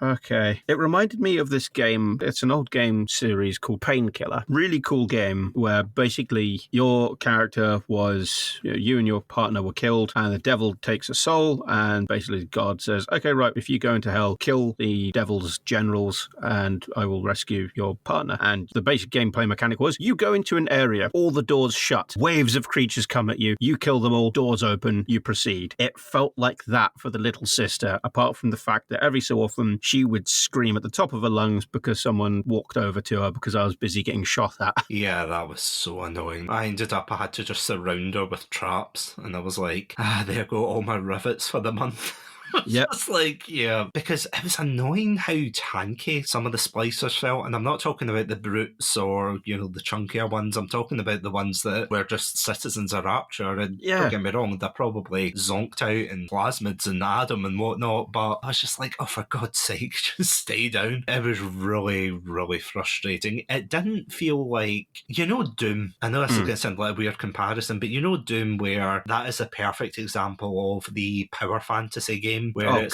Okay. It reminded me of this game. It's an old game series called Painkiller. Really cool game where basically your character was, you and your partner were killed, and the devil takes a soul, and basically God says, okay, right, if you go into hell, kill the devil's generals, and I will rescue your partner. And the basic gameplay mechanic was you go into an area, all the doors shut, waves of creatures come at you, you kill them all, doors open, you proceed. It felt like that for the little sister, apart from the fact that every so often she would scream at the top of her lungs because someone walked over to her because I was busy getting shot at. Yeah, that was so annoying. I had to just surround her with traps, and I was like, there go all my rivets for the month. Yep. Just like, yeah, because it was annoying how tanky some of the splicers felt, and I'm not talking about the brutes or, the chunkier ones. I'm talking about the ones that were just citizens of Rapture, and don't get me wrong, they're probably zonked out in plasmids and Adam and whatnot, but I was just like, oh, for God's sake, just stay down. It was really, really frustrating. It didn't feel like, Doom. I know this is going to sound like a weird comparison, but Doom, where that is a perfect example of the power fantasy game, where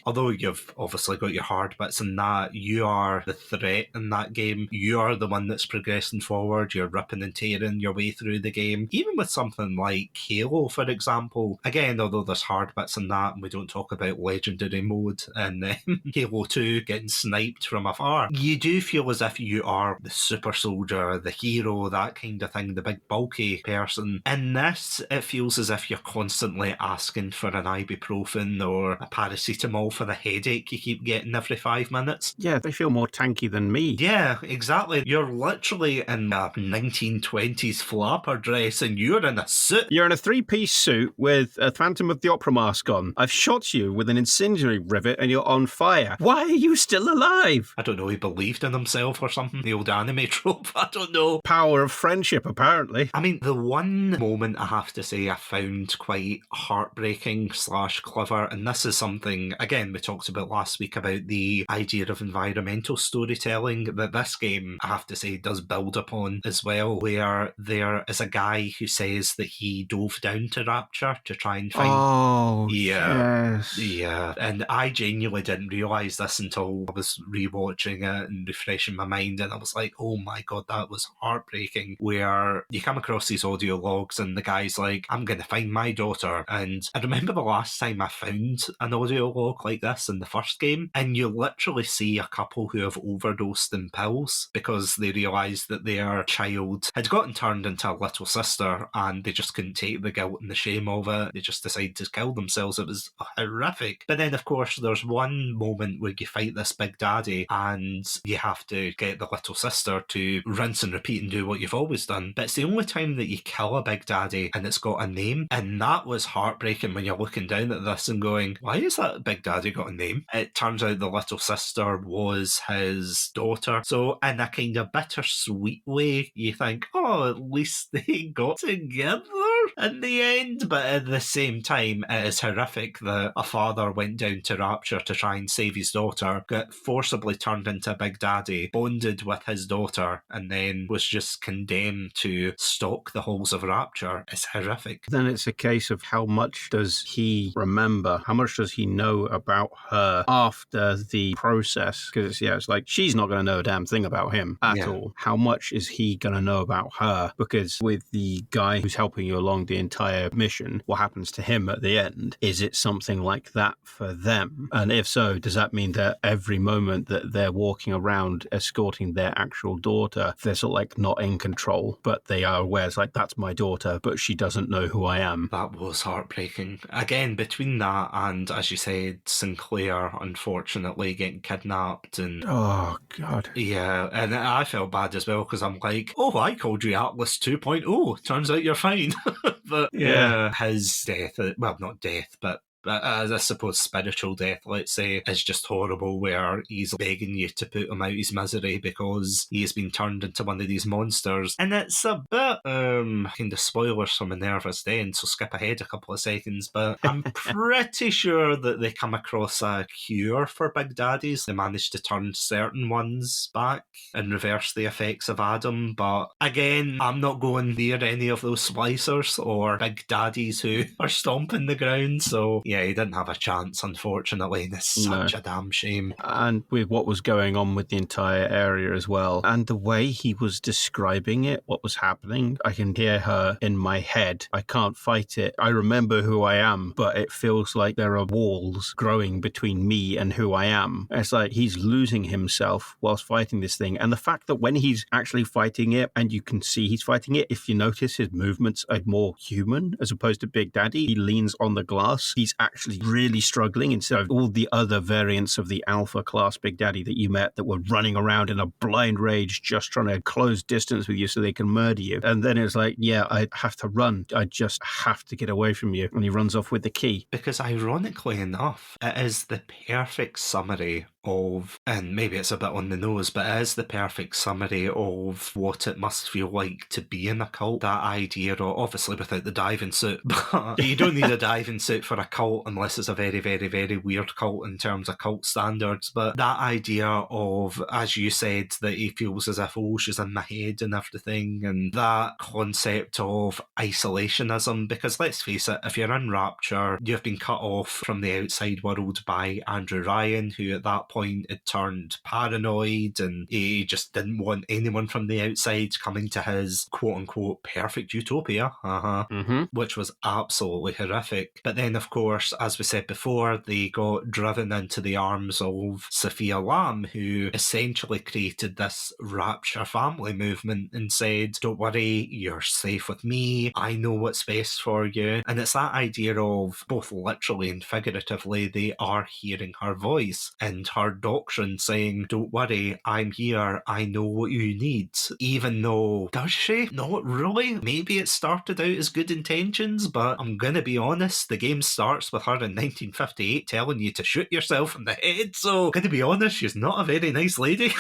although you've obviously got your hard bits in that, you are the threat in that game. You are the one that's progressing forward. You're ripping and tearing your way through the game. Even with something like Halo, for example, again, although there's hard bits in that, and we don't talk about legendary mode and Halo 2 getting sniped from afar, you do feel as if you are the super soldier, the hero, that kind of thing, the big bulky person. In this, it feels as if you're constantly asking for an ibuprofen or a paracetamol for the headache you keep getting every 5 minutes. Yeah, they feel more tanky than me. Yeah, exactly. You're literally in a 1920s flapper dress and you're in a suit. You're in a 3-piece suit with a Phantom of the Opera mask on. I've shot you with an incendiary rivet and you're on fire. Why are you still alive? I don't know, he believed in himself or something. The old anime trope, I don't know. Power of friendship, apparently. I mean, the one moment I have to say I found quite heartbreaking / clever And this is something, again, we talked about last week about the idea of environmental storytelling that this game, I have to say, does build upon as well, where there is a guy who says that he dove down to Rapture to try and find... Oh, Yeah. yes. Yeah, and I genuinely didn't realise this until I was rewatching it and refreshing my mind, and I was like, oh my god, that was heartbreaking, where you come across these audio logs and the guy's like, I'm going to find my daughter. And I remember the last time I found an audio log like this in the first game, and you literally see a couple who have overdosed in pills because they realised that their child had gotten turned into a little sister and they just couldn't take the guilt and the shame of it. They just decided to kill themselves. It was horrific. But then, of course, there's one moment where you fight this big daddy and you have to get the little sister to rinse and repeat and do what you've always done. But it's the only time that you kill a big daddy and it's got a name. And that was heartbreaking when you're looking down at this and going, why has that big daddy got a name? It turns out the little sister was his daughter. So in a kind of bittersweet way, you think, oh, at least they got together in the end. But at the same time, it is horrific that a father went down to Rapture to try and save his daughter, got forcibly turned into a big daddy, bonded with his daughter, and then was just condemned to stalk the halls of Rapture. It's horrific. Then it's a case of how much does he remember? How much does he know about her after the process? Because it's like, she's not going to know a damn thing about him at all. How much is he going to know about her? Because with the guy who's helping you along the entire mission, what happens to him at the end? Is it something like that for them? And if so, does that mean that every moment that they're walking around escorting their actual daughter, they're sort of like not in control, but they are aware, it's like, that's my daughter, but she doesn't know who I am? That was heartbreaking. Again, between that and, as you said, Sinclair unfortunately getting kidnapped and... Oh, God. Yeah, and I felt bad as well because I'm like, oh, I called you Atlas 2.0. Turns out you're fine. But yeah, his death, well, not death, but I suppose spiritual death, let's say, is just horrible, where he's begging you to put him out his misery because he has been turned into one of these monsters. And it's a bit, kind of spoilers from a nervous den, so skip ahead a couple of seconds, but I'm pretty sure that they come across a cure for big daddies. They manage to turn certain ones back and reverse the effects of Adam, but again, I'm not going near any of those splicers or big daddies who are stomping the ground, so yeah, he didn't have a chance, unfortunately, and it's such a damn shame. And with what was going on with the entire area as well, and the way he was describing it, what was happening, I can hear her in my head. I can't fight it. I remember who I am, but it feels like there are walls growing between me and who I am. It's like he's losing himself whilst fighting this thing. And the fact that when he's actually fighting it, and you can see he's fighting it, if you notice his movements are more human as opposed to Big Daddy. He leans on the glass. He's actually really struggling instead of all the other variants of the alpha class Big Daddy that you met that were running around in a blind rage just trying to close distance with you so they can murder you. And then it's like, yeah, I have to run. I just have to get away from you. And he runs off with the key. Because ironically enough, it is the perfect summary of, and maybe it's a bit on the nose, but it is the perfect summary of what it must feel like to be in a cult. That idea of, obviously without the diving suit, but you don't need a diving suit for a cult unless it's a very, very, very weird cult in terms of cult standards. But that idea of, as you said, that he feels as if, oh, she's in my head and everything, and that concept of isolationism, because let's face it, if you're in Rapture, you've been cut off from the outside world by Andrew Ryan, who at that point had turned paranoid and he just didn't want anyone from the outside coming to his quote-unquote perfect utopia, which was absolutely horrific. But then, of course, as we said before, they got driven into the arms of Sofia Lamb, who essentially created this Rapture family movement and said, don't worry, you're safe with me, I know what's best for you. And it's that idea of, both literally and figuratively, they are hearing her voice and her doctrine saying, don't worry, I'm here, I know what you need. Even though, does she? Not really. Maybe it started out as good intentions, but I'm gonna be honest, the game starts with her in 1958 telling you to shoot yourself in the head, so I'm gonna be honest, she's not a very nice lady.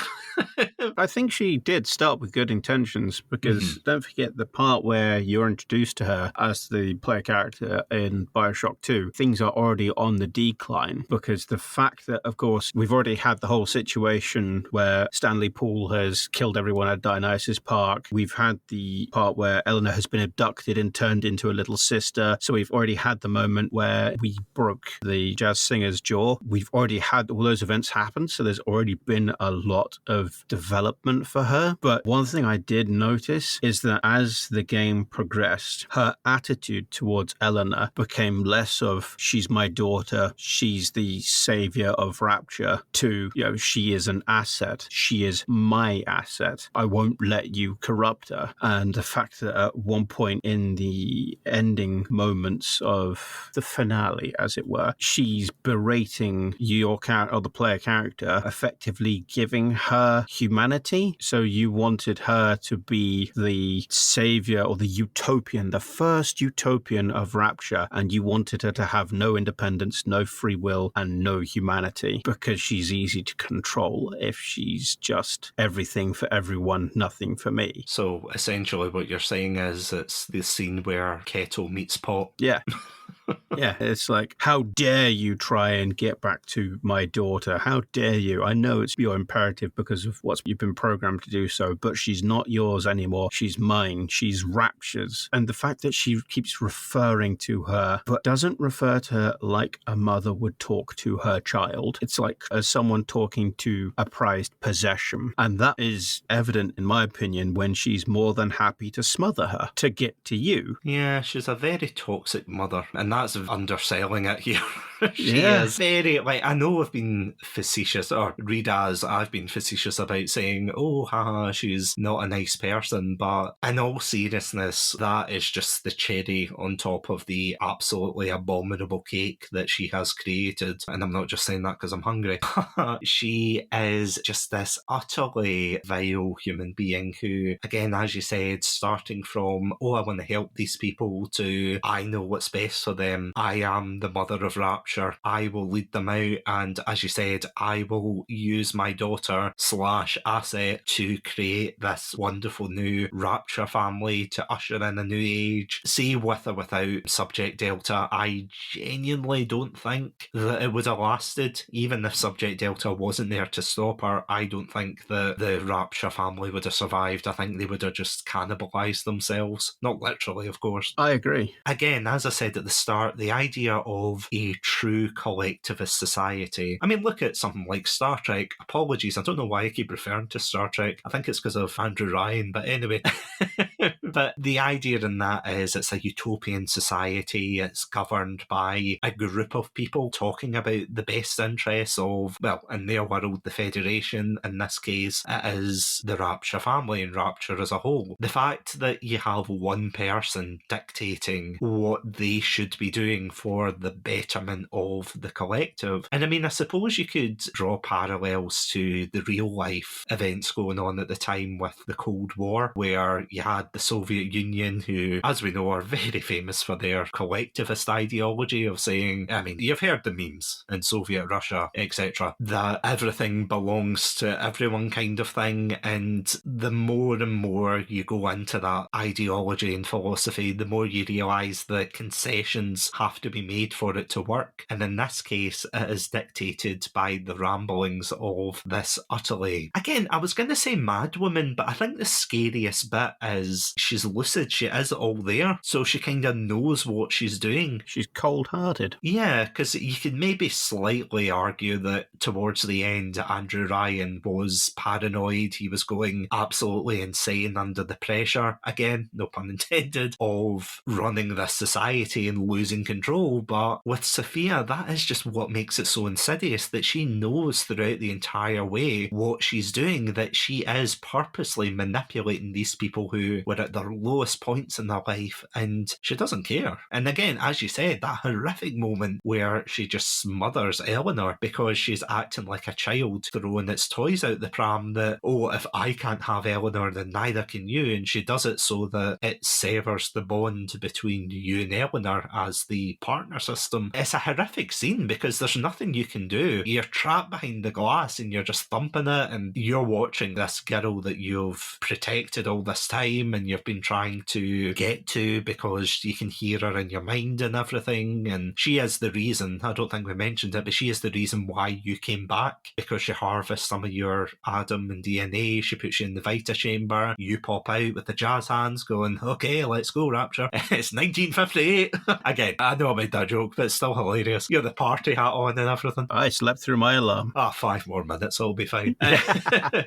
I think she did start with good intentions because don't forget the part where you're introduced to her as the player character in Bioshock 2. Things are already on the decline because the fact that, of course, we've already had the whole situation where Stanley Poole has killed everyone at Dionysus Park. We've had the part where Eleanor has been abducted and turned into a little sister. So we've already had the moment where we broke the jazz singer's jaw. We've already had all those events happen. So there's already been a lot of development for her. But one thing I did notice is that as the game progressed, her attitude towards Eleanor became less of she's my daughter, she's the savior of Rapture, to, she is an asset. She is my asset. I won't let you corrupt her. And the fact that at one point in the ending moments of the finale, as it were, she's berating your character, or the player character, effectively giving her humanity. So you wanted her to be the savior or the utopian, the first utopian of Rapture, and you wanted her to have no independence, no free will, and no humanity because she's easy to control if she's just everything for everyone, nothing for me. So essentially what you're saying is it's the scene where kettle meets pot. Yeah. Yeah, it's like, how dare you try and get back to my daughter? How dare you? I know it's your imperative because of what you've been programmed to do so, but she's not yours anymore. She's mine. She's Rapture's. And the fact that she keeps referring to her, but doesn't refer to her like a mother would talk to her child. It's like someone talking to a prized possession. And that is evident, in my opinion, when she's more than happy to smother her to get to you. Yeah, she's a very toxic mother, and that's underselling it here. She Yeah. is very, I know I've been facetious, or read as I've been facetious about saying, oh, haha, she's not a nice person, but in all seriousness, that is just the cherry on top of the absolutely abominable cake that she has created. And I'm not just saying that because I'm hungry. She is just this utterly vile human being who, again, as you said, starting from, oh, I want to help these people, to I know what's best for them. I am the mother of Rapture. I will lead them out, and as you said, I will use my daughter / asset to create this wonderful new Rapture family to usher in a new age. See, with or without Subject Delta, I genuinely don't think that it would have lasted. Even if Subject Delta wasn't there to stop her, I don't think that the Rapture family would have survived. I think they would have just cannibalised themselves. Not literally, of course. I agree. Again, as I said at the start, the idea of a true collectivist society. I mean, look at something like Star Trek. Apologies, I don't know why I keep referring to Star Trek. I think it's because of Andrew Ryan, but anyway. But the idea in that is it's a utopian society. It's governed by a group of people talking about the best interests of, well, in their world, the Federation. In this case, it is the Rapture family and Rapture as a whole. The fact that you have one person dictating what they should be doing for the betterment of the collective. And I mean, I suppose you could draw parallels to the real life events going on at the time with the Cold War, where you had the Soviet Union, who, as we know, are very famous for their collectivist ideology of saying, I mean, you've heard the memes in Soviet Russia, etc., that everything belongs to everyone kind of thing. And the more and more you go into that ideology and philosophy, the more you realise that concessions have to be made for it to work. And in this case, it is dictated by the ramblings of this utterly, again, I was going to say mad woman, but I think the scariest bit is she's lucid. She is all there. So she kind of knows what she's doing. She's cold-hearted. Yeah, because you could maybe slightly argue that towards the end, Andrew Ryan was paranoid. He was going absolutely insane under the pressure, again, no pun intended, of running this society and losing control. But with Sofia, that is just what makes it so insidious, that she knows throughout the entire way what she's doing, that she is purposely manipulating these people who were at their lowest points in their life, and she doesn't care. And again, as you said, that horrific moment where she just smothers Eleanor because she's acting like a child, throwing its toys out the pram, that, oh, if I can't have Eleanor, then neither can you. And she does it so that it severs the bond between you and Eleanor as the partner system. It's a horrific scene because there's nothing you can do. You're trapped behind the glass and you're just thumping it, and you're watching this girl that you've protected all this time and you've been trying to get to because you can hear her in your mind and everything. And she is the reason, I don't think we mentioned it, but she is the reason why you came back, because she harvests some of your Adam and DNA. She puts you in the Vita chamber. You pop out with the jazz hands going, okay, let's go, Rapture. It's 1958. Again, I know I made that joke, but it's still hilarious. You have the party hat on and everything. I slept through my alarm. 5 more minutes, I'll be fine.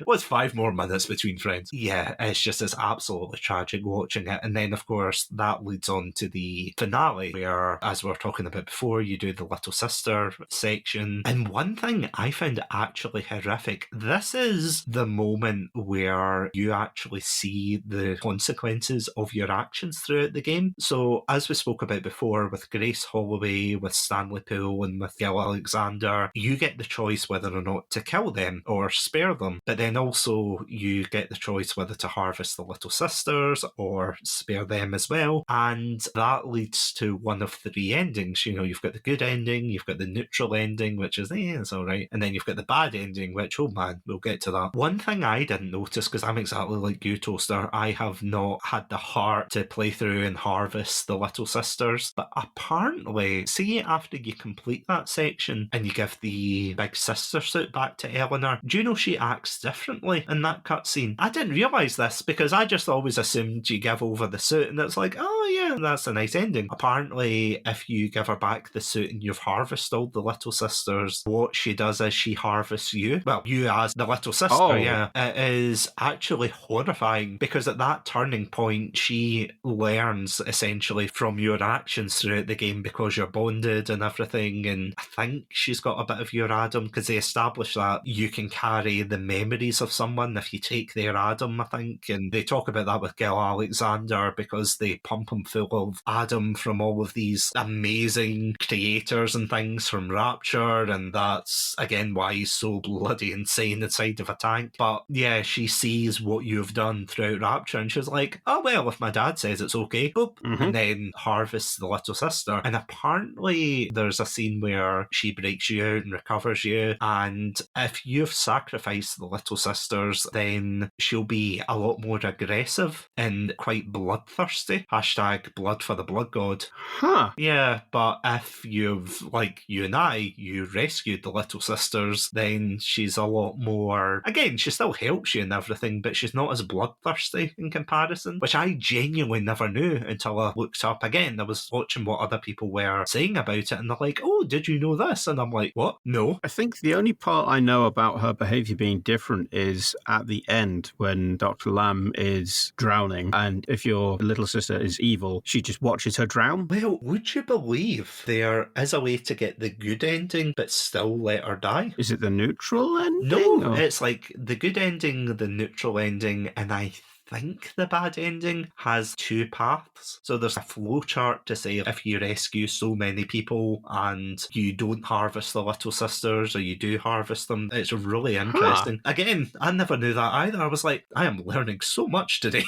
What's 5 more minutes between friends? Yeah, it's absolutely tragic watching it. And then, of course, that leads on to the finale, where, as we were talking about before, you do the little sister section. And one thing I found actually horrific, this is the moment where you actually see the consequences of your actions throughout the game. So, as we spoke about before, with Grace Holloway, with Stanley Poole, and with Gil Alexander, you get the choice whether or not to kill them or spare them. But then also you get the choice whether to harvest the little sisters or spare them as well. And that leads to one of 3 endings. You know, you've got the good ending, you've got the neutral ending, which is, it's all right. And then you've got the bad ending, which, oh man, we'll get to that. One thing I didn't notice, because I'm exactly like you, Toaster, I have not had the heart to play through and harvest the little sisters. But apparently, see, after you complete that section and you give the big sister suit back to Eleanor, do you know she acts differently in that cutscene? I didn't realise this because I just always assumed you give over the suit and it's like, oh yeah, that's a nice ending. Apparently, if you give her back the suit and you've harvested all the little sisters, what she does is she harvests you. Well, you as the little sister, yeah. It is actually horrifying because at that turning point, she learns essentially from your actions throughout the game because you're bonded and everything. And I think she's got a bit of your Adam because they establish that you can carry the memories of someone if you take their Adam, I think. And they talk about that with Gil Alexander because they pump him full of Adam from all of these amazing creators and things from Rapture. And that's, again, why he's so bloody insane inside of a tank. But yeah, she sees what you've done throughout Rapture and she's like, oh, well, if my dad says it's okay, boop. And then harvests the little sister. And apparently there's a scene where she breaks you out and recovers you. And if you've sacrificed the little sisters, then she'll be a lot more aggressive and quite bloodthirsty. Hashtag blood for the blood god. Huh. Yeah, but if you've, like you and I, you rescued the little sisters, then she's a lot more... Again, she still helps you and everything, but she's not as bloodthirsty in comparison, which I genuinely never knew until I looked up. Again, I was watching what other people were saying about it, and they're like, oh, did you know this? And I'm like, what? No. I think the only part I know about her behaviour being different is at the end when Dr. Lamb is drowning, and if your little sister is evil, she just watches her drown. Well, would you believe there is a way to get the good ending but still let her die? Is it the neutral ending? No, it's like the good ending, the neutral ending, and I think the bad ending has 2 paths. So there's a flowchart to say if you rescue so many people and you don't harvest the little sisters or you do harvest them, it's really interesting. Again, I never knew that either. I was like, I am learning so much today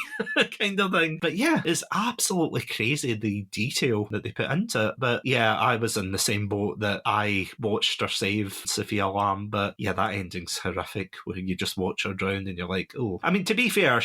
kind of thing. But yeah, it's absolutely crazy the detail that they put into it. But yeah, I was in the same boat that I watched her save Sofia Lamb. But yeah, that ending's horrific where you just watch her drown and you're like, oh. I mean, to be fair,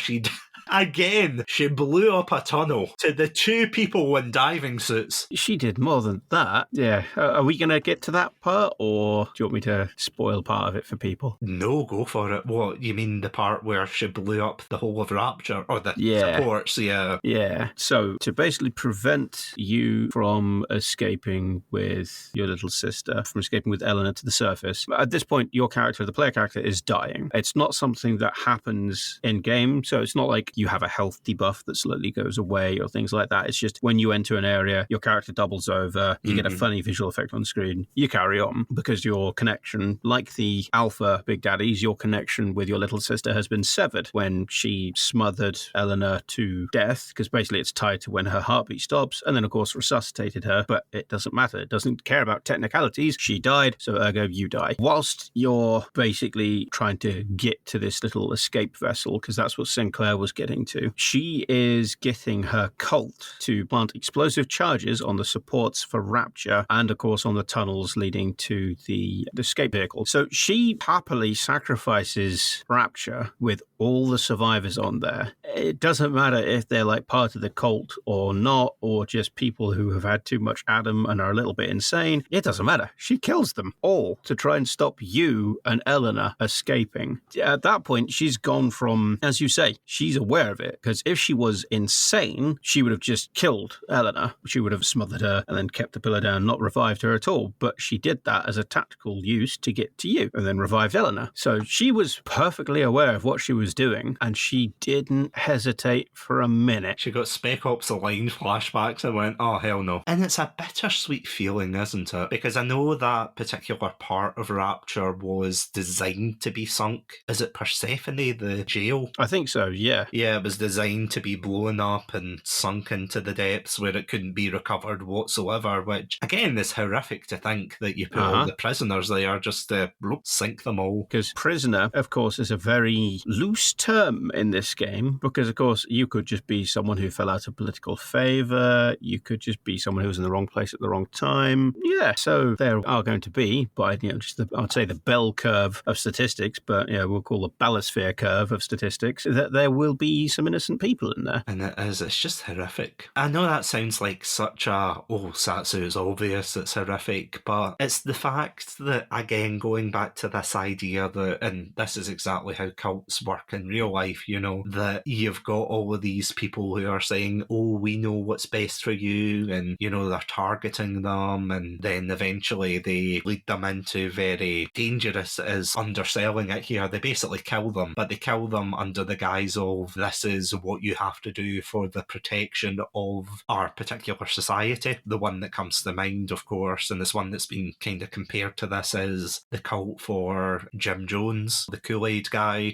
again, she blew up a tunnel to the 2 people in diving suits. She did more than that. Yeah. Are we going to get to that part, or do you want me to spoil part of it for people? No, go for it. What, you mean the part where she blew up the whole of Rapture? Or the supports, yeah. Yeah. So, to basically prevent you from escaping with your little sister, from escaping with Eleanor to the surface, at this point, your character, the player character, is dying. It's not something that happens in-game, so it's not like like you have a health debuff that slowly goes away or things like that. It's just when you enter an area, your character doubles over, you get a funny visual effect on screen, you carry on because your connection, like the alpha Big Daddies, your connection with your little sister has been severed when she smothered Eleanor to death, because basically it's tied to when her heartbeat stops, and then of course resuscitated her, but it doesn't matter. It doesn't care about technicalities. She died, so ergo you die. Whilst you're basically trying to get to this little escape vessel, because that's what Sinclair was getting to, she is getting her cult to plant explosive charges on the supports for Rapture and of course on the tunnels leading to the escape vehicle. So she happily sacrifices Rapture with all the survivors on there. It doesn't matter if they're like part of the cult or not, or just people who have had too much Adam and are a little bit insane. It doesn't matter. She kills them all to try and stop you and Eleanor escaping. At that point, she's gone from, as you say, she's aware of it, because if she was insane, she would have just killed Eleanor. She would have smothered her and then kept the pillar down, not revived her at all. But she did that as a tactical use to get to you and then revived Eleanor. So she was perfectly aware of what she was doing, and she didn't hesitate for a minute. She got Spec Ops aligned flashbacks and went, oh, hell no. And it's a bittersweet feeling, isn't it? Because I know that particular part of Rapture was designed to be sunk. Is it Persephone, the jail? I think so, yeah. Yeah, it was designed to be blown up and sunk into the depths where it couldn't be recovered whatsoever, which, again, is horrific to think that you put all the prisoners there just to sink them all. Because prisoner, of course, is a very loose term in this game, because, of course, you could just be someone who fell out of political favour, you could just be someone who was in the wrong place at the wrong time. Yeah, so there are going to be, by just I would say the bell curve of statistics, but we'll call the balosphere curve of statistics, that there will be some innocent people in there. And it's just horrific. I know that sounds like such a, Satsu, it's obvious it's horrific, but it's the fact that, again, going back to this idea that, and this is exactly how cults work in real life, that you've got all of these people who are saying, we know what's best for you, and, they're targeting them, and then eventually they lead them into very dangerous, is underselling it here. They basically kill them, but they kill them under the guise of, this is what you have to do for the protection of our particular society. The one that comes to mind, of course, and this one that's been kind of compared to this, is the cult for Jim Jones, the Kool-Aid guy,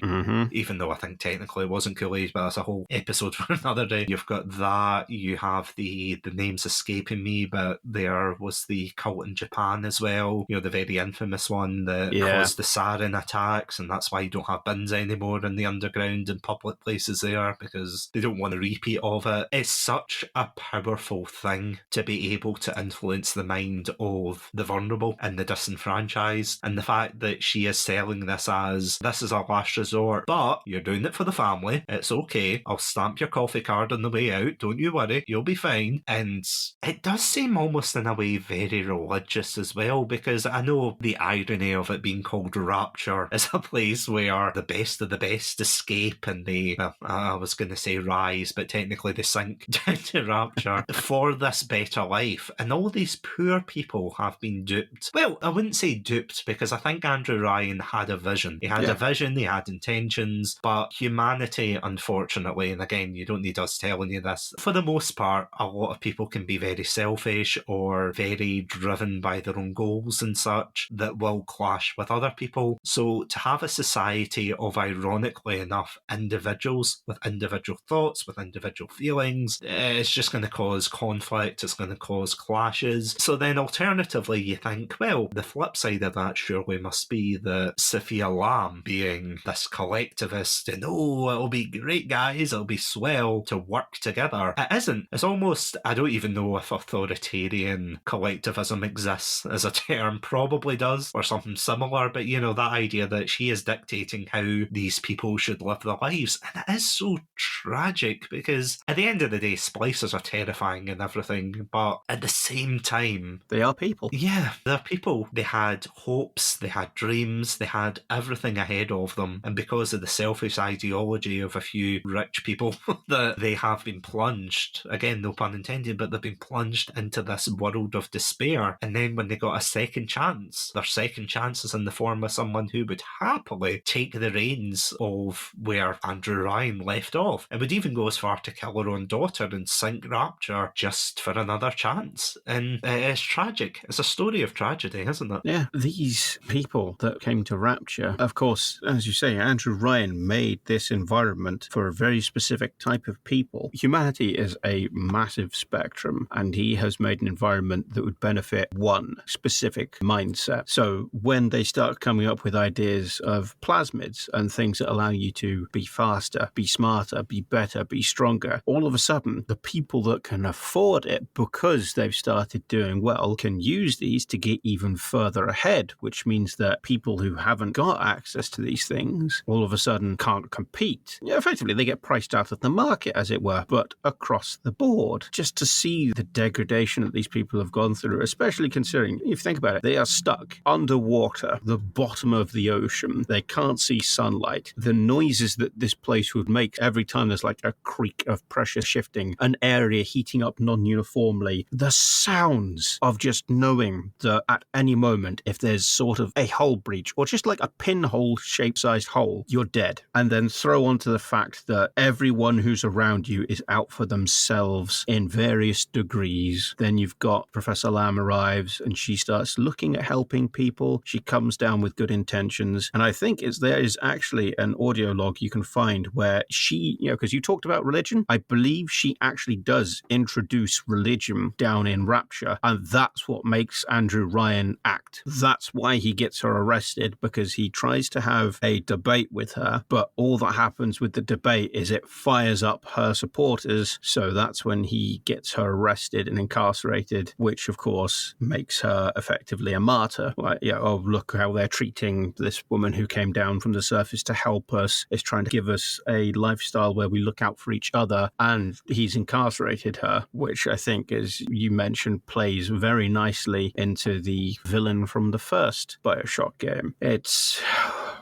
even though I think technically it wasn't Kool-Aid, but that's a whole episode for another day. You've got that, you have the name's escaping me, but there was the cult in Japan as well, the very infamous one that caused the sarin attacks, and that's why you don't have bins anymore in the underground and public places there, because they don't want a repeat of it. It's such a powerful thing to be able to influence the mind of the vulnerable and the disenfranchised, and the fact that she is selling this as, this is our last resort, but you're doing it for the family, it's okay, I'll stamp your coffee card on the way out, don't you worry, you'll be fine. And it does seem almost in a way very religious as well, because I know the irony of it being called Rapture is a place where the best of the best escape and they, I was going to say rise, but technically they sink down to Rapture for this better life. And all these poor people have been duped. Well, I wouldn't say duped, because I think Andrew Ryan had a vision. He had a vision, he had intentions, but humanity, unfortunately, and again, you don't need us telling you this, for the most part, a lot of people can be very selfish or very driven by their own goals and such that will clash with other people. So to have a society of, ironically enough, individuals with individual thoughts, with individual feelings, it's just going to cause conflict, it's going to cause clashes. So then alternatively you think, well, the flip side of that surely must be that Sofia Lamb being this collectivist and it'll be great guys, it'll be swell to work together. It isn't. It's almost, I don't even know if authoritarian collectivism exists as a term, probably does, or something similar, but that idea that she is dictating how these people should live their lives. And it is so tragic, because at the end of the day, splicers are terrifying and everything, but at the same time, they are people. Yeah, they're people. They had hopes, they had dreams, they had everything ahead of them, and because of the selfish ideology of a few rich people, that they have been plunged, again, no pun intended, but they've been plunged into this world of despair. And then when they got a second chance, their second chance is in the form of someone who would happily take the reins of where Andrew Ryan left off. and would even go as far to kill her own daughter and sink Rapture just for another chance. And it's tragic. It's a story of tragedy, isn't it? Yeah, these people that came to Rapture, of course, as you say, Andrew Ryan made this environment for a very specific type of people. Humanity is a massive spectrum, and he has made an environment that would benefit one specific mindset. So when they start coming up with ideas of plasmids and things that allow you to be faster, be smarter, be better, be stronger, all of a sudden, the people that can afford it, because they've started doing well, can use these to get even further ahead, which means that people who haven't got access to these things all of a sudden can't compete. Yeah, effectively, they get priced out of the market, as it were, but across the board. Just to see the degradation that these people have gone through, especially considering, if you think about it, they are stuck underwater, the bottom of the ocean. They can't see sunlight. The noises that this place would make every time there's like a creak of pressure shifting, an area heating up non-uniformly, the sounds of just knowing that at any moment, if there's sort of a hull breach or just like a pinhole shape-sized hole, you're dead. And then throw onto the fact that everyone who's around you is out for themselves in various degrees. Then you've got Professor Lamb arrives and she starts looking at helping people. She comes down with good intentions. And I think there is actually an audio log you can find where she, because you talked about religion, I believe she actually does introduce religion down in Rapture. And that's what makes Andrew Ryan act. That's why he gets her arrested, because he tries to have a debate with her, but all that happens with the debate is it fires up her supporters. So that's when he gets her arrested and incarcerated, which of course makes her effectively a martyr. Like, oh, look how they're treating this woman who came down from the surface to help us, is trying to give us a lifestyle where we look out for each other, and he's incarcerated her, which I think, as you mentioned, plays very nicely into the villain from the first Bioshock game. It's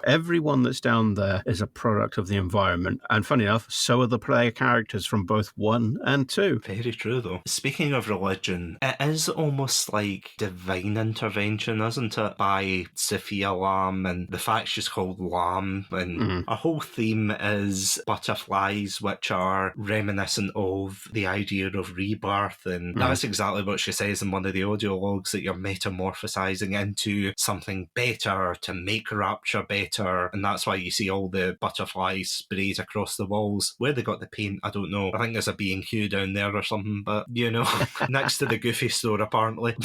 everyone that's down there is a product of the environment, and funny enough, so are the player characters from both 1 and 2. Very true, though. Speaking of religion, it is almost like divine intervention, isn't it, by Sofia Lamb, and the fact she's called Lamb, and our whole theme is butterflies, which are reminiscent of the idea of rebirth, and that's exactly what she says in one of the audio logs, that you're metamorphosizing into something better to make Rapture better, and that's why you see all the butterflies sprayed across the walls. Where they got the paint, I don't know. I think there's a B&Q down there or something, but next to the Goofy store apparently.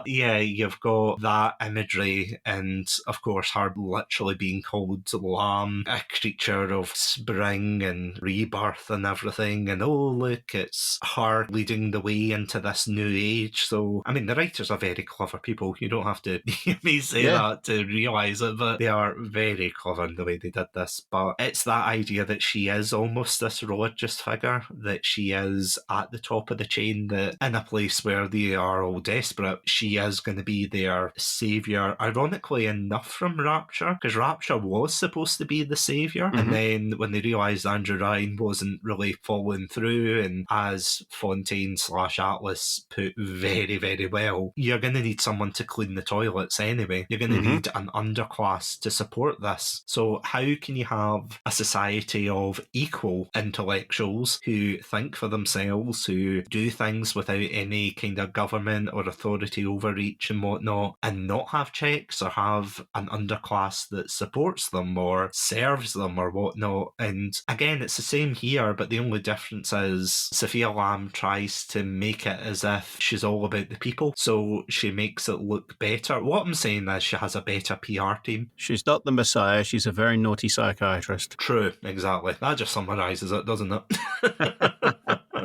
Yeah, you've got that imagery, and of course her literally being called Lamb, a creature of spring and rebirth and everything, and oh look, it's her leading the way into this new age. So I mean, the writers are very clever people. You don't have to hear me say that to realise it, but they are very clever in the way they did this. But it's that idea that she is almost this religious figure, that she is at the top of the chain, that in a place where they are all desperate, she is going to be their saviour. Ironically enough, from Rapture, because Rapture was supposed to be the saviour, and then when they realised Andrew Ryan wasn't really following through, and as Fontaine/Atlas put very, very well, you're going to need someone to clean the toilets anyway. You're going to need an underclass to support this. So how can you have a society of equal intellectuals who think for themselves, who do things without any kind of government or authority overreach and whatnot, and not have checks or have an underclass that supports them or serves them or whatnot? And again, it's the same here, but the only difference is Sofia Lamb tries to make it as if she's all about the people, so she makes it look better. What I'm saying is she has a better PR team. She's not the Messiah, she's a very naughty psychiatrist. True, exactly. That just summarises it, doesn't it?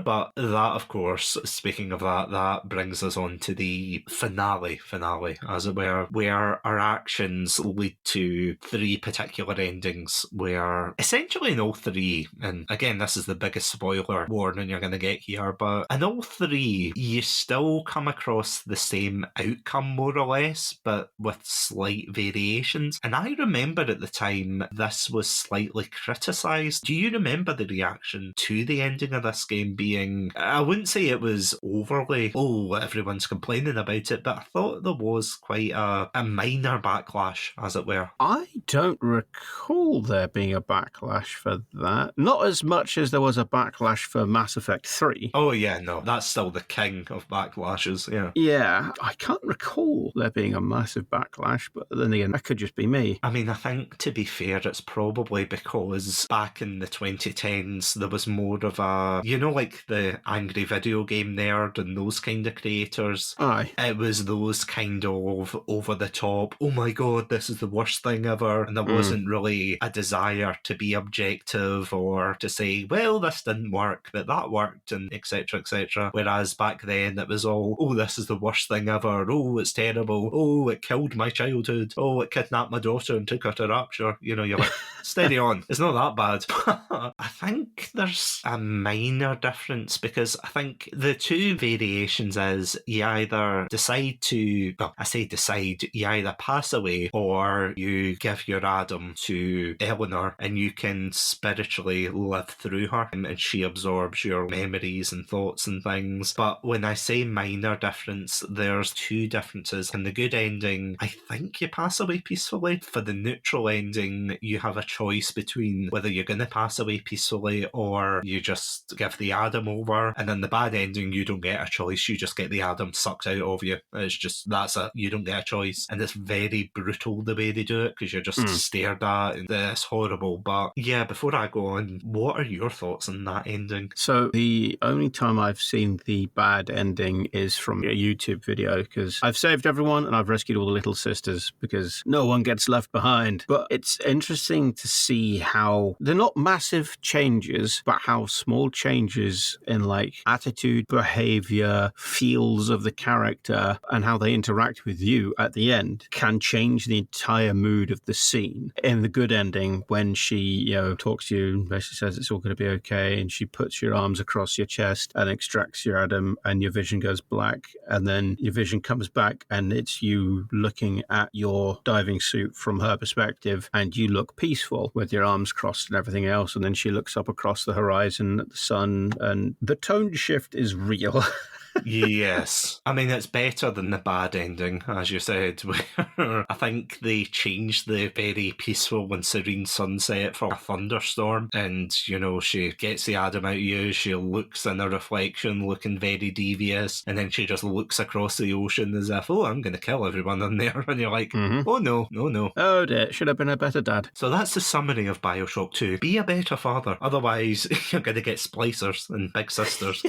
But that, of course, speaking of that, that brings us on to the finale, as it were, where our actions lead to 3 particular endings, where essentially in all 3, and again, this is the biggest spoiler warning you're going to get here, but in all 3, you still come across the same outcome, more or less, but with slight variations. And I remember at the time this was slightly criticised. Do you remember the reaction to the ending of this game being being, I wouldn't say it was overly, everyone's complaining about it, but I thought there was quite a minor backlash, as it were. I don't recall there being a backlash for that. Not as much as there was a backlash for Mass Effect 3. Oh yeah, no, that's still the king of backlashes, yeah. Yeah, I can't recall there being a massive backlash, but then again, that could just be me. I mean, I think, to be fair, it's probably because back in the 2010s, there was more of a, like the angry video game nerd and those kind of creators. Aye. It was those kind of over-the-top, oh my god, this is the worst thing ever, and there wasn't really a desire to be objective or to say, well, this didn't work, but that worked, and etc, etc. Whereas back then, it was all, oh, this is the worst thing ever, oh, it's terrible, oh, it killed my childhood, oh, it kidnapped my daughter and took her to Rapture. You're like, steady on, it's not that bad. I think there's a minor difference, because I think the two variations is you either decide to, well, I say decide, you either pass away or you give your Adam to Eleanor and you can spiritually live through her and she absorbs your memories and thoughts and things. But when I say minor difference, there's two differences. In the good ending, I think you pass away peacefully. For the neutral ending, you have a choice between whether you're going to pass away peacefully or you just give the Adam over. And in the bad ending, you don't get a choice. You just get the Adam sucked out of you. It's just, that's it. You don't get a choice. And it's very brutal the way they do it, because you're just stared at and it's horrible. But yeah, before I go on, what are your thoughts on that ending? So the only time I've seen the bad ending is from a YouTube video, because I've saved everyone and I've rescued all the little sisters because no one gets left behind. But it's interesting to see how they're not massive changes, but how small changes in like attitude, behavior, feels of the character, and how they interact with you at the end can change the entire mood of the scene. In the good ending, when she, talks to you and basically says it's all going to be okay, and she puts your arms across your chest and extracts your Adam, and your vision goes black, and then your vision comes back and it's you looking at your diving suit from her perspective, and you look peaceful with your arms crossed and everything else, and then she looks up across the horizon at the sun, and the tone shift is real. Yes. I mean, it's better than the bad ending, as you said, where I think they changed the very peaceful and serene sunset for a thunderstorm. And, she gets the Adam out of you, she looks in a reflection looking very devious, and then she just looks across the ocean as if, oh, I'm going to kill everyone in there. And you're like, oh, no. Oh, dear, should have been a better dad. So that's the summary of Bioshock 2. Be a better father. Otherwise, you're going to get splicers and big sisters.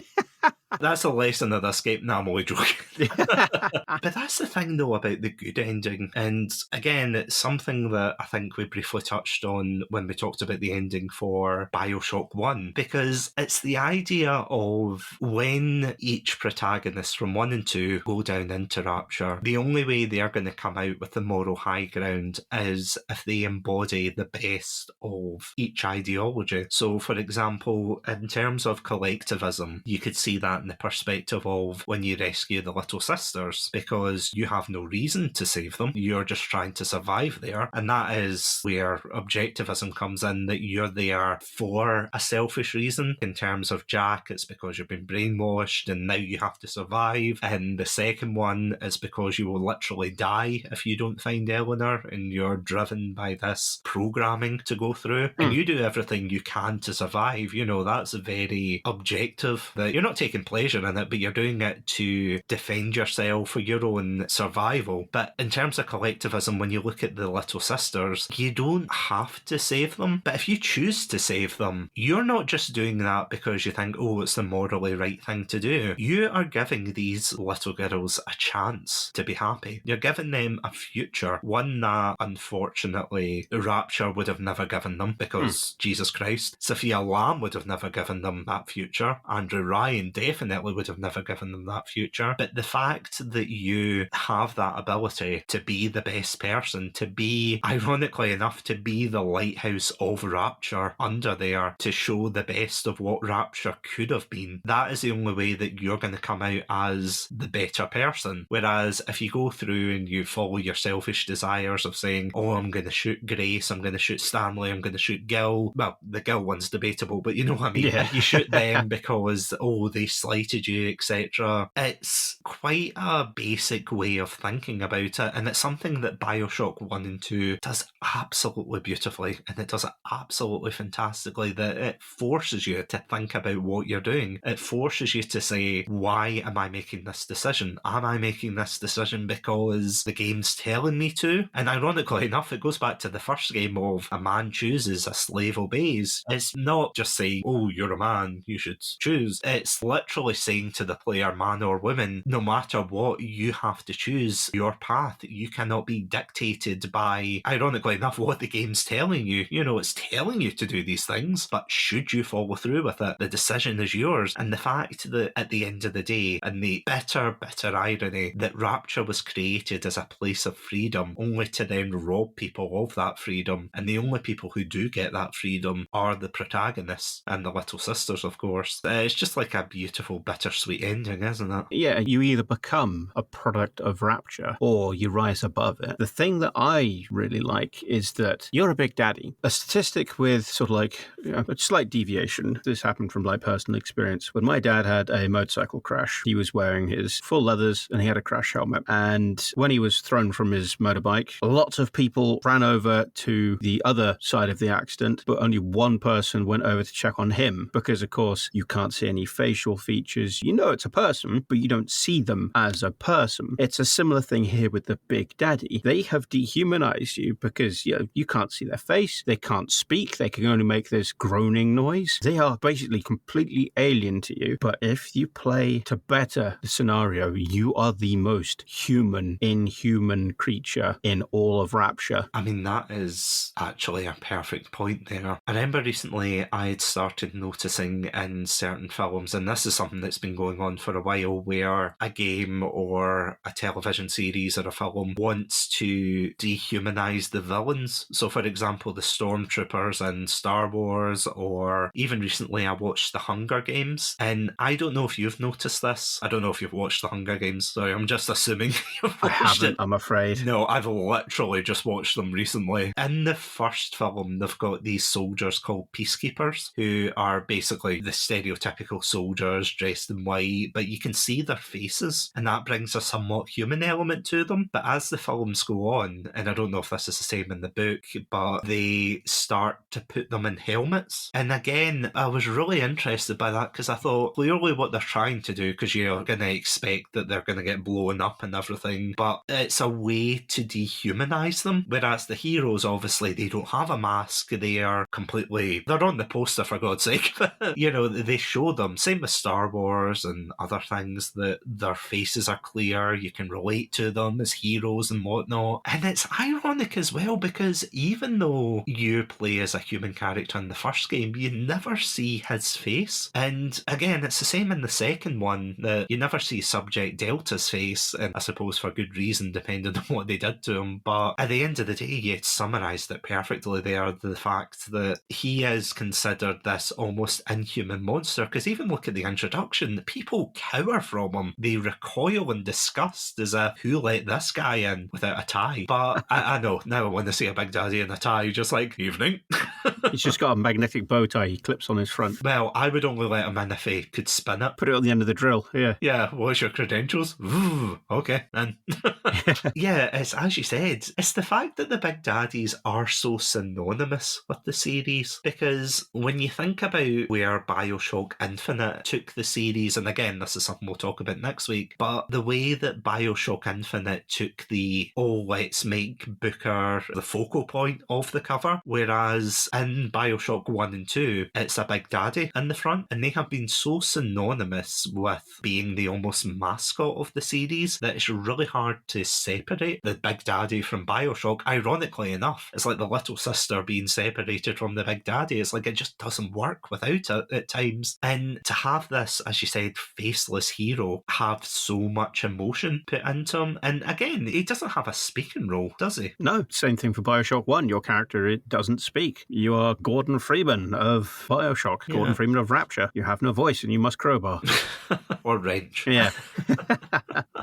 That's a lesson of this game. No, I'm only joking. But that's the thing, though, about the good ending. And again, it's something that I think we briefly touched on when we talked about the ending for Bioshock 1, because it's the idea of when each protagonist from 1 and 2 go down into Rapture, the only way they're going to come out with the moral high ground is if they embody the best of each ideology. So, for example, in terms of collectivism, you could see that in the perspective of when you rescue the little sisters, because you have no reason to save them. You're just trying to survive there. And that is where objectivism comes in, that you're there for a selfish reason. In terms of Jack, it's because you've been brainwashed and now you have to survive. And the second one is because you will literally die if you don't find Eleanor, and you're driven by this programming to go through. And you do everything you can to survive. That's very objective, that you're not taking pleasure in it, but you're doing it to defend yourself for your own survival. But in terms of collectivism, when you look at the little sisters, you don't have to save them. But if you choose to save them, you're not just doing that because you think, oh, it's the morally right thing to do. You are giving these little girls a chance to be happy. You're giving them a future, one that unfortunately Rapture would have never given them, because Jesus Christ, Sofia Lamb would have never given them that future. Andrew Ryan definitely definitely would have never given them that future. But the fact that you have that ability to be the best person, to be, ironically enough, to be the lighthouse of Rapture under there, to show the best of what Rapture could have been, that is the only way that you're going to come out as the better person. Whereas if you go through and you follow your selfish desires of saying, oh, I'm going to shoot Grace, I'm going to shoot Stanley, I'm going to shoot Gil. Well, the Gil one's debatable, but you know what I mean. Yeah. You shoot them because, oh, they slighted you, etc. It's quite a basic way of thinking about it, and it's something that Bioshock 1 and 2 does absolutely beautifully, and it does it absolutely fantastically, that it forces you to think about what you're doing. It forces you to say, why am I making this decision? Am I making this decision because the game's telling me to? And ironically enough, it goes back to the first game of a man chooses, a slave obeys. It's not just saying, oh, you're a man, you should choose. It's literally saying to the player, man or woman, no matter what, you have to choose your path. You cannot be dictated by, ironically enough, what the game's telling you. You know, it's telling you to do these things, but should you follow through with it? The decision is yours. And the fact that at the end of the day, and the bitter, bitter irony, that Rapture was created as a place of freedom, only to then rob people of that freedom. And the only people who do get that freedom are the protagonists and the little sisters, of course. It's just like a beautiful, bittersweet ending, isn't it? Yeah, you either become a product of Rapture or you rise above it. The thing that I really like is that you're a big daddy. A statistic with sort of like a slight deviation. This happened from like personal experience. When my dad had a motorcycle crash, he was wearing his full leathers and he had a crash helmet. And when he was thrown from his motorbike, lots of people ran over to the other side of the accident, but only one person went over to check on him because, of course, you can't see any facial features. You know it's a person, but you don't see them as a person. It's a similar thing here with the Big Daddy. They have dehumanized you because you can't see their face, they can't speak, they can only make this groaning noise. They are basically completely alien to you. But if you play to better the scenario, you are the most human, inhuman creature in all of Rapture. I mean, that is actually a perfect point there. I remember recently I had started noticing in certain films, and this is something that's been going on for a while, where a game or a television series or a film wants to dehumanize the villains. So, for example, the stormtroopers in Star Wars, or even recently I watched The Hunger Games. And I don't know if you've noticed this. I don't know if you've watched The Hunger Games. Sorry, I'm just assuming you've watched I haven't, it. I'm afraid. No, I've literally just watched them recently. In the first film, they've got these soldiers called peacekeepers, who are basically the stereotypical soldiers dressed in white, but you can see their faces, and that brings a somewhat human element to them. But as the films go on, and I don't know if this is the same in the book, but they start to put them in helmets. And again, I was really interested by that because I thought clearly what they're trying to do, because you're going to expect that they're going to get blown up and everything, but it's a way to dehumanize them. Whereas the heroes, obviously, they don't have a mask. They are completely, they're on the poster for God's sake. They show them, same with Star Wars and other things, that their faces are clear. You can relate to them as heroes and whatnot. And it's ironic as well, because even though you play as a human character in the first game, you never see his face. And again, it's the same in the second one, that you never see Subject Delta's face, and I suppose for good reason, depending on what they did to him. But at the end of the day, you summarised it perfectly there, the fact that he is considered this almost inhuman monster, because even look at the introduction, people cower from him. They recoil in disgust as if, who let this guy in without a tie? But I know, now when they see a Big Daddy in a tie, just like, evening. He's just got a magnetic bow tie he clips on his front. Well, I would only let him in if he could spin it. Put it on the end of the drill, yeah. Yeah, what's your credentials? Ooh, okay, then. Yeah, it's as you said, it's the fact that the Big Daddies are so synonymous with the series, because when you think about where Bioshock Infinite took the series, and again, this is something we'll talk about next week, but the way that Bioshock Infinite took the, let's make Booker the focal point of the cover, whereas in Bioshock 1 and 2, it's a Big Daddy in the front, and they have been so synonymous with being the almost mascot of the series that it's really hard to separate the Big Daddy from Bioshock. Ironically enough, it's like the little sister being separated from the Big Daddy. It's like it just doesn't work without it at times. And to have this this, as you said, faceless hero have so much emotion put into him. And again, he doesn't have a speaking role, does he? No, same thing for Bioshock 1. Your character, it doesn't speak. You are Gordon Freeman of Bioshock, Gordon Freeman of Rapture. You have no voice and you must crowbar. Or wrench. Yeah.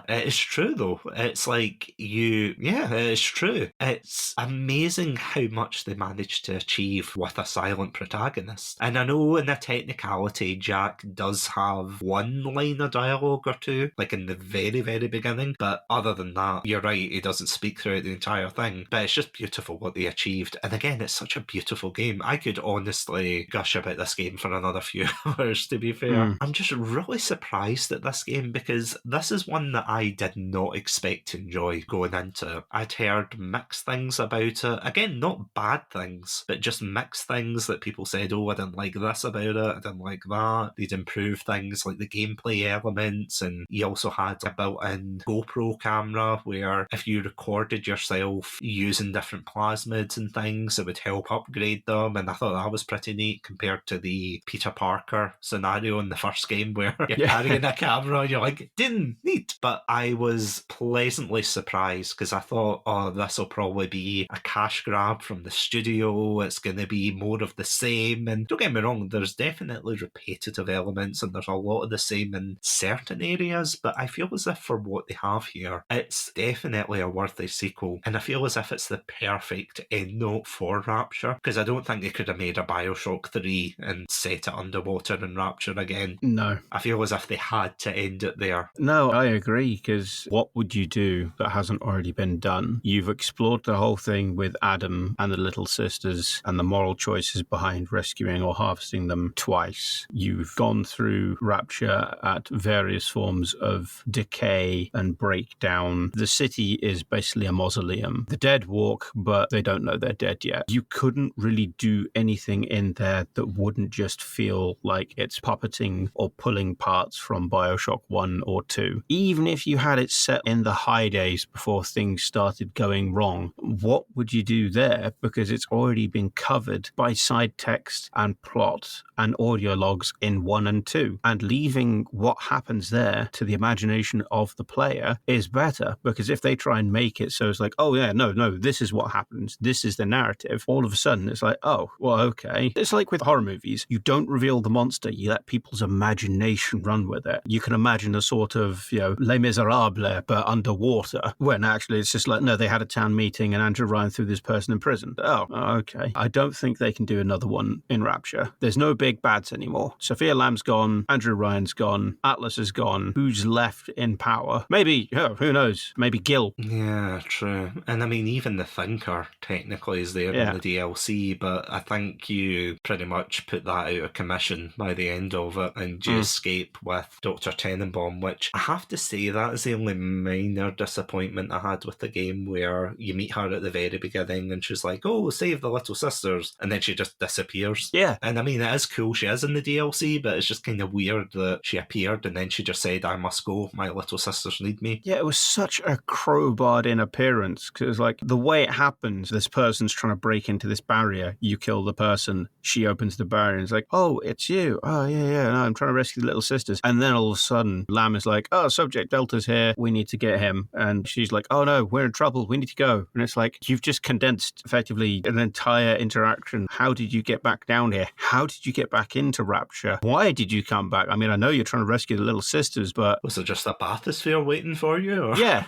It's true, though. It's like it's true. It's amazing how much they managed to achieve with a silent protagonist. And I know in a technicality, Jack does have one line of dialogue or two, like in the very, very beginning. But other than that, you're right, he doesn't speak throughout the entire thing. But it's just beautiful what they achieved. And again, it's such a beautiful game. I could honestly gush about this game for another few hours, to be fair. I'm just really surprised at this game because this is one that I did not expect to enjoy going into it. I'd heard mixed things about it. Again, not bad things, but just mixed things that people said, oh, I didn't like this about it, I didn't like that. They'd improve things like the gameplay elements, and you also had a built-in GoPro camera where if you recorded yourself using different plasmids and things, it would help upgrade them, and I thought that was pretty neat compared to the Peter Parker scenario in the first game where you're carrying a camera and you're like, didn't neat. But I was pleasantly surprised because I thought, oh, this will probably be a cash grab from the studio, it's going to be more of the same. And don't get me wrong, there's definitely repetitive elements and there's a lot of the same in certain areas, but I feel as if for what they have here, it's definitely a worthy sequel. And I feel as if it's the perfect end note for Rapture, because I don't think they could have made a Bioshock 3 and set it underwater in Rapture again. No. I feel as if they had to end it there. No, I agree, because what would you do that hasn't already been done? You've explored the whole thing with Adam and the Little Sisters and the moral choices behind rescuing or harvesting them twice. You've gone through Rapture at various forms of decay and breakdown. The city is basically a mausoleum. The dead walk, but they don't know they're dead yet. You couldn't really do anything in there that wouldn't just feel like it's puppeting or pulling parts from Bioshock 1 or 2. Even if you had it set in the high days before things started going wrong, what would you do there? Because it's already been covered by side text and plot and audio logs in 1 and 2. And leaving what happens there to the imagination of the player is better, because if they try and make it so it's like, oh yeah, no, this is what happens, this is the narrative, all of a sudden it's like, oh, well, okay. It's like with horror movies. You don't reveal the monster, you let people's imagination run with it. You can imagine a sort of, Les Miserables, but underwater, when actually it's just like, no, they had a town meeting and Andrew Ryan threw this person in prison. Oh, okay. I don't think they can do another one in Rapture. There's no big bads anymore. Sophia Lamb's gone, Andrew Ryan's gone, Atlas is gone. Who's left in power? Maybe, who knows? Maybe Gil. Yeah, true. And I mean, even the Thinker technically is there in the DLC, but I think you pretty much put that out of commission by the end of it, and you escape with Dr. Tenenbaum, which I have to say that is the only minor disappointment I had with the game, where you meet her at the very beginning and she's like, oh, save the Little Sisters, and then she just disappears. Yeah. And I mean, it is cool she is in the DLC, but it's just kind of weird that she appeared and then she just said, I must go, my little sisters need me. Yeah, it was such a crowbarred in appearance, because it was like, the way it happens, this person's trying to break into this barrier, you kill the person, she opens the barrier and it's like, oh, it's you. Oh, yeah, no, I'm trying to rescue the Little Sisters. And then all of a sudden, Lamb is like, oh, Subject Delta's here, we need to get him. And she's like, oh no, we're in trouble, we need to go. And it's like, you've just condensed effectively an entire interaction. How did you get back down here? How did you get back into Rapture? Why did you come back? I mean, I know you're trying to rescue the Little Sisters, but... Was there just a bathysphere waiting for you? Or? Yeah.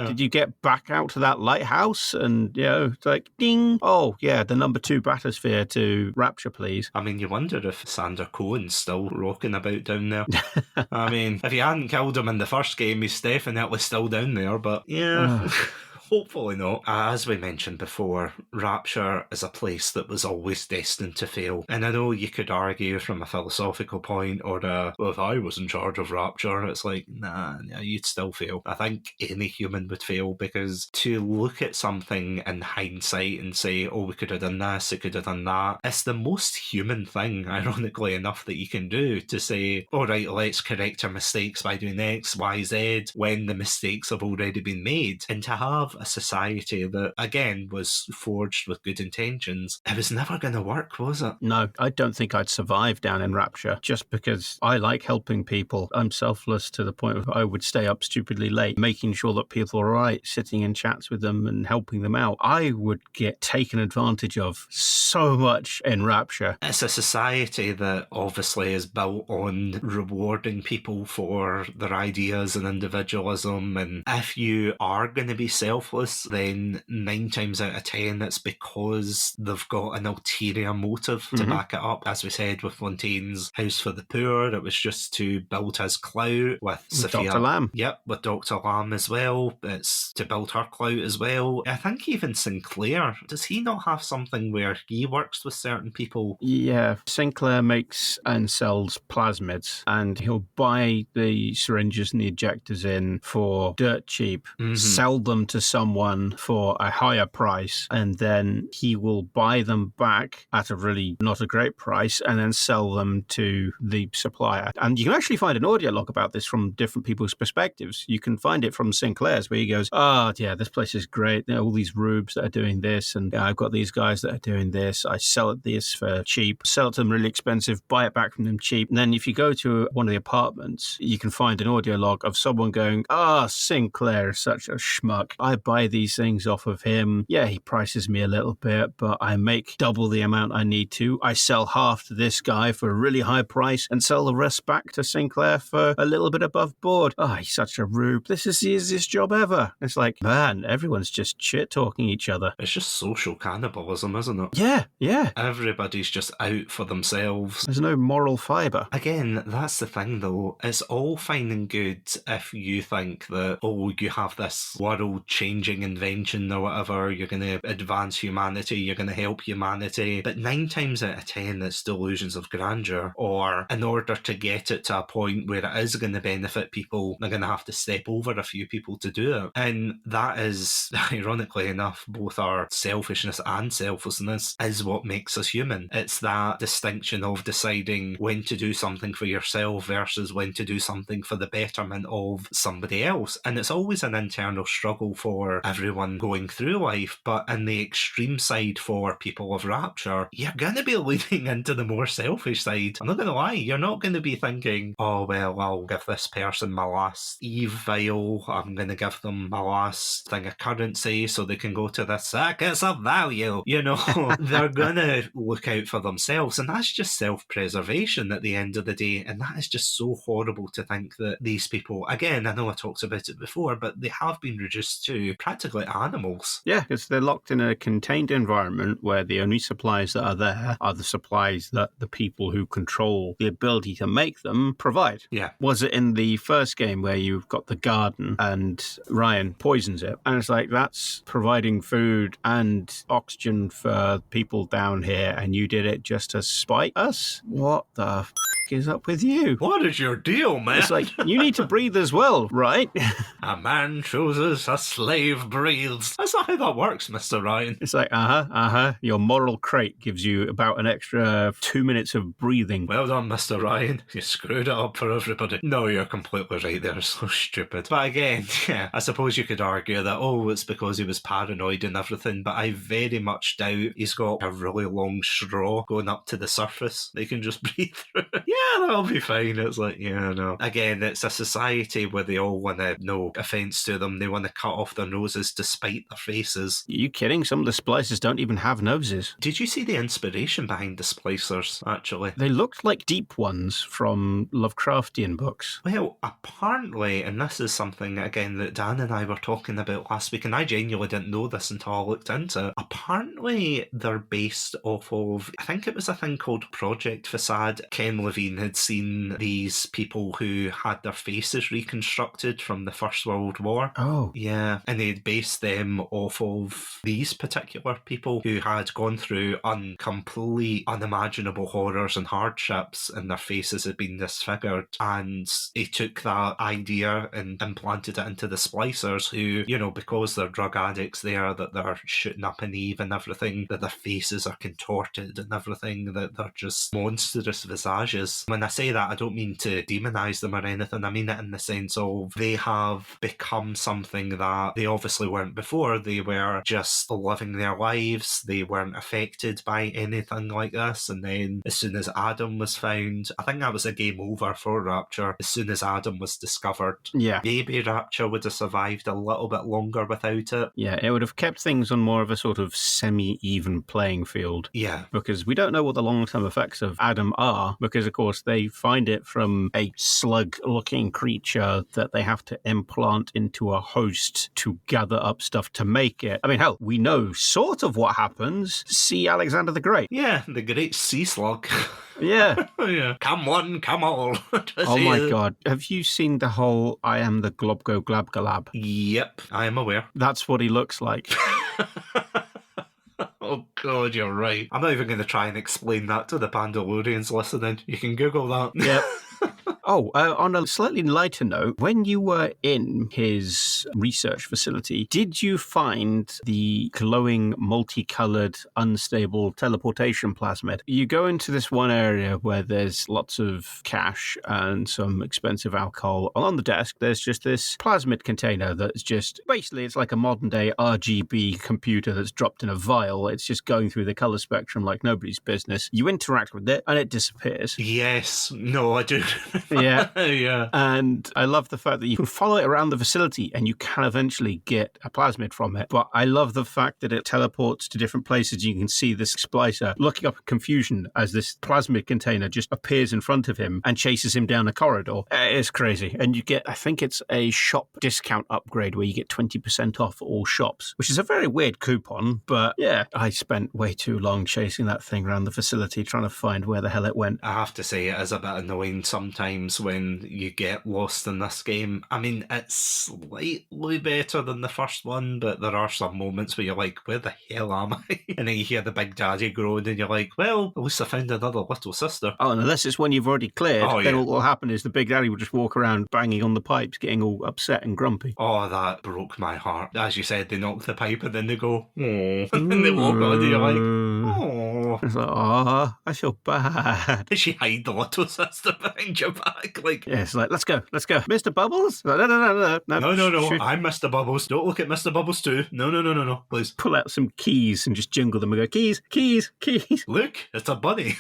Did you get back out to that lighthouse? And, it's like, ding. Oh, yeah, the number 2 bathysphere to Rapture, please. I mean, you wonder if Sander Cohen's still rocking about down there. I mean, if you hadn't killed him in the first game, he's definitely still down there, but yeah... Hopefully not. As we mentioned before, Rapture is a place that was always destined to fail. And I know you could argue from a philosophical point or well, if I was in charge of Rapture, it's like, nah, you'd still fail. I think any human would fail, because to look at something in hindsight and say, oh, we could have done this, we could have done that, it's the most human thing, ironically enough, that you can do, to say, all right, let's correct our mistakes by doing X, Y, Z, when the mistakes have already been made. And to have of a society that, again, was forged with good intentions, it was never going to work, was it? No, I don't think I'd survive down in Rapture just because I like helping people. I'm selfless to the point of I would stay up stupidly late, making sure that people are all right, sitting in chats with them and helping them out. I would get taken advantage of so much in Rapture. It's a society that obviously is built on rewarding people for their ideas and individualism. And if you are going to be selfless, then 9 times out of 10, it's because they've got an ulterior motive to back it up. As we said with Fontaine's House for the Poor, it was just to build his clout with Sofia. Dr. Lamb. Yep, with Dr. Lamb as well. It's to build her clout as well. I think even Sinclair, does he not have something where he works with certain people? Yeah, Sinclair makes and sells plasmids, and he'll buy the syringes and the ejectors in for dirt cheap, sell them to someone for a higher price, and then he will buy them back at a really not a great price and then sell them to the supplier. And you can actually find an audio log about this from different people's perspectives. You can find it from Sinclair's, where he goes, yeah, this place is great. There are all these rubes that are doing this, and I've got these guys that are doing this. I sell it this for cheap, sell it to them really expensive, buy it back from them cheap. And then if you go to one of the apartments, you can find an audio log of someone going, Sinclair is such a schmuck. I buy these things off of him. Yeah, he prices me a little bit, but I make double the amount I need to. I sell half to this guy for a really high price and sell the rest back to Sinclair for a little bit above board. He's such a rube. This is the easiest job ever. It's like, man, everyone's just shit-talking each other. It's just social cannibalism, isn't it? Yeah. Everybody's just out for themselves. There's no moral fibre. Again, that's the thing though. It's all fine and good if you think that, you have this world-changing invention or whatever, you're going to advance humanity, you're going to help humanity. But 9 times out of 10, it's delusions of grandeur. Or in order to get it to a point where it is going to benefit people, they're going to have to step over a few people to do it. And that is, ironically enough, both our selfishness and selflessness is what makes us human. It's that distinction of deciding when to do something for yourself versus when to do something for the betterment of somebody else. And it's always an internal struggle for everyone going through life. But in the extreme side for people of Rapture, you're going to be leaning into the more selfish side. I'm not going to lie, you're not going to be thinking, I'll give this person my last Eve vial, I'm going to give them my last thing of currency so they can go to the circus of value. They're going to look out for themselves, and that's just self-preservation at the end of the day. And that is just so horrible to think that these people, again, I know I talked about it before, but they have been reduced to practically animals. Yeah, because they're locked in a contained environment where the only supplies that are there are the supplies that the people who control the ability to make them provide. Yeah. Was it in the first game where you've got the garden and Ryan poisons it? And it's like, that's providing food and oxygen for people down here, and you did it just to spite us? What the f*** is up with you? What is your deal, man? It's like, you need to breathe as well, right? A man chooses, a slave breathes. That's not how that works, Mr. Ryan. It's like, your moral crate gives you about an extra 2 minutes of breathing. Well done, Mr. Ryan. You screwed it up for everybody. No, you're completely right. They're so stupid. But again, yeah, I suppose you could argue that, it's because he was paranoid and everything, but I very much doubt he's got a really long straw going up to the surface they can just breathe through. Yeah, that'll be fine. It's like, yeah, no. Again, it's a society where they all want to, no offence to them, they want to cut off their noses to spite their faces. Are you kidding? Some of the splicers don't even have noses. Did you see the inspiration behind the splicers, actually? They looked like deep ones from Lovecraftian books. Well, apparently, and this is something, again, that Dan and I were talking about last week, and I genuinely didn't know this until I looked into it. Apparently, they're based off of, I think it was a thing called Project Facade. Ken Levine had seen these people who had their faces reconstructed from the First World War. Oh. Yeah, and they'd based them off of these particular people who had gone through complete unimaginable horrors and hardships, and their faces had been disfigured. And he took that idea and implanted it into the splicers who, because they're drug addicts there, that they're shooting up an Eve and everything, that their faces are contorted and everything, that they're just monstrous visages. because when I say that, I don't mean to demonise them or anything. I mean it in the sense of they have become something that they obviously weren't before. They were just living their lives. They weren't affected by anything like this. And then as soon as Adam was found, I think that was a game over for Rapture. As soon as Adam was discovered, Yeah. maybe Rapture would have survived a little bit longer without it. Yeah, it would have kept things on more of a sort of semi-even playing field. Yeah. Because we don't know what the long-term effects of Adam are, because, of course, they find it from a slug-looking creature that they have to implant into a host to gather up stuff to make it. I mean, hell, we know sort of what happens. See Alexander the Great. Yeah, the great sea slug. Yeah. Yeah. Come one, come all. Oh my God. Have you seen the whole I am the Globgo Glabgalab? Yep, I am aware. That's what he looks like. Oh God, you're right. I'm not even going to try and explain that to the Pandalorians listening. You can Google that. Yep. Oh, on a slightly lighter note, when you were in his research facility, did you find the glowing, multicolored, unstable teleportation plasmid? You go into this one area where there's lots of cash and some expensive alcohol. And on the desk, there's just this plasmid container that's just, basically, it's like a modern-day RGB computer that's dropped in a vial. It's just going through the color spectrum like nobody's business. You interact with it, and it disappears. Yes. No, I do. Yeah. Yeah. And I love the fact that you can follow it around the facility and you can eventually get a plasmid from it. But I love the fact that it teleports to different places. You can see this splicer looking up in confusion as this plasmid container just appears in front of him and chases him down a corridor. It's crazy. And you get, I think it's a shop discount upgrade where you get 20% off all shops, which is a very weird coupon. But yeah, I spent way too long chasing that thing around the facility trying to find where the hell it went. I have to say it is a bit annoying sometimes when you get lost in this game. I mean, it's slightly better than the first one, but there are some moments where you're like, where the hell am I? And then you hear the Big Daddy groan and you're like, well, at least I found another little sister. Oh, and unless it's one you've already cleared, then what will happen is the Big Daddy will just walk around banging on the pipes, getting all upset and grumpy. Oh, that broke my heart. As you said, they knock the pipe and then they go, oh, and then they walk on and you're like, oh. It's like, oh, I feel bad. She hide the little sister behind your back. Like, yeah, it's like, let's go. Mr. Bubbles? No. No. I'm Mr. Bubbles. Don't look at Mr. Bubbles too. No, please. Pull out some keys and just jingle them and go, keys. Look, it's a bunny.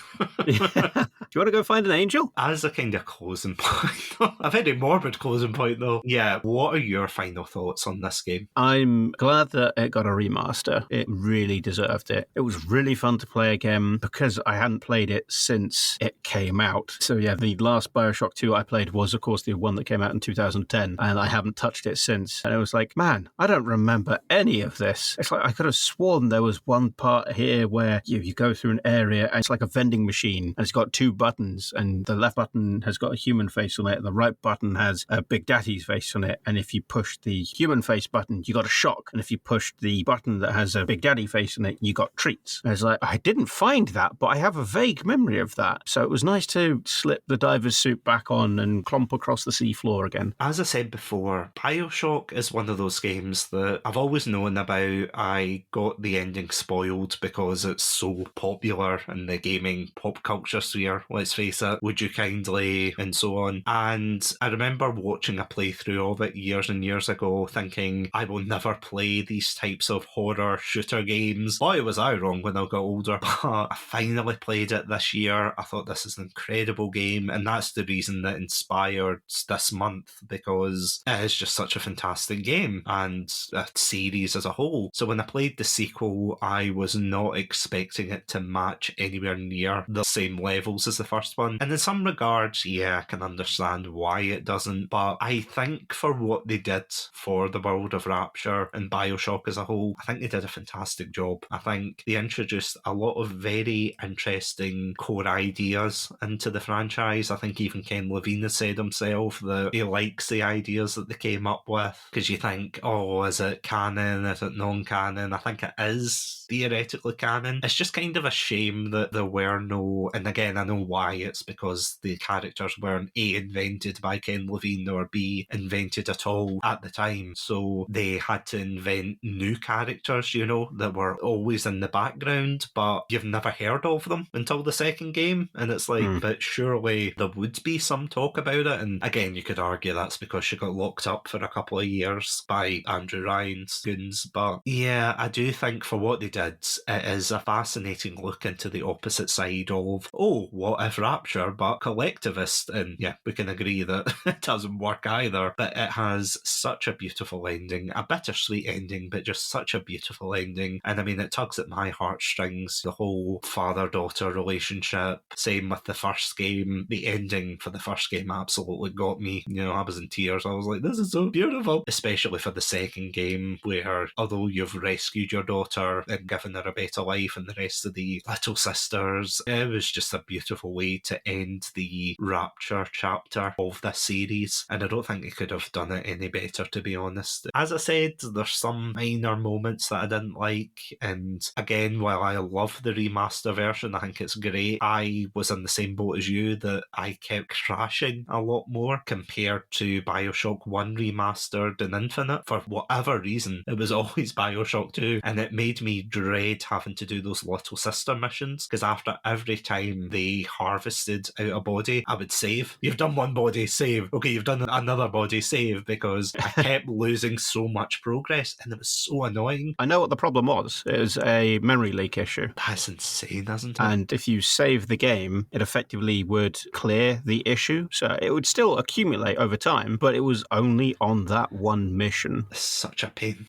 Yeah. Do you want to go find an angel? As a kind of closing point, a very morbid closing point though. Yeah, what are your final thoughts on this game? I'm glad that it got a remaster. It really deserved it. It was really fun to play again because I hadn't played it since it came out. So yeah, the last Bioshock 2 I played was, of course, the one that came out in 2010, and I haven't touched it since. And it was like, man, I don't remember any of this. It's like I could have sworn there was one part here where you go through an area and it's like a vending machine and it's got two buttons, and the left button has got a human face on it and the right button has a Big Daddy's face on it. And if you push the human face button, you got a shock. And if you push the button that has a Big Daddy face on it, you got treats. And it's like, I didn't find that, but I have a vague memory of that. So it was nice to slip the diver's suit back on and clomp across the seafloor again. As I said before, Bioshock is one of those games that I've always known about. I got the ending spoiled because it's so popular in the gaming pop culture sphere, let's face it, would you kindly, and so on. And I remember watching a playthrough of it years and years ago thinking, I will never play these types of horror shooter games. Boy, was I wrong when I got older. But I finally played it this year. I thought this is an incredible game, and that's the reason that inspired this month, because it is just such a fantastic game and a series as a whole. So when I played the sequel, I was not expecting it to match anywhere near the same levels as the first one. And in some regards, yeah, I can understand why it doesn't, but I think for what they did for the world of Rapture and Bioshock as a whole, I think they did a fantastic job. I think they introduced a lot of very interesting core ideas into the franchise. I think even Ken Levine has said himself that he likes the ideas that they came up with, because you think, oh, is it canon, is it non-canon? I think it is theoretically canon. It's just kind of a shame that there were no, and again, I know why. It's because the characters weren't A, invented by Ken Levine, or B, invented at all at the time. So they had to invent new characters, that were always in the background, but you've never heard of them until the second game. And it's like, but surely there would be some talk about it. And again, you could argue that's because she got locked up for a couple of years by Andrew Ryan's goons. But yeah, I do think for what they did, it is a fascinating look into the opposite side of, what if Rapture, but collectivist. And yeah, we can agree that it doesn't work either, but it has such a beautiful ending, a bittersweet ending, but just such a beautiful ending. And I mean, it tugs at my heartstrings, the whole father-daughter relationship. Same with the first game. The ending for the first game absolutely got me. I was in tears. I was like, this is so beautiful. Especially for the second game, where although you've rescued your daughter and given her a better life and the rest of the little sisters, it was just a beautiful way to end the Rapture chapter of this series. And I don't think they could have done it any better, to be honest. As I said, there's some minor moments that I didn't like. And again, while I love the remaster version, I think it's great, I was in the same boat as you, that I kept crashing a lot more compared to Bioshock 1 Remastered and Infinite. For whatever reason, it was always Bioshock 2, and it made me dread having to do those little sister missions, because after every time they harvested out a body, I would save. You've done one body, save. Okay, you've done another body, save, because I kept losing so much progress, and it was so annoying. I know what the problem was. It was a memory leak issue. That's insane, isn't it? And if you save the game, it effectively would clear the issue. So it would still accumulate over time, but it was only on that one mission. It's such a pain.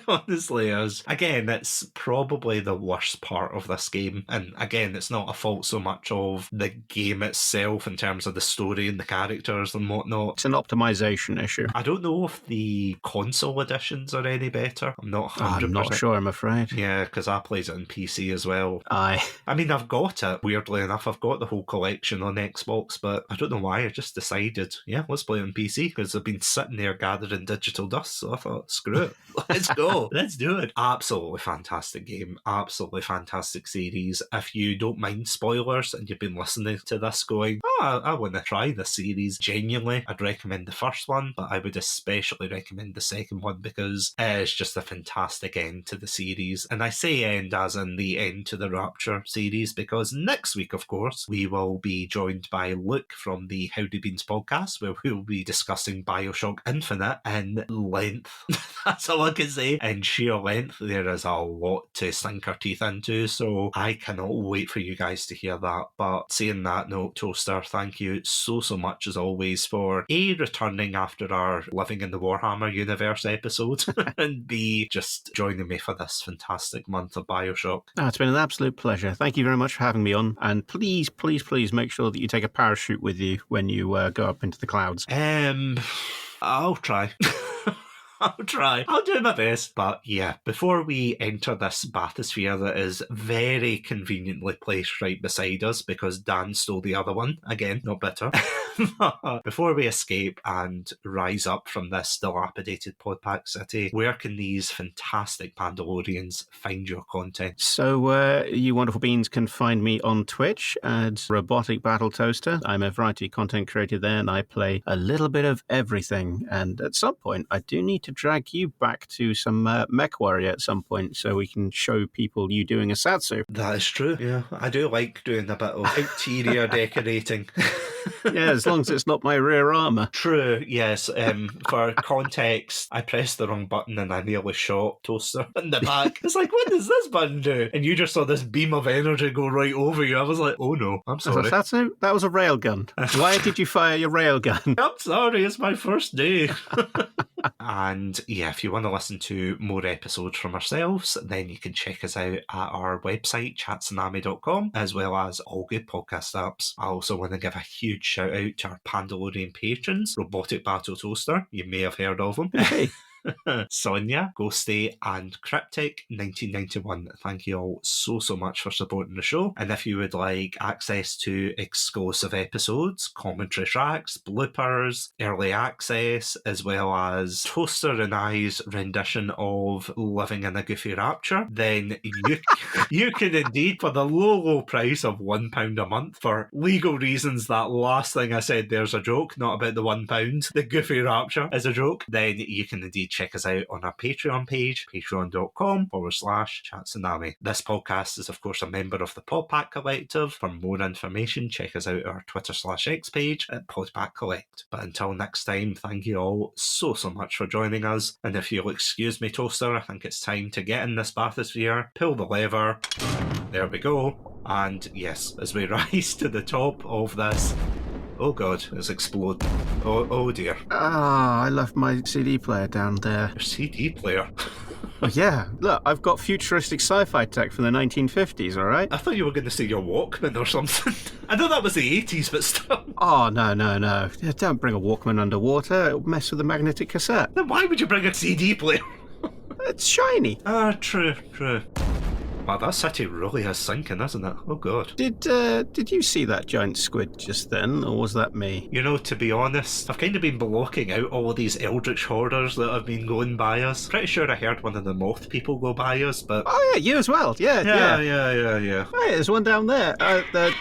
Honestly, again, it's probably the worst part of this game. And again, it's not a fault so much of the game itself in terms of the story and the characters and whatnot. It's an optimization issue. I don't know if the console editions are any better. I'm not 100%. I'm not sure, I'm afraid. Yeah, because I plays it on PC as well. Aye. I mean, I've got it, weirdly enough. I've got the whole collection on Xbox, but I don't know why. I just decided, let's play it on PC, because I've been sitting there gathering digital dust, so I thought, screw it. Let's go. Let's do it. Absolutely fantastic game. Absolutely fantastic series. If you don't mind spoilers and you've been listening to this going, I want to try this series, genuinely, I'd recommend the first one, but I would especially recommend the second one, because it is just a fantastic end to the series. And I say end as in the end to the Rapture series, because next week, of course, we will be joined by Luke from the Howdy Beans podcast, where we'll be discussing Bioshock Infinite in length. That's all I can say. In sheer length, there is a lot to sink our teeth into, so I cannot wait for you guys to hear that. But saying that note, Toaster, thank you so much as always for A, returning after our Living in the Warhammer universe episode, and B, just joining me for this fantastic month of Bioshock. It's been an absolute pleasure. Thank you very much for having me on, and please make sure that you take a parachute with you when you go up into the clouds. I'll try. I'll try. I'll do my best. But yeah, before we enter this bathysphere that is very conveniently placed right beside us, because Dan stole the other one, again, not bitter. Before we escape and rise up from this dilapidated PodPack City, where can these fantastic Pandalorians find your content? So, you wonderful beans can find me on Twitch at RoboticBattleToaster. I'm a variety content creator there, and I play a little bit of everything. And at some point, I do need to drag you back to some Mech Warrior at some point, so we can show people you doing a Satsu. That is true. Yeah, I do like doing a bit of interior decorating. Yeah, as long as it's not my rear armour. True, yes. For context, I pressed the wrong button and I nearly shot Toaster in the back. It's like, what does this button do? And you just saw this beam of energy go right over you. I was like, oh no, I'm sorry. That was a railgun. Why did you fire your railgun? I'm sorry, it's my first day. And yeah, if you want to listen to more episodes from ourselves, then you can check us out at our website, Satsunami.com, as well as all good podcast apps. I also want to give a huge shout out to our Pandalorian patrons, RoboticBattleToaster. You may have heard of him. Hey. Sonia, Ghostie, and Cryptic 1991. Thank you all so much for supporting the show. And if you would like access to exclusive episodes, commentary tracks, bloopers, early access, as well as Toaster and I's rendition of Living in a Goofy Rapture, then you can indeed, for the low price of £1 a month, for legal reasons, that last thing I said there's a joke, not about the £1, the Goofy Rapture is a joke, then you can indeed check us out on our Patreon page, patreon.com/Satsunami. This podcast is of course a member of the PodPack Collective. For more information, check us out at our Twitter/X page at PodPack Collect. But until next time, thank you all so much for joining us, and if you'll excuse me, Toaster, I think it's time to get in this bathysphere, pull the lever, there we go, and yes, as we rise to the top of this, oh god, it's exploded. Oh dear. I left my CD player down there. Your CD player? Oh, yeah, look, I've got futuristic sci-fi tech from the 1950s, alright? I thought you were going to say your Walkman or something. I know that was the 80s, but still. Oh, no. Yeah, don't bring a Walkman underwater, it'll mess with the magnetic cassette. Then why would you bring a CD player? It's shiny. True. Wow, that city really is sinking, isn't it? Oh god. Did you see that giant squid just then, or was that me? You know, to be honest, I've kind of been blocking out all of these eldritch horrors that have been going by us. Pretty sure I heard one of the moth people go by us, but... Oh yeah, you as well, yeah. Hey, there's one down there.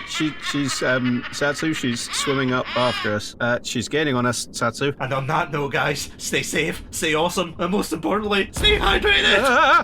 She's Satsu, she's swimming up after us. She's gaining on us, Satsu. And on that note, guys, stay safe, stay awesome, and most importantly, stay hydrated!